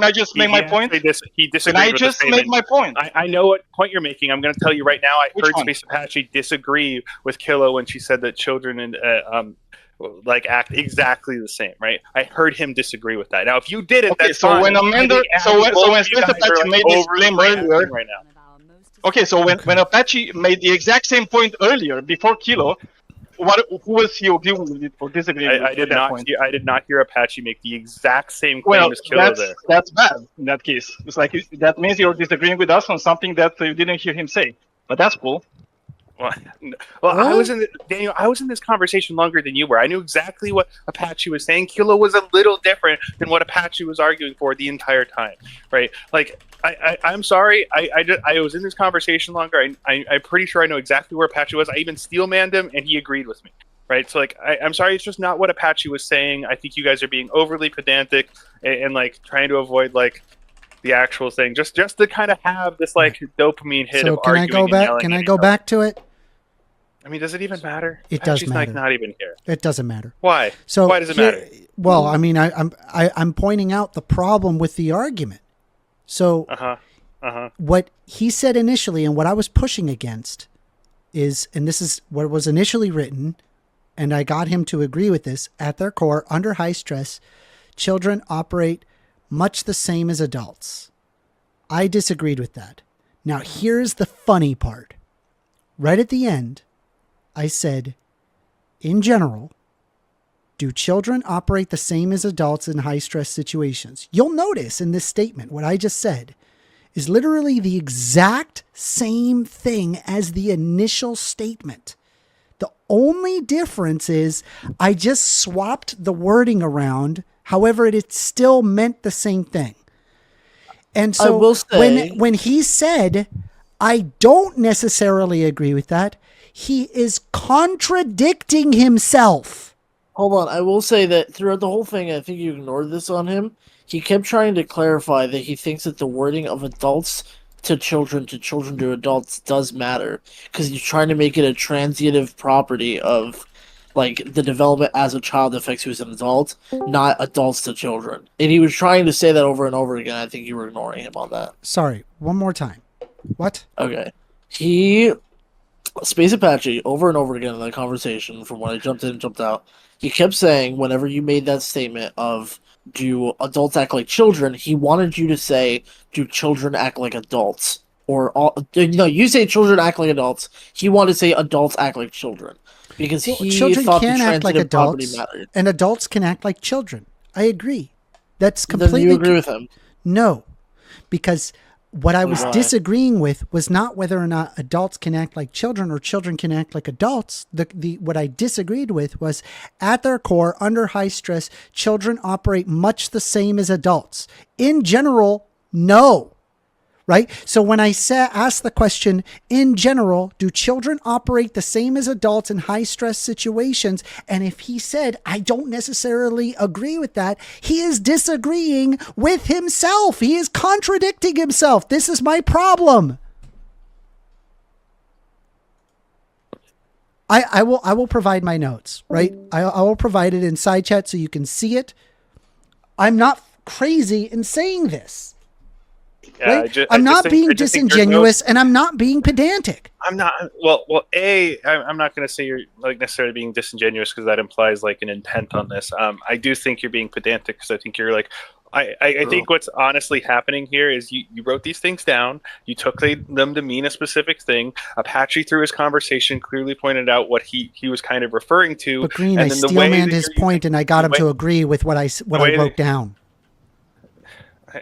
I just make my point? He disagreed. Can I just make my point? I know what point you're making. I'm going to tell you right now. I heard Space Apache disagree with Kilo when she said that children and like act exactly the same, right? I heard him disagree with that. Now, if you did it, that's fine. When Space Apache made this claim earlier, right now. Okay, so when Apache made the exact same point earlier before Kilo. Who was he agreeing with or disagreeing with? I did not hear Apache make the exact same claim as Kilo there. That's bad in that case. It's like that means you're disagreeing with us on something that you didn't hear him say. But that's cool. I was in Daniel. I was in this conversation longer than you were. I knew exactly what Apache was saying. Kilo was a little different than what Apache was arguing for the entire time, right? Like, I'm sorry. I was in this conversation longer. I'm pretty sure I know exactly where Apache was. I even steel-manned him, and he agreed with me, right? So, like, I'm sorry. It's just not what Apache was saying. I think you guys are being overly pedantic and like trying to avoid like the actual thing, just to kind of have this like dopamine hit So of can I arguing go back? and Can I go back to it? I mean, does it even matter? It does She's matter. like not even here. It doesn't matter. Why? So why does it matter? Well, I mean, I'm pointing out the problem with the argument. So what he said initially and what I was pushing against is, and this is what was initially written, and I got him to agree with this, at their core, under high stress, children operate much the same as adults. I disagreed with that. Now, here's the funny part. Right at the end, I said, in general, do children operate the same as adults in high-stress situations? You'll notice in this statement, what I just said is literally the exact same thing as the initial statement. The only difference is I just swapped the wording around. However, it still meant the same thing. And so I will say, when he said, I don't necessarily agree with that, he is contradicting himself. Hold on. I will say that throughout the whole thing, I think you ignored this on him. He kept trying to clarify that he thinks that the wording of adults to children to adults does matter, because he's trying to make it a transitive property of like the development as a child affects you as an adult, not adults to children. And he was trying to say that over and over again. I think you were ignoring him on that. Sorry, one more time. What? Okay. Space Apache, over and over again in that conversation, from when I jumped in and jumped out, he kept saying, whenever you made that statement of, do adults act like children, he wanted you to say, do children act like adults? You say children act like adults. He wanted to say adults act like children. Because children thought can the act like transitive property adults, mattered. and adults can act like children. I agree. That's Then completely. you agree with him? No, because what I was Why? disagreeing with was not whether or not adults can act like children or children can act like adults. What I disagreed with was, at their core, under high stress, children operate much the same as adults. In general, no. Right? So when I asked the question, in general, do children operate the same as adults in high stress situations? And if he said, I don't necessarily agree with that, he is disagreeing with himself. He is contradicting himself. This is my problem. I will provide my notes, right? I will provide it in side chat so you can see it. I'm not crazy in saying this. Yeah, right? I'm not being disingenuous, and I'm not being pedantic. I'm not. Well, I'm not going to say you're like necessarily being disingenuous, because that implies like an intent on this. I do think you're being pedantic, because I think you're like. I think what's honestly happening here is you wrote these things down. You took them to mean a specific thing. Apache, through his conversation, clearly pointed out what he was kind of referring to. But Green, and I steel-manned his point, and I got him to agree with what I wrote down.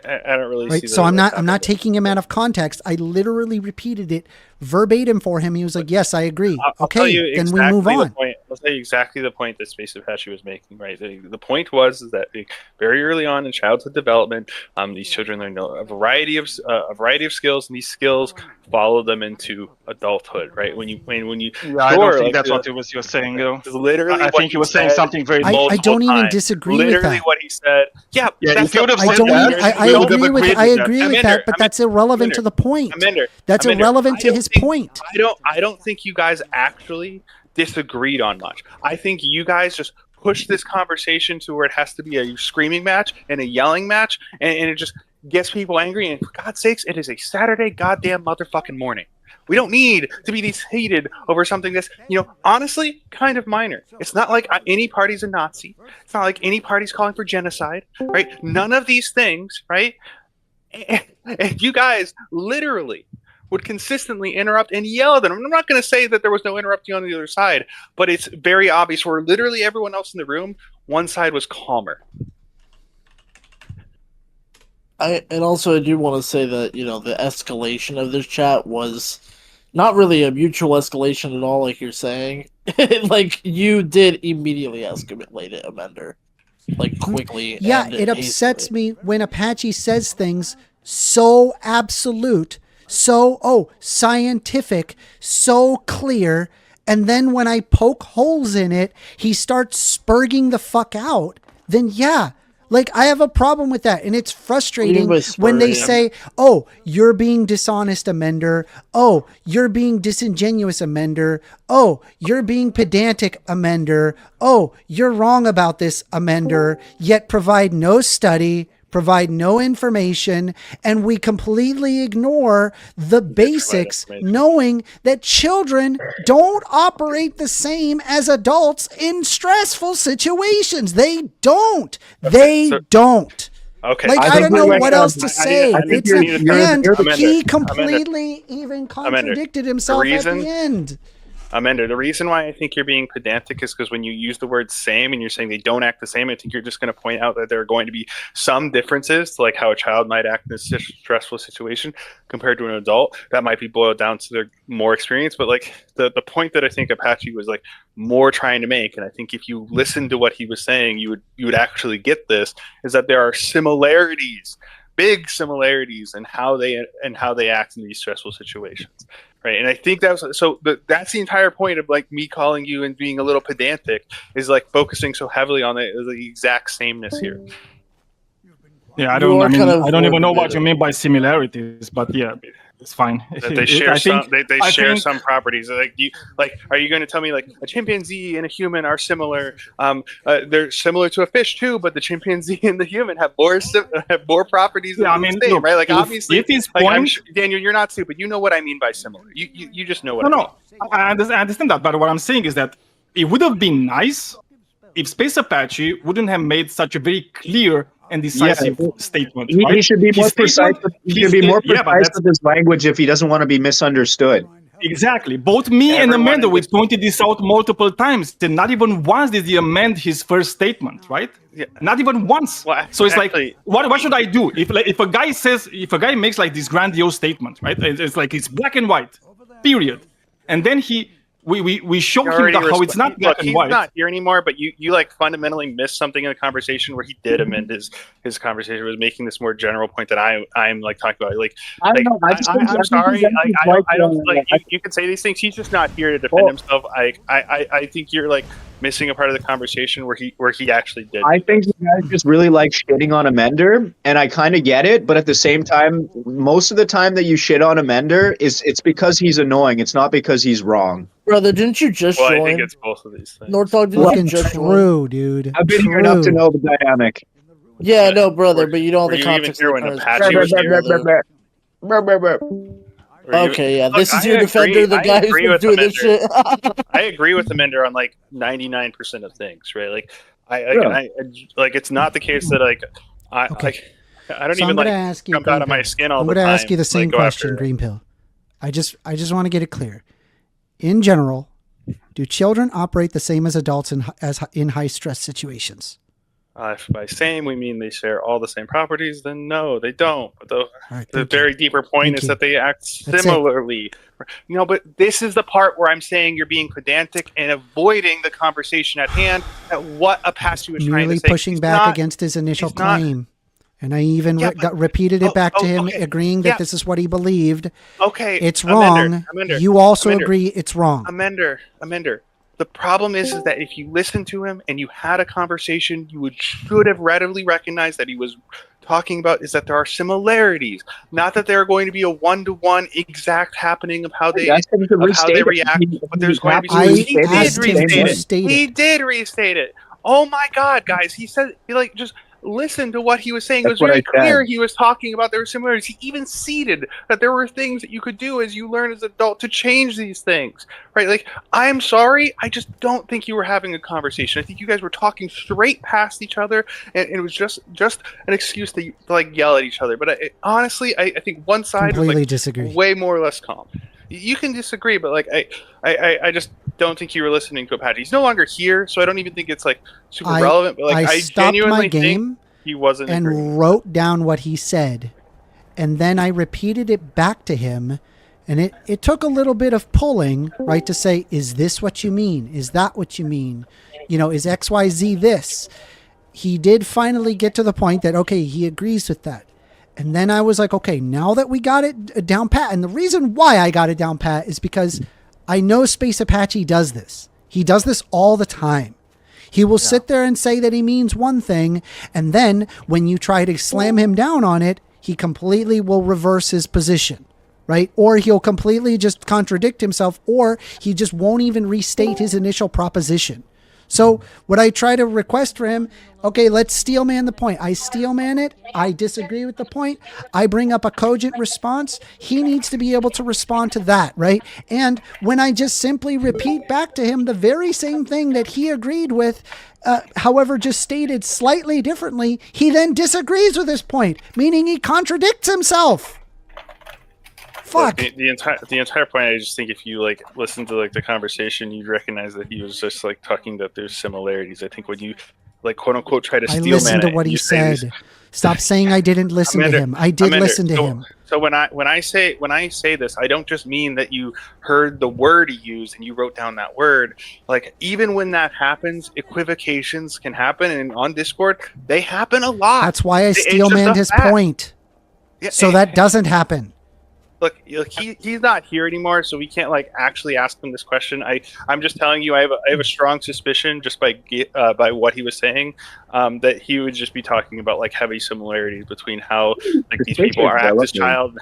I don't really see. So I'm not taking him out of context. I literally repeated it verbatim for him. He was like, "Yes, I agree." Okay, then we move on. I'll tell you exactly the point that Space Apache was making. Right, the point was that very early on in childhood development, these children learn a variety of skills, and these skills follow them into adulthood. Right, when you. Yeah, I don't think that's what he was saying. Literally, I think he was saying something very. I don't even disagree with that. Literally, what he said. Yeah, if you would have said I agree with that, but that's irrelevant to the point. That's irrelevant to his point. I don't think you guys actually disagreed on much. I think you guys just pushed this conversation to where it has to be a screaming match and a yelling match, and it just gets people angry. And for God's sakes, it is a Saturday goddamn motherfucking morning. We don't need to be these heated over something that's, honestly, kind of minor. It's not like any party's a Nazi. It's not like any party's calling for genocide, right? None of these things, right? And you guys literally would consistently interrupt and yell at them. I'm not going to say that there was no interrupting on the other side, but it's very obvious where literally everyone else in the room, one side was calmer. And also I do want to say that, the escalation of this chat was not really a mutual escalation at all, like you're saying. Like, you did immediately escalate it, Amender. Like, quickly. Yeah, and it upsets hastily. me when Apache says things so absolute, so scientific, so clear, and then when I poke holes in it, he starts spurging the fuck out. Then yeah, like I have a problem with that, and it's frustrating when they say, "Oh, you're being dishonest, Amender. Oh, you're being disingenuous, Amender. Oh, you're being pedantic, Amender. Oh, you're wrong about this, Amender." Yet provide no study, provide no information, and we completely ignore the basics, knowing that children don't operate the same as adults in stressful situations. They don't. They don't. Okay. Like, I don't know what else to say. And he Amender, completely even contradicted himself at the end. Amanda, the reason why I think you're being pedantic is because when you use the word same and you're saying they don't act the same, I think you're just going to point out that there are going to be some differences to like how a child might act in a stressful situation compared to an adult. That might be boiled down to their more experience. But like the point that I think Apache was like more trying to make, and I think if you listen to what he was saying, you would actually get this, is that there are similarities, big similarities in how they act in these stressful situations. Right, and I think that's the entire point of like me calling you and being a little pedantic is like focusing so heavily on the exact sameness here. Yeah, I don't even know what you mean by similarities, but yeah, it's fine. That they share some properties. Are you going to tell me like a chimpanzee and a human are similar? They're similar to a fish too, but the chimpanzee and the human have more properties than the same, right? Like obviously, Daniel, you're not stupid. You know what I mean by similar. You just know what I mean. I understand that, but what I'm saying is that it would have been nice if Space Apache wouldn't have made such a very clear and decisive statement. Right? He should be more precise. He should be more precise with his language if he doesn't want to be misunderstood. Exactly. Both me and Amanda, we pointed this out multiple times. And not even once did he amend his first statement, right? Yeah. Not even once. Well, so it's like, what should I do? If a guy makes like this grandiose statement, right? It's like it's black and white, period. And then we show him how it's not black and white. He's not here anymore, but you like fundamentally missed something in the conversation where he did amend his conversation, was making this more general point that I'm like talking about. I'm sorry. I don't like you can say these things. He's just not here to defend himself. I think you're like missing a part of the conversation where he actually did. I think you guys just really like shitting on Amender, and I kind of get it, but at the same time, most of the time that you shit on Amender it's because he's annoying. It's not because he's wrong. Brother, didn't you just join? I think it's both of these things. Northdog, didn't you just join? Dude. I've been here enough to know the dynamic. Yeah, no, brother, but you don't have the context. Okay, yeah, this is your defender, the guy who's been doing this shit. I agree with Amender on like 99% of things, right? Like, like it's not the case that like I don't even like jump out of my skin all the time. I'm going to ask you the same question, Green Pill. I just want to get it clear. In general, do children operate the same as adults in high stress situations? If by same we mean they share all the same properties, then no, they don't. But the very deeper point is that they act similarly. But this is the part where I'm saying you're being pedantic and avoiding the conversation at hand. At what Apache was trying to say. Pushing back against his initial claim. And I even repeated it back to him, agreeing that this is what he believed. Okay. It's wrong. You also agree it's wrong. Amender. The problem is that if you listened to him and you had a conversation, you should have readily recognized that he was talking about is that there are similarities, not that there are going to be a one-to-one exact happening of how they react. But there's going to be. He did restate it. Oh my God, guys! He said just. Listen to what he was saying. It was very clear he was talking about there were similarities. He even ceded that there were things that you could do as you learn as an adult to change these things, right? Like, I'm sorry, I just don't think you were having a conversation. I think you guys were talking straight past each other, and it was just an excuse to like yell at each other. But honestly, I think one side was like way more or less calm. You can disagree, but like I just don't think you were listening to Apache. He's no longer here, so I don't even think it's like super relevant. But like I genuinely think he wasn't and wrote down what he said, and then I repeated it back to him And it took a little bit of pulling, right, to say, is this what you mean? Is that what you mean? You know, is XYZ this? He did finally get to the point that, okay, he agrees with that. And then I was like, okay, now that we got it down pat, and the reason why I got it down pat is because I know Space Apache does this. He does this all the time. He will sit there and say that he means one thing, and then when you try to slam him down on it, he completely will reverse his position, right? Or he'll completely just contradict himself, or he just won't even restate his initial proposition. So what I try to request for him, okay, let's steelman the point. I steelman it. I disagree with the point. I bring up a cogent response. He needs to be able to respond to that, right? And when I just simply repeat back to him the very same thing that he agreed with, however, just stated slightly differently, he then disagrees with his point, meaning he contradicts himself. Fuck. The entire point, I just think if you like listen to like the conversation, you'd recognize that he was just like talking that there's similarities. I think when you like quote unquote try to steelman it, listened to what he said. Stop saying I didn't listen to him. I did listen to him. So when I say this, I don't just mean that you heard the word he used and you wrote down that word. Like even when that happens, equivocations can happen, and on Discord they happen a lot. That's why I steelmanned his point. Yeah, so that doesn't happen. Look, he's not here anymore, so we can't like actually ask him this question. I'm just telling you, I have a strong suspicion just by what he was saying, that he would just be talking about like heavy similarities between how like these people are act as child, and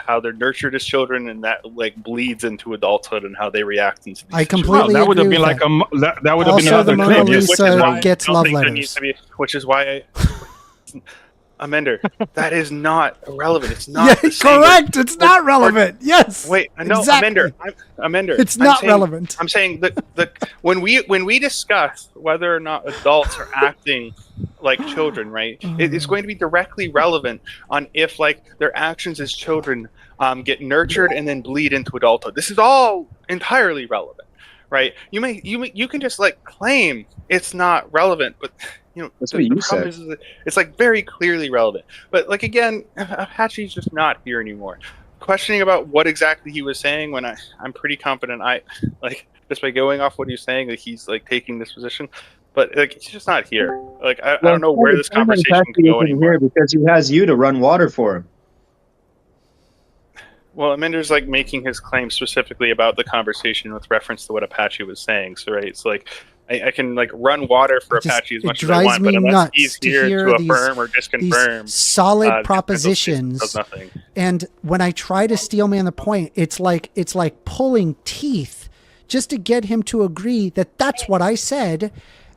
how they're nurtured as children, and that like bleeds into adulthood and how they react into these I completely that would have been like that would have been another claim. Lisa gets love letters. Which is why Amender, that is not relevant. It's not. Yeah, correct. It's not relevant. Yes. Wait, no, exactly. Amender. It's not relevant. I'm saying that when we discuss whether or not adults are acting like children, right? It is going to be directly relevant on if like their actions as children get nurtured and then bleed into adulthood. This is all entirely relevant, right? You can just like claim it's not relevant, but you know, that's what you said. It's like very clearly relevant. But like again, Apache's just not here anymore. Questioning about what exactly he was saying, when I'm pretty confident I like just by going off what he's saying that he's like taking this position. But like he's just not here. Like I don't know where this conversation can go anymore. Here because he has you to run water for him. Well, Amender's like making his claim specifically about the conversation with reference to what Apache was saying. So right, it's like I can like run water for Apache as much as I want, but unless he's here to affirm or disconfirm solid propositions, does nothing. And when I try to steelman the point, it's like pulling teeth just to get him to agree that that's what I said.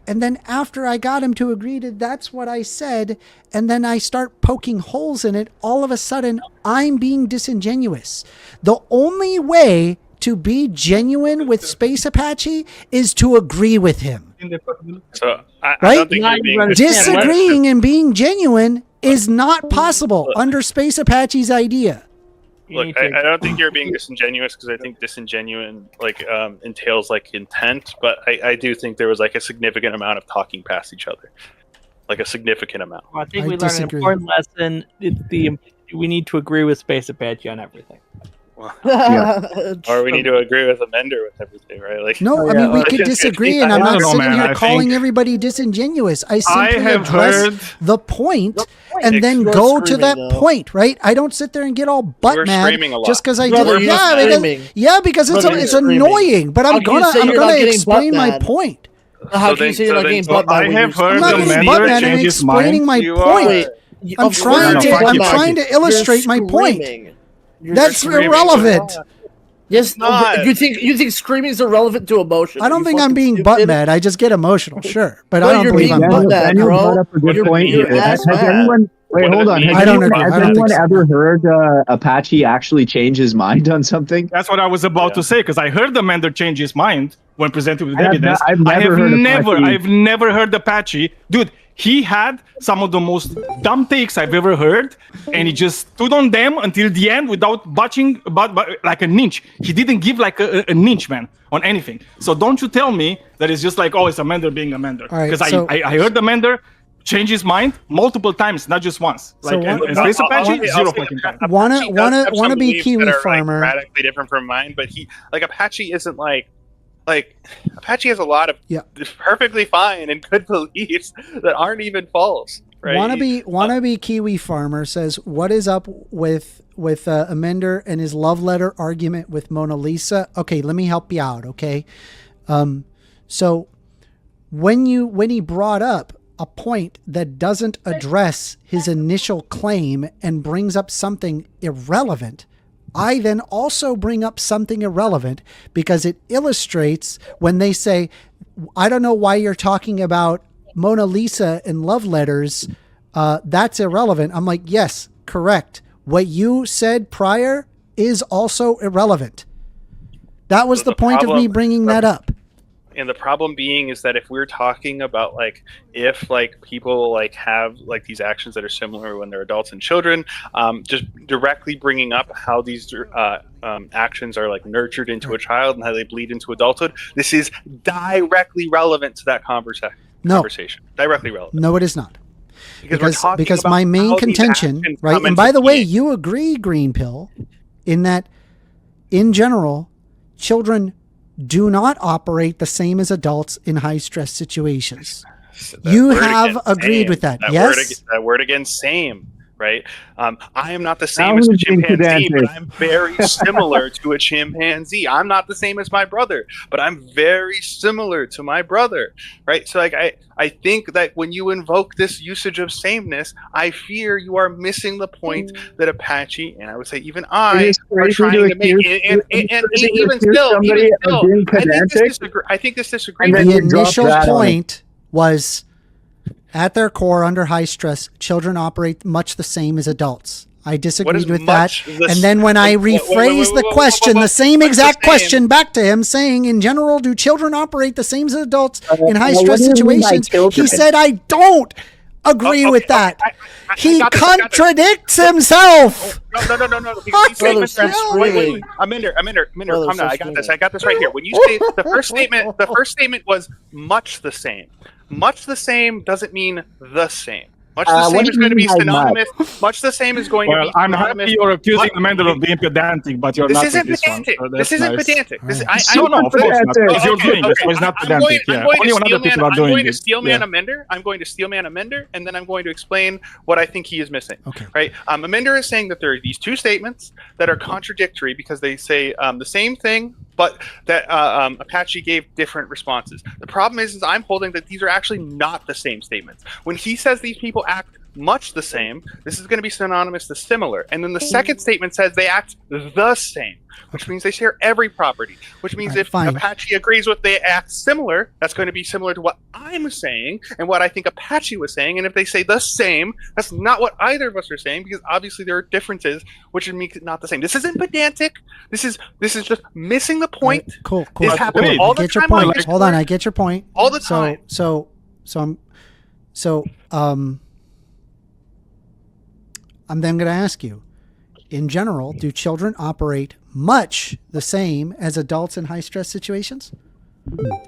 And then after I got him to agree to that's what I said, and then I start poking holes in it, all of a sudden I'm being disingenuous. The only way to be genuine with Space Apache is to agree with him. So I right? don't think you're being Disagreeing and being genuine is not possible under Space Apache's idea. Look, I don't think you're being disingenuous, because I think disingenuine like entails like intent, but I do think there was like a significant amount of talking past each other, like a significant amount. Well, I think we learned an important lesson. We need to agree with Space Apache on everything. Or we need to agree with Amender with everything, right? Like no, I mean we could disagree, and I'm not sitting here calling everybody disingenuous. I simply address the point and then go to that point, right? I don't sit there and get all butt mad just because I did it. Because it's annoying, but I'm gonna explain my point. How can you say you're not getting butt mad? I have heard Amender change his mind. I'm explaining my point. I'm trying to illustrate my point. That's irrelevant. Yes, you think screaming is irrelevant to emotion? I don't think I'm being butt mad. I just get emotional, sure, but I don't believe I'm butt mad. Daniel brought up a good point here. Has anyone? Wait, hold on. I don't agree. Has anyone ever heard Apache actually change his mind on something? That's what I was about to say, because I heard Amender change his mind when presented with evidence. I've never heard Apache, dude. He had some of the most dumb takes I've ever heard, and he just stood on them until the end without budging like an inch. He didn't give like an inch, man, on anything. So don't you tell me that it's just like, oh, it's Amender being Amender. Because I heard Amender change his mind multiple times, not just once. So Like one- in Space Apache, I'll 0 say fucking time. Wanna be beliefs Kiwi that are, farmer. like, radically different from mine, but Apache isn't like Apache has a lot of perfectly fine and good beliefs that aren't even false. Right? Wannabe Kiwi farmer says, "What is up with Amender and his love letter argument with Mona Lisa?" Okay, let me help you out. Okay, so when he brought up a point that doesn't address his initial claim and brings up something irrelevant, I then also bring up something irrelevant because it illustrates when they say, "I don't know why you're talking about Mona Lisa and love letters, that's irrelevant." I'm like, yes, correct. What you said prior is also irrelevant. That was the point of me bringing that up. And the problem being is that if we're talking about if people have these actions that are similar when they're adults and children, just directly bringing up how these actions are nurtured into a child and how they bleed into adulthood, this is directly relevant to that conversation. Directly relevant. No, it is not. Because my main contention, right? And by the way, you agree, Green Pill, in that in general, children do not operate the same as adults in high stress situations. You have agreed with that. Yes. That word again, same. Right. I am not the same as a chimpanzee, but I'm very similar to a chimpanzee. I'm not the same as my brother, but I'm very similar to my brother. Right. So I think that when you invoke this usage of sameness, I fear you are missing the point that Apache, and I would say even I, are trying to make. And even still, I think this disagreement. The initial point was, at their core, under high stress, children operate much the same as adults. I disagreed with that. And then when I rephrased the question, the same exact question back to him, saying, in general, do children operate the same as adults in high stress situations? He said, I don't agree with that. He contradicts himself. No. Amender, calm down. I got this right here. When you say the first statement was much the same. Much the same doesn't mean the same. Much the same is going to be synonymous. Much the same is going to be synonymous. I'm happy you're accusing Amender of being pedantic, but you're not with this one. This isn't pedantic. No, of course not. Because you're doing this, so it's not pedantic. Only when other people are doing it. I'm going to steelman Amender, and then I'm going to explain what I think he is missing. Okay. Right? Amender is saying that there are these two statements that are contradictory because they say the same thing, but that Apache gave different responses. The problem is I'm holding that these are actually not the same statements. When he says these people act much the same, this is going to be synonymous to similar. And then the second statement says they act the same, which means they share every property, which means if Apache agrees with they act similar, that's going to be similar to what I'm saying and what I think Apache was saying. And if they say the same, that's not what either of us are saying, because obviously there are differences, which would make it not the same. This isn't pedantic. This is just missing the point. Cool. This happens all the time. Hold on, I get your point. All the time. I'm then going to ask you, in general, do children operate much the same as adults in high stress situations?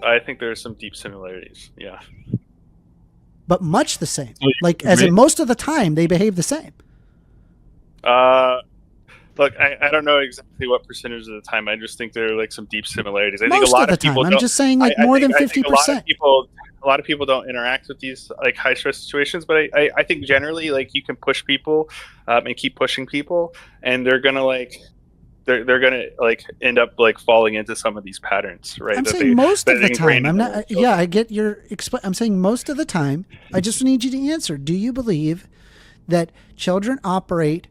I think there's some deep similarities. Yeah. But much the same. As in most of the time, they behave the same. Look, I don't know exactly what percentage of the time. I just think there are some deep similarities. I think Most a lot of the time. I'm just saying more than 50%. A lot of people don't interact with these high stress situations, but I think generally you can push people and keep pushing people, and they're gonna they're gonna end up falling into some of these patterns, right? I'm saying most of the time. I'm not. Yeah, I get your. I'm saying most of the time. I just need you to answer. Do you believe that children operate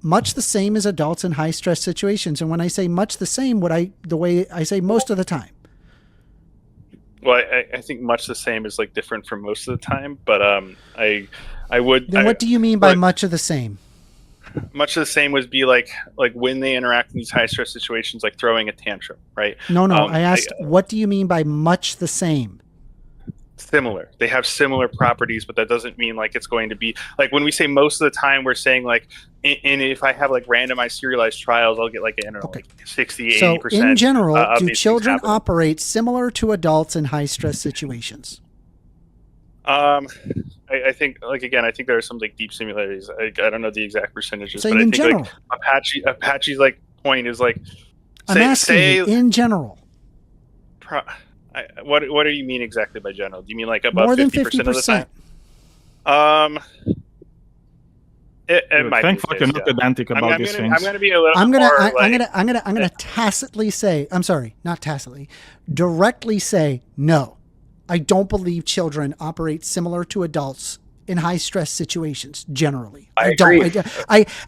much the same as adults in high stress situations? And when I say much the same, the way I say most of the time. Well, I think much the same is different from most of the time, but I would. Then what do you mean by much of the same? Much of the same would be like when they interact in these high stress situations, like throwing a tantrum, right? No. I asked, what do you mean by much the same? Similar. They have similar properties, but that doesn't mean it's going to be when we say most of the time, we're saying and if I have randomized serialized trials, I'll get 60, 80%. So in general, do children operate similar to adults in high stress situations? I think, like, again, I think there are some like deep similarities. I don't know the exact percentages, So but I in think general. like Apache's like point is like, I'm asking you, in general. What do you mean exactly by general? Do you mean like above More than 50% of the time? It might Thank be fuck you're not pedantic about these things. I'm gonna be a little I'm more gonna tacitly say, I'm sorry, not tacitly, directly say no. I don't believe children operate similar to adults in high stress situations generally. I don't. agree.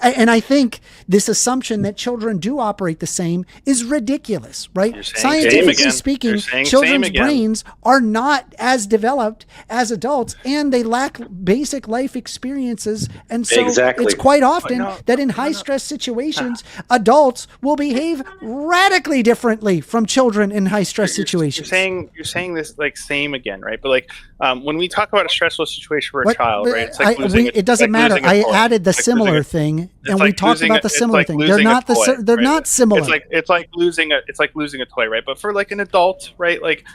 And I think this assumption that children do operate the same is ridiculous, right? You're saying same Scientifically again. speaking, You're saying same children's again. brains are not as developed as adults, and they lack basic life experiences. And so Exactly. it's quite often that in high stress situations, adults will behave radically differently from children in high stress situations. You're saying this like same again, right? But like when we talk about a stressful situation for a child, right? It's like it doesn't matter. I added the similar thing, and we talked about the similar thing. They're not they're not similar. It's like losing a toy, right? But for like an adult, right? Like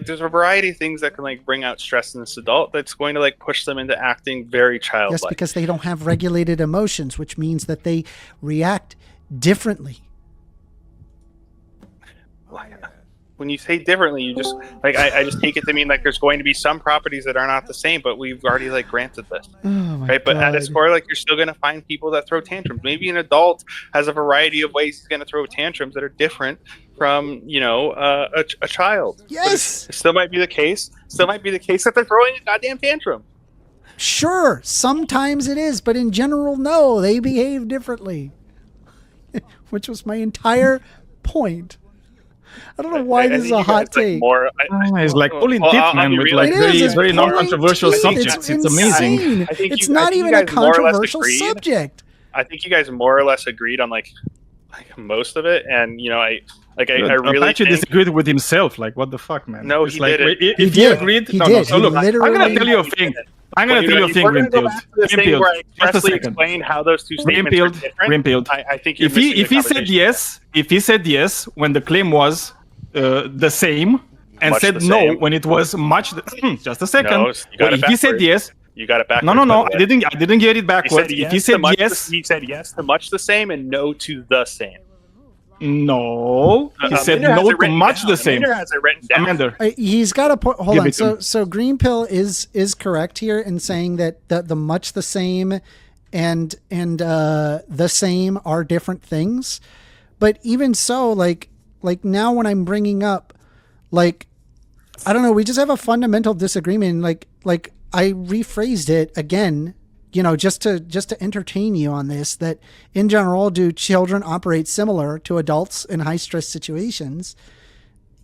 there's a variety of things that can like bring out stress in this adult that's going to like push them into acting very childlike. Yes, because they don't have regulated emotions, which means that they react differently. When you say differently, you just like I just take it to mean like there's going to be some properties that are not the same, but we've already like granted this, right? But at its core, like you're still going to find people that throw tantrums. Maybe an adult has a variety of ways he's going to throw tantrums that are different from a child. Yes, it still might be the case. Still might be the case that they're throwing a goddamn tantrum. Sure, sometimes it is, but in general, no, they behave differently, which was my entire point. I don't know why this is a hot take. It's like pulling teeth, man, with like very non-controversial subjects. It's amazing. It's not even a controversial subject. I think you guys more or less agreed on like most of it, and I really Apache disagreed with himself. Like, what the fuck, man? No, it's he like, didn't. If he agreed, no. So look, I'm gonna tell you a thing. I'm gonna tell you a thing, Greenfield. Just a second. Explain how those two statements are different. Greenfield. I think if he said yes when the claim was the same, and Much said the no same. when it was much. Just a second. No, you got it If he said backwards. yes. You got it backwards. No. I didn't get it backwards. If he said yes, he said yes to much the same and no to the same. No, he said no to much the same. Amanda has it written down. Amanda. He's got a point. Hold Give on. it to him. So Green Pill is correct here in saying that the much the same and the same are different things. But even so, like now when I'm bringing up, like, I don't know, we just have a fundamental disagreement. Like I rephrased it again, just to entertain you on this, that in general, do children operate similar to adults in high stress situations?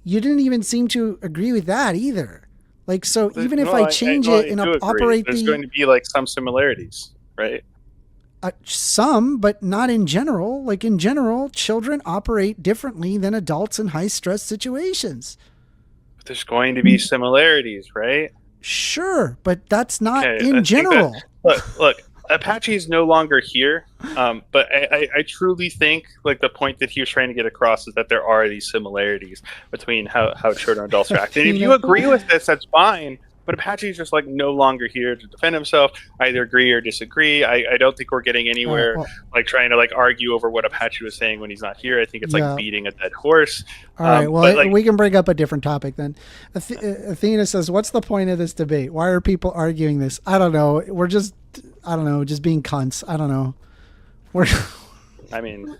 You didn't even seem to agree with that either. Like, so even if I change it and operate there's going to be like some similarities, right? Some, but not in general. Like in general, children operate differently than adults in high stress situations. There's going to be similarities, right? Sure, but that's not Okay, I in think general. Look, Apache is no longer here, but I truly think like the point that he was trying to get across is that there are these similarities between how children and adults react. And if you agree with this, that's fine. But Apache's just like no longer here to defend himself. I either agree or disagree. I don't think we're getting anywhere like trying to like argue over what Apache was saying when he's not here. I think it's like beating a dead horse. All right, well, but, we can bring up a different topic then. Athena says, what's the point of this debate? Why are people arguing this? I don't know. We're just, I don't know, just being cunts. I don't know. I mean,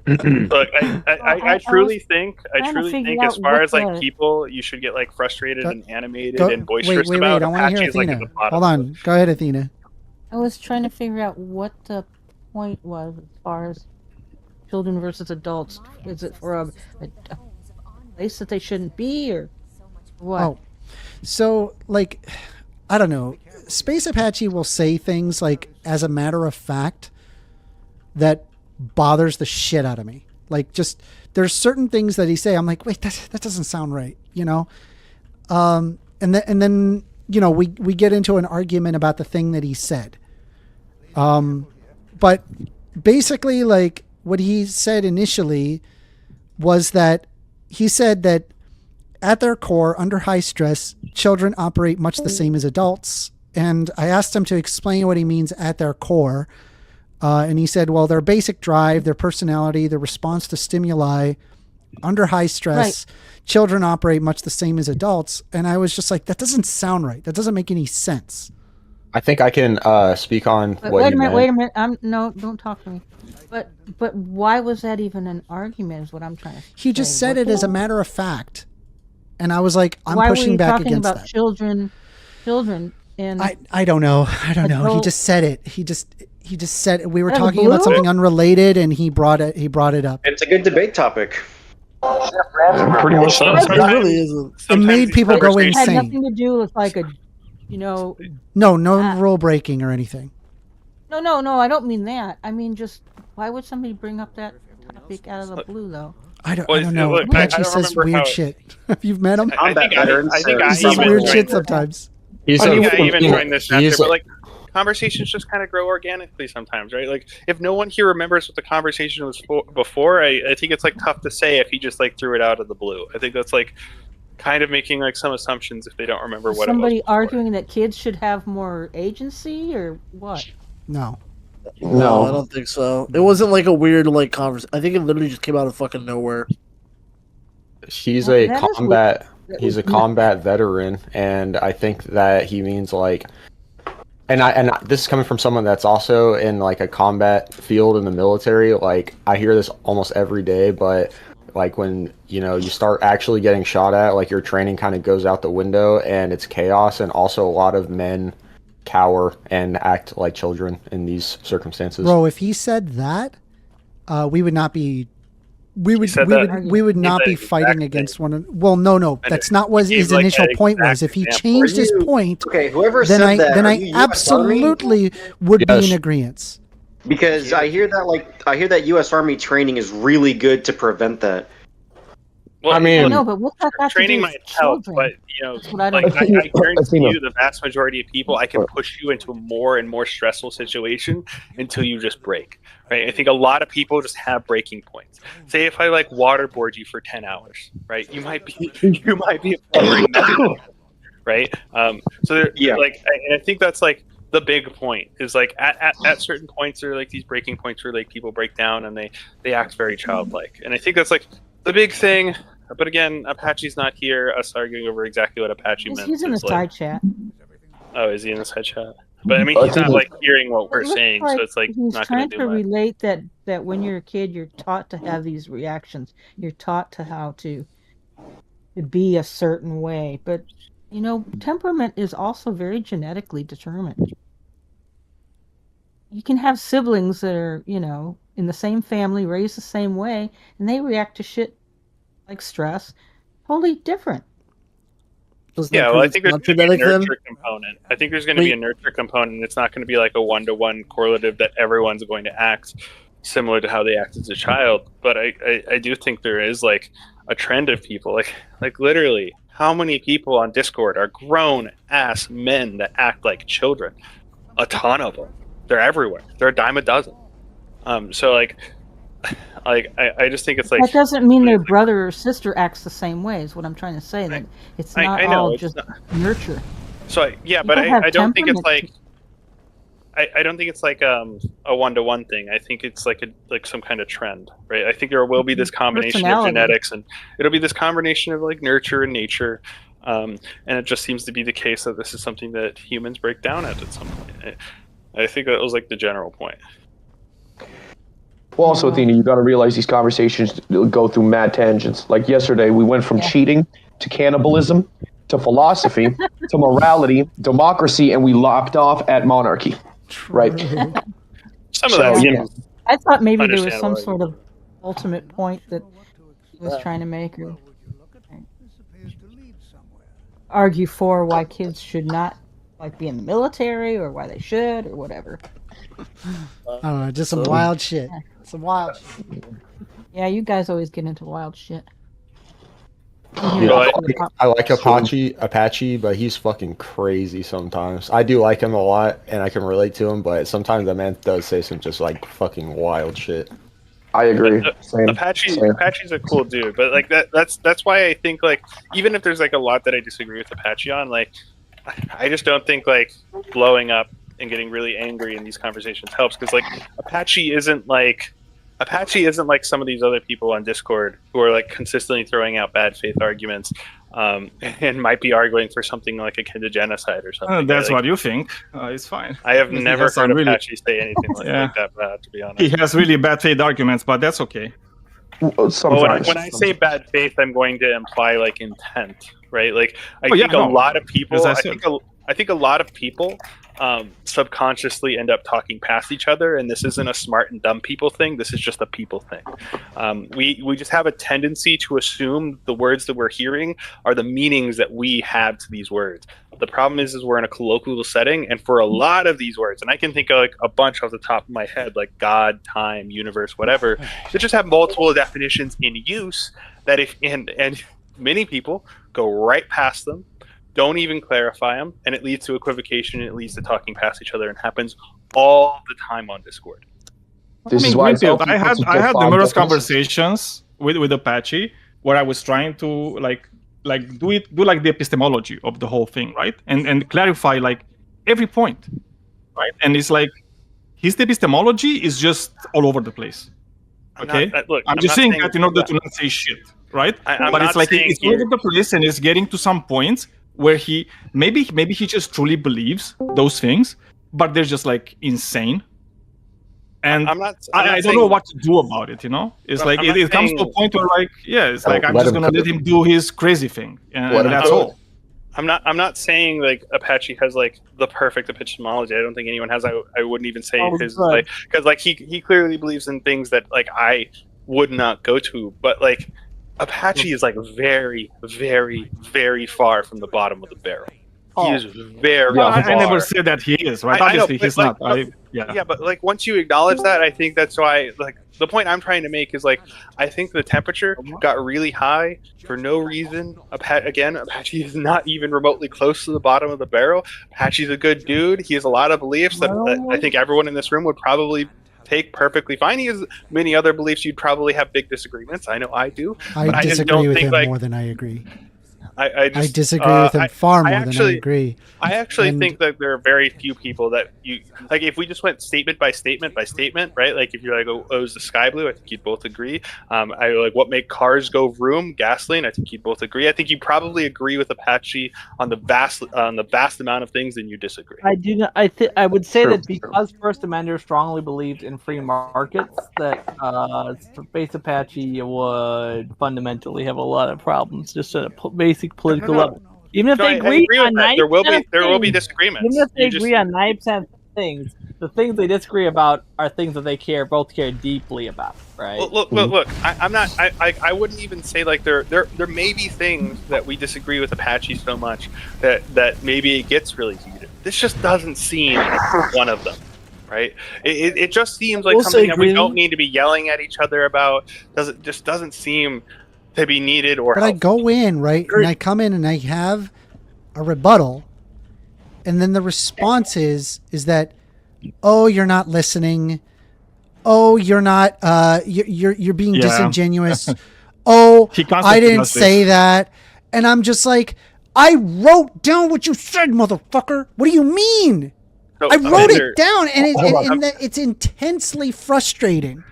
look, I truly think as far as like people, you should get like frustrated and animated and boisterous wait, about. I want to hear Apache is, like, Athena. at the bottom. Hold on. Go ahead, Athena. I was trying to figure out what the point was as far as children versus adults. Is it for a place that they shouldn't be, or what? Oh, so like, I don't know. Space Apache will say things like, as a matter of fact, that bothers the shit out of me. Like, just there's certain things that he say, I'm like, wait, that doesn't sound right, and then we get into an argument about the thing that he said. But basically, like, what he said initially was that he said that at their core, under high stress, children operate much the same as adults. And I asked him to explain what he means at their core. And he said, well, their basic drive, their personality, their response to stimuli, under high stress, children operate much the same as adults. And I was just like, that doesn't sound right. That doesn't make any sense. I think I can speak on But what wait a he minute. meant. Wait a minute. No, don't talk to me. But why was that even an argument? Is what I'm trying to say. He just said it as a matter of fact. And I was like, I'm why pushing were you back talking against about that. Children, and I don't know. I don't know. He adult- just said it. He just said we were Out of talking about blue? something unrelated, and he brought it up. It's a good debate topic. Pretty much so. It really isn't. It made people go it had insane. nothing to do with like a, No rule breaking or anything. No. I don't mean that. I mean just why would somebody bring up that topic out of the blue though? I don't Well, know. look, I Apache don't says remember weird how- shit. If you've met him, I think he says weird shit sometimes. I think I even you know, joined this after, he's but a- like conversations just kind of grow organically sometimes, right? Like if no one here remembers what the conversation was before, I think it's like tough to say if he just like threw it out of the blue. I think that's like kind of making like some assumptions if they don't remember what Somebody it was. arguing that kids should have more agency or what? No. No, I don't think so. It wasn't like a weird like conversation. I think it literally just came out of fucking nowhere. He's Well, a that is combat. weird. He's a combat veteran, and I think that he means like, and this is coming from someone that's also in like a combat field in the military. Like I hear this almost every day, but like when you start actually getting shot at, like your training kind of goes out the window, and it's chaos, and also a lot of men cower and act like children in these circumstances. Bro, if he said that, we would not be. We would not be fighting against one another. Well, no, that's not what his like initial an point was. exact If he example. changed Are his you- point, Okay, whoever then said that, then are I you US Army? absolutely would be in agreement. Because I hear that U.S. Army training is really good to prevent that. Well, I mean, No, but what's that got to training do with might help, children? but That's what I don't like I understand. guarantee you, the vast majority of people, I can push you into a more and more stressful situation until you just break. Right? I think a lot of people just have breaking points. Say if I like waterboard you for 10 hours, right? You might be affording that, right? So like, and I think that's like the big point is like at certain points there are like these breaking points where like people break down and they act very childlike, and I think that's like the big thing. But again, Apache's not here. Us arguing over exactly what Apache meant. He's in the is, like, side chat. Oh, is he in the side chat? But I mean, he's not like hearing what we're saying, so it's like he's not trying going to to do much. relate that when you're a kid, you're taught to have these reactions. You're taught to how to be a certain way, but temperament is also very genetically determined. You can have siblings that are in the same family, raised the same way, and they react to shit like stress totally different. Yeah, well, I think there's going to be a genetic then? nurture component. I think there's going to be a nurture component. It's not going to be like a one-to-one correlative that everyone's going to act similar to how they act as a child. But I do think there is like a trend of people, like literally, how many people on Discord are grown-ass men that act like children? A ton of them. They're everywhere. They're a dime a dozen. So like I just think it's like That doesn't mean their brother or sister acts the same way. Is what I'm trying to say. That it's not I know, all it's just not- nurture. So but People have I don't think it's temperament. like I don't think it's like a one-to-one thing. I think it's like some kind of trend, right? I think there will be this combination of Personality. genetics, and it'll be this combination of like nurture and nature, and it just seems to be the case that this is something that humans break down at some point. I think that was like the general point. Well, also, Athena, you got to realize these conversations go through mad tangents. Like yesterday, we went from cheating to cannibalism to philosophy to morality, democracy, and we lopped off at monarchy. Right? Some of that, I thought maybe there was Understandable. some sort of ultimate point that he was trying to make, or argue for why kids should not be in the military, or why they should, or whatever. I don't know, just some wild shit. Some wild shit. Yeah, you guys always get into wild shit. Yeah, I like Apache, but he's fucking crazy sometimes. I do like him a lot, and I can relate to him, but sometimes that man does say some just like fucking wild shit. I agree. Apache's a cool dude, but like that's why I think like even if there's like a lot that I disagree with Apache on, like I just don't think like blowing up and getting really angry in these conversations helps, because like Apache isn't like some of these other people on Discord who are like consistently throwing out bad faith arguments and might be arguing for something like akin to genocide or something. That's what you think. It's fine. I have never heard Apache say anything Yeah. like that bad, to be honest. He has really bad faith arguments, but that's okay. Well, when I say bad faith, I'm going to imply like intent, right? Like I think a lot of people. I think a lot of people subconsciously end up talking past each other, and this isn't a smart and dumb people thing. This is just a people thing. We just have a tendency to assume the words that we're hearing are the meanings that we have to these words. The problem is we're in a colloquial setting, and for a lot of these words, and I can think of like a bunch off the top of my head, like God, time, universe, whatever, that just have multiple definitions in use that and many people go right past them, don't even clarify them, and it leads to equivocation, and it leads to talking past each other, and happens all the time on Discord. This is why I had numerous conversations with Apache where I was trying to like do like the epistemology of the whole thing, right? And clarify like every point, right? And it's like his epistemology is just all over the place. Okay, I'm just saying that in order to not say shit, right? But it's like it's all over the place, and it's getting to some points where he maybe he just truly believes those things, but they're just like insane. And I don't know what to do about it, you know? It's like it comes to a point where like, it's like I'm just gonna let him do his crazy thing, and that's all. I'm not saying like Apache has like the perfect epistemology. I don't think anyone has. I wouldn't even say his like, because like he clearly believes in things that like I would not go to, but like Apache is like very, very, very far from the bottom of the barrel. He is very far. I never said that he is, right? Obviously, he's not. Yeah, but like once you acknowledge that, I think that's why like the point I'm trying to make is like I think the temperature got really high for no reason. Apache is not even remotely close to the bottom of the barrel. Apache's a good dude. He has a lot of beliefs that I think everyone in this room would probably take perfectly fine. He has many other beliefs you'd probably have big disagreements. I know I do. I disagree with him more than I agree. I disagree with him far more than I agree. I actually think that there are very few people that you like. If we just went statement by statement by statement, right? Like if you're like, oh, is the sky blue? I think you'd both agree. I like what make cars go vroom? Gasoline. I think you'd both agree. I think you probably agree with Apache on the vast amount of things, and you disagree. I do not. I would say that because First Amendment strongly believed in free markets, that Space Apache would fundamentally have a lot of problems just at a basic political level. Even if they agree on 90%, there will be disagreements. Even if they agree on 90% of things, the things they disagree about are things that they both care deeply about, right? Look. I'm not. I wouldn't even say like there may be things that we disagree with Apache so much that maybe it gets really heated. This just doesn't seem one of them. Right? It just seems like something that we don't need to be yelling at each other about. Doesn't seem to be needed or. But helpful. I go in right, and I come in and I have a rebuttal, and then the response is that, oh, you're not listening. Oh, you're not. You're being disingenuous. Oh, I didn't say that, and I'm just like, I wrote down what you said, motherfucker. What do you mean? I wrote it down, and it's intensely frustrating.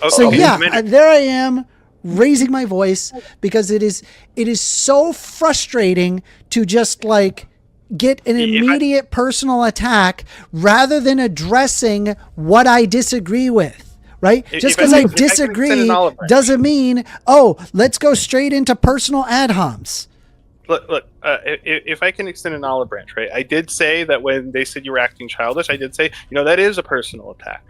There I am raising my voice because it is so frustrating to just like get an immediate personal attack rather than addressing what I disagree with. Right? Just because I disagree doesn't mean, oh, let's go straight into personal ad homs. Look. If I can extend an olive branch, right? I did say that when they said you were acting childish, I did say, that is a personal attack.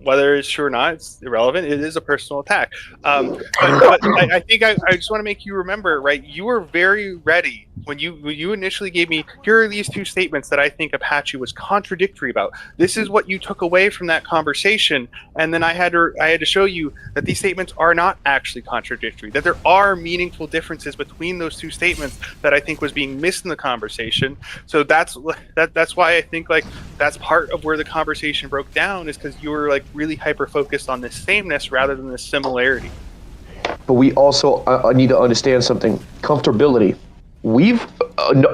Whether it's true or not, it's irrelevant. It is a personal attack. But I think I just want to make you remember, right? You were very ready when you initially gave me, here are these two statements that I think Apache was contradictory about. This is what you took away from that conversation, and then I had to show you that these statements are not actually contradictory. That there are meaningful differences between those two statements that I think was being missed in the conversation. So that's why I think like that's part of where the conversation broke down, is because you were like really hyper focused on the sameness rather than the similarity. But we also need to understand something. Comfortability. We've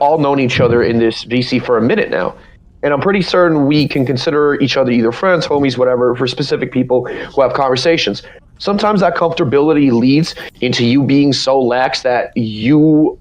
all known each other in this VC for a minute now. And I'm pretty certain we can consider each other either friends, homies, whatever, for specific people who have conversations. Sometimes that comfortability leads into you being so lax that you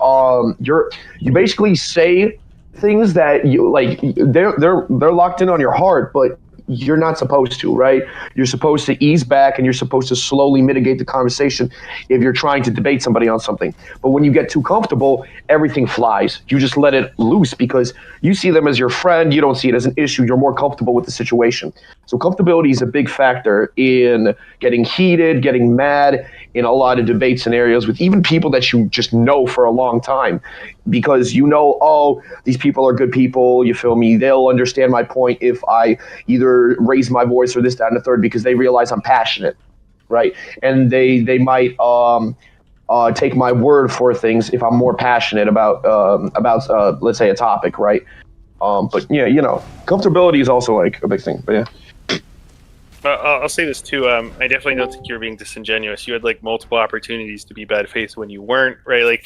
basically say things that you like. They're locked in on your heart, but you're not supposed to, right? You're supposed to ease back and you're supposed to slowly mitigate the conversation if you're trying to debate somebody on something. But when you get too comfortable, everything flies. You just let it loose because you see them as your friend. You don't see it as an issue. You're more comfortable with the situation. So comfortability is a big factor in getting heated, getting mad in a lot of debate scenarios with even people that you just know for a long time, because you know, oh, these people are good people, you feel me? They'll understand my point if I either raise my voice or this, that, and the third, because they realize I'm passionate, right? And they might take my word for things if I'm more passionate about let's say a topic, right? But yeah, you know, comfortability is also like a big thing, but yeah. I'll say this too. I definitely don't think you're being disingenuous. You had like multiple opportunities to be bad faith when you weren't, right? Like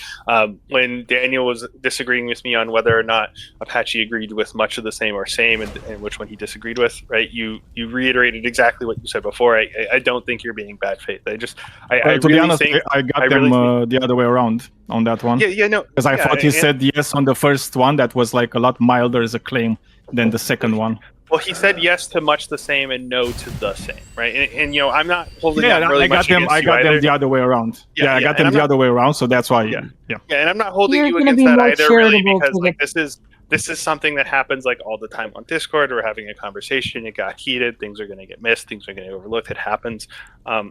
when Daniel was disagreeing with me on whether or not Apache agreed with much of the same or same, and which one he disagreed with, right? You reiterated exactly what you said before. I don't think you're being bad faith. I to be honest, I got them the other way around on that one. No. Because I thought he said yes on the first one. That was like a lot milder as a claim than the second one. Well, he said yes to much the same and no to the same, right? And you know, I'm not holding yeah, that really I got much them. against I you got either. them the other way around. Yeah, I got them the other way around. So that's why. Yeah. And I'm not holding You're you gonna against be that more either, really, charitable because to like this is something that happens like all the time on Discord. We're having a conversation. It got heated. Things are going to get missed. Things are going to get overlooked. It happens. But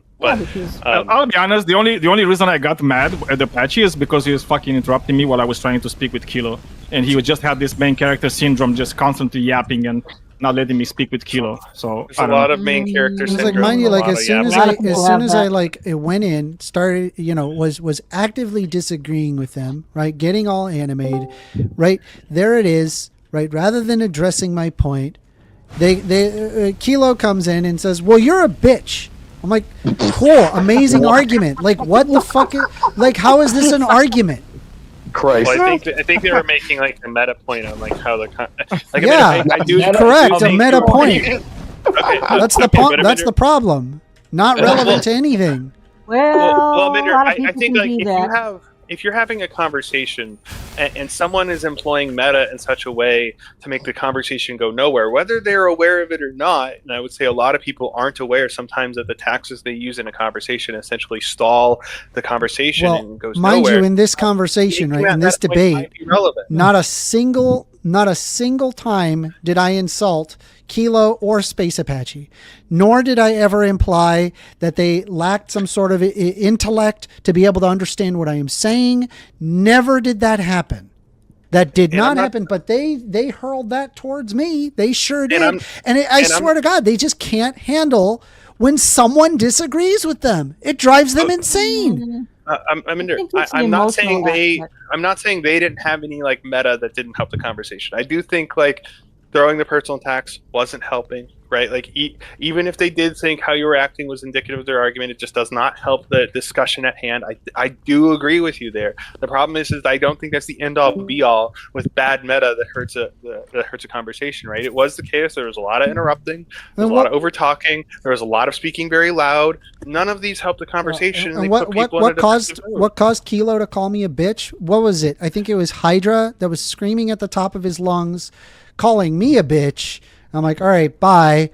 I'll be honest. The only reason I got mad at Apache is because he was fucking interrupting me while I was trying to speak with Kilo, and he would just have this main character syndrome, just constantly yapping and not letting me speak with Kilo. So there's a lot of main character It's syndrome. like, mind you, like as soon as I like like it went in, started, you know, was actively disagreeing with them, right? Getting all animated, right? There it is, right? Rather than addressing my point, Kilo comes in and says, "Well, you're a bitch." I'm like, "Cool, amazing argument." Like, what the fuck? Like, how is this an argument? Christ. Well, I think they were making like a meta point on like how the like yeah, I do correct, a meta point. Okay, That's the point. That's the problem. Not relevant to anything. Well, Minder, a lot of I people think can like do if you're having a conversation and someone is employing meta in such a way to make the conversation go nowhere, whether they're aware of it or not, and I would say a lot of people aren't aware sometimes that the tactics they use in a conversation essentially stall the conversation and goes mind nowhere. you, in this conversation, right, in this debate, not a single time did I insult Kilo or Space Apache, nor did I ever imply that they lacked some sort of intellect to be able to understand what I am saying. Never did that happen. That did not happen, but they hurled that towards me. They sure did. I swear to God, they just can't handle when someone disagrees with them. It drives them insane. I'm not saying they didn't have any like meta that didn't help the conversation. I do think like throwing the personal attacks wasn't helping, right? Like even if they did think how you were acting was indicative of their argument, it just does not help the discussion at hand. I do agree with you there. The problem is I don't think that's the end all be all with bad meta that hurts a conversation, right? It was the case. There was a lot of interrupting, there was a lot of over talking, there was a lot of speaking very loud. None of these helped the conversation. And what caused Kilo to call me a bitch? What was it? I think it was Hydra that was screaming at the top of his lungs, calling me a bitch. I'm like, all right, bye,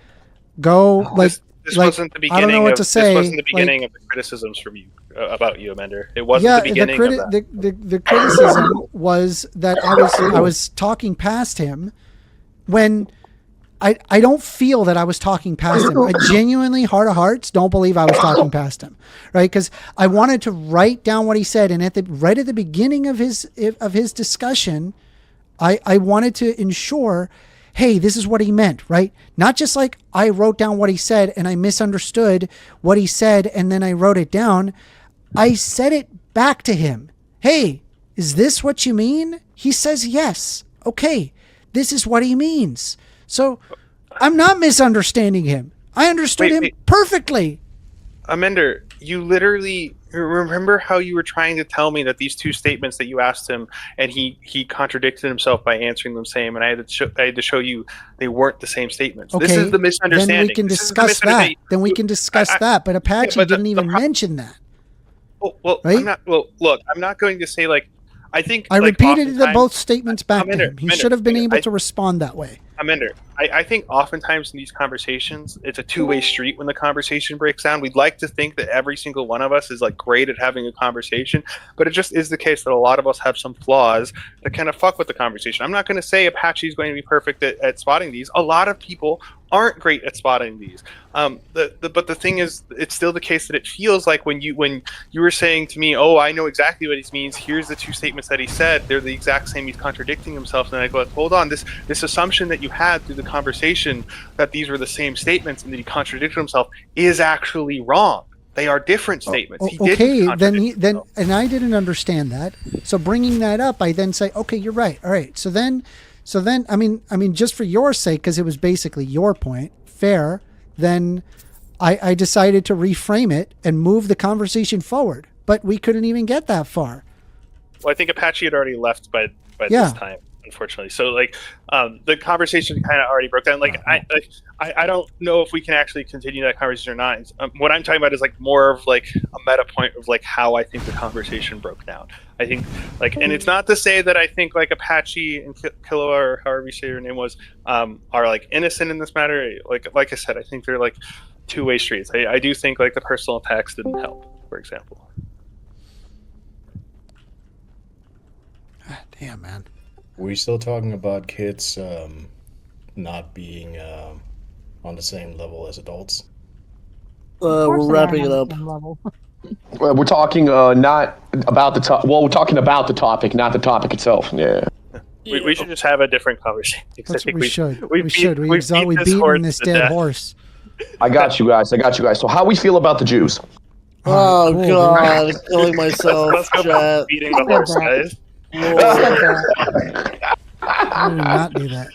go. This wasn't the beginning. I don't know what to say. This wasn't the beginning of the criticisms from you about you, Amender. It wasn't the beginning of that. The criticism was that I was talking past him when I don't feel that I was talking past him. I genuinely, heart of hearts, don't believe I was talking past him, right? Because I wanted to write down what he said, and right at the beginning of his discussion, I wanted to ensure, hey, this is what he meant, right? Not just like I wrote down what he said and I misunderstood what he said and then I wrote it down. I said it back to him. Hey, is this what you mean? He says yes. Okay, this is what he means. So I'm not misunderstanding him. I understood him perfectly. Amender, you literally remember how you were trying to tell me that these two statements that you asked him, and he contradicted himself by answering them same, and I had to show you they weren't the same statements. Okay, this is the misunderstanding. Then we can discuss that. Then we can discuss that. But Apache didn't even mention that. Well, right? Look, I'm not going to say like. I think I like, repeated both statements back to him. He should have been able to respond that way. Amender, I think oftentimes in these conversations, it's a two-way street when the conversation breaks down. We'd like to think that every single one of us is like great at having a conversation, but it just is the case that a lot of us have some flaws that kind of fuck with the conversation. I'm not going to say Apache is going to be perfect at spotting these. A lot of people aren't great at spotting these. But the thing is, it's still the case that it feels like when you were saying to me, "Oh, I know exactly what he means. Here's the two statements that he said. They're the exact same. He's contradicting himself." And I go, "Hold on. This assumption that you had through the conversation that these were the same statements and that he contradicted himself is actually wrong. They are different statements." Okay, then and I didn't understand that. So bringing that up, I then say, "Okay, you're right. All right." So then, I mean, just for your sake, because it was basically your point, fair. Then I decided to reframe it and move the conversation forward, but we couldn't even get that far. Well, I think Apache had already left by this time, unfortunately. So like the conversation kind of already broke down. Like I don't know if we can actually continue that conversation or not. What I'm talking about is like more of like a meta point of like how I think the conversation broke down. I think like, and it's not to say that I think like Apache and Killa, or however you say your name was, are like innocent in this matter. Like I said, I think they're like two-way streets. I do think like the personal attacks didn't help, for example. Damn, man. Were you still talking about kids not being on the same level as adults? We're wrapping it up. Well, we're talking not about the topic. Well, we're talking about the topic, not the topic itself. Yeah. We should just have a different conversation. We should. We beaten this dead horse. I got you guys. So how we feel about the Jews? Oh God, killing myself. Let's go back to beating the horse, guys. I did not do that.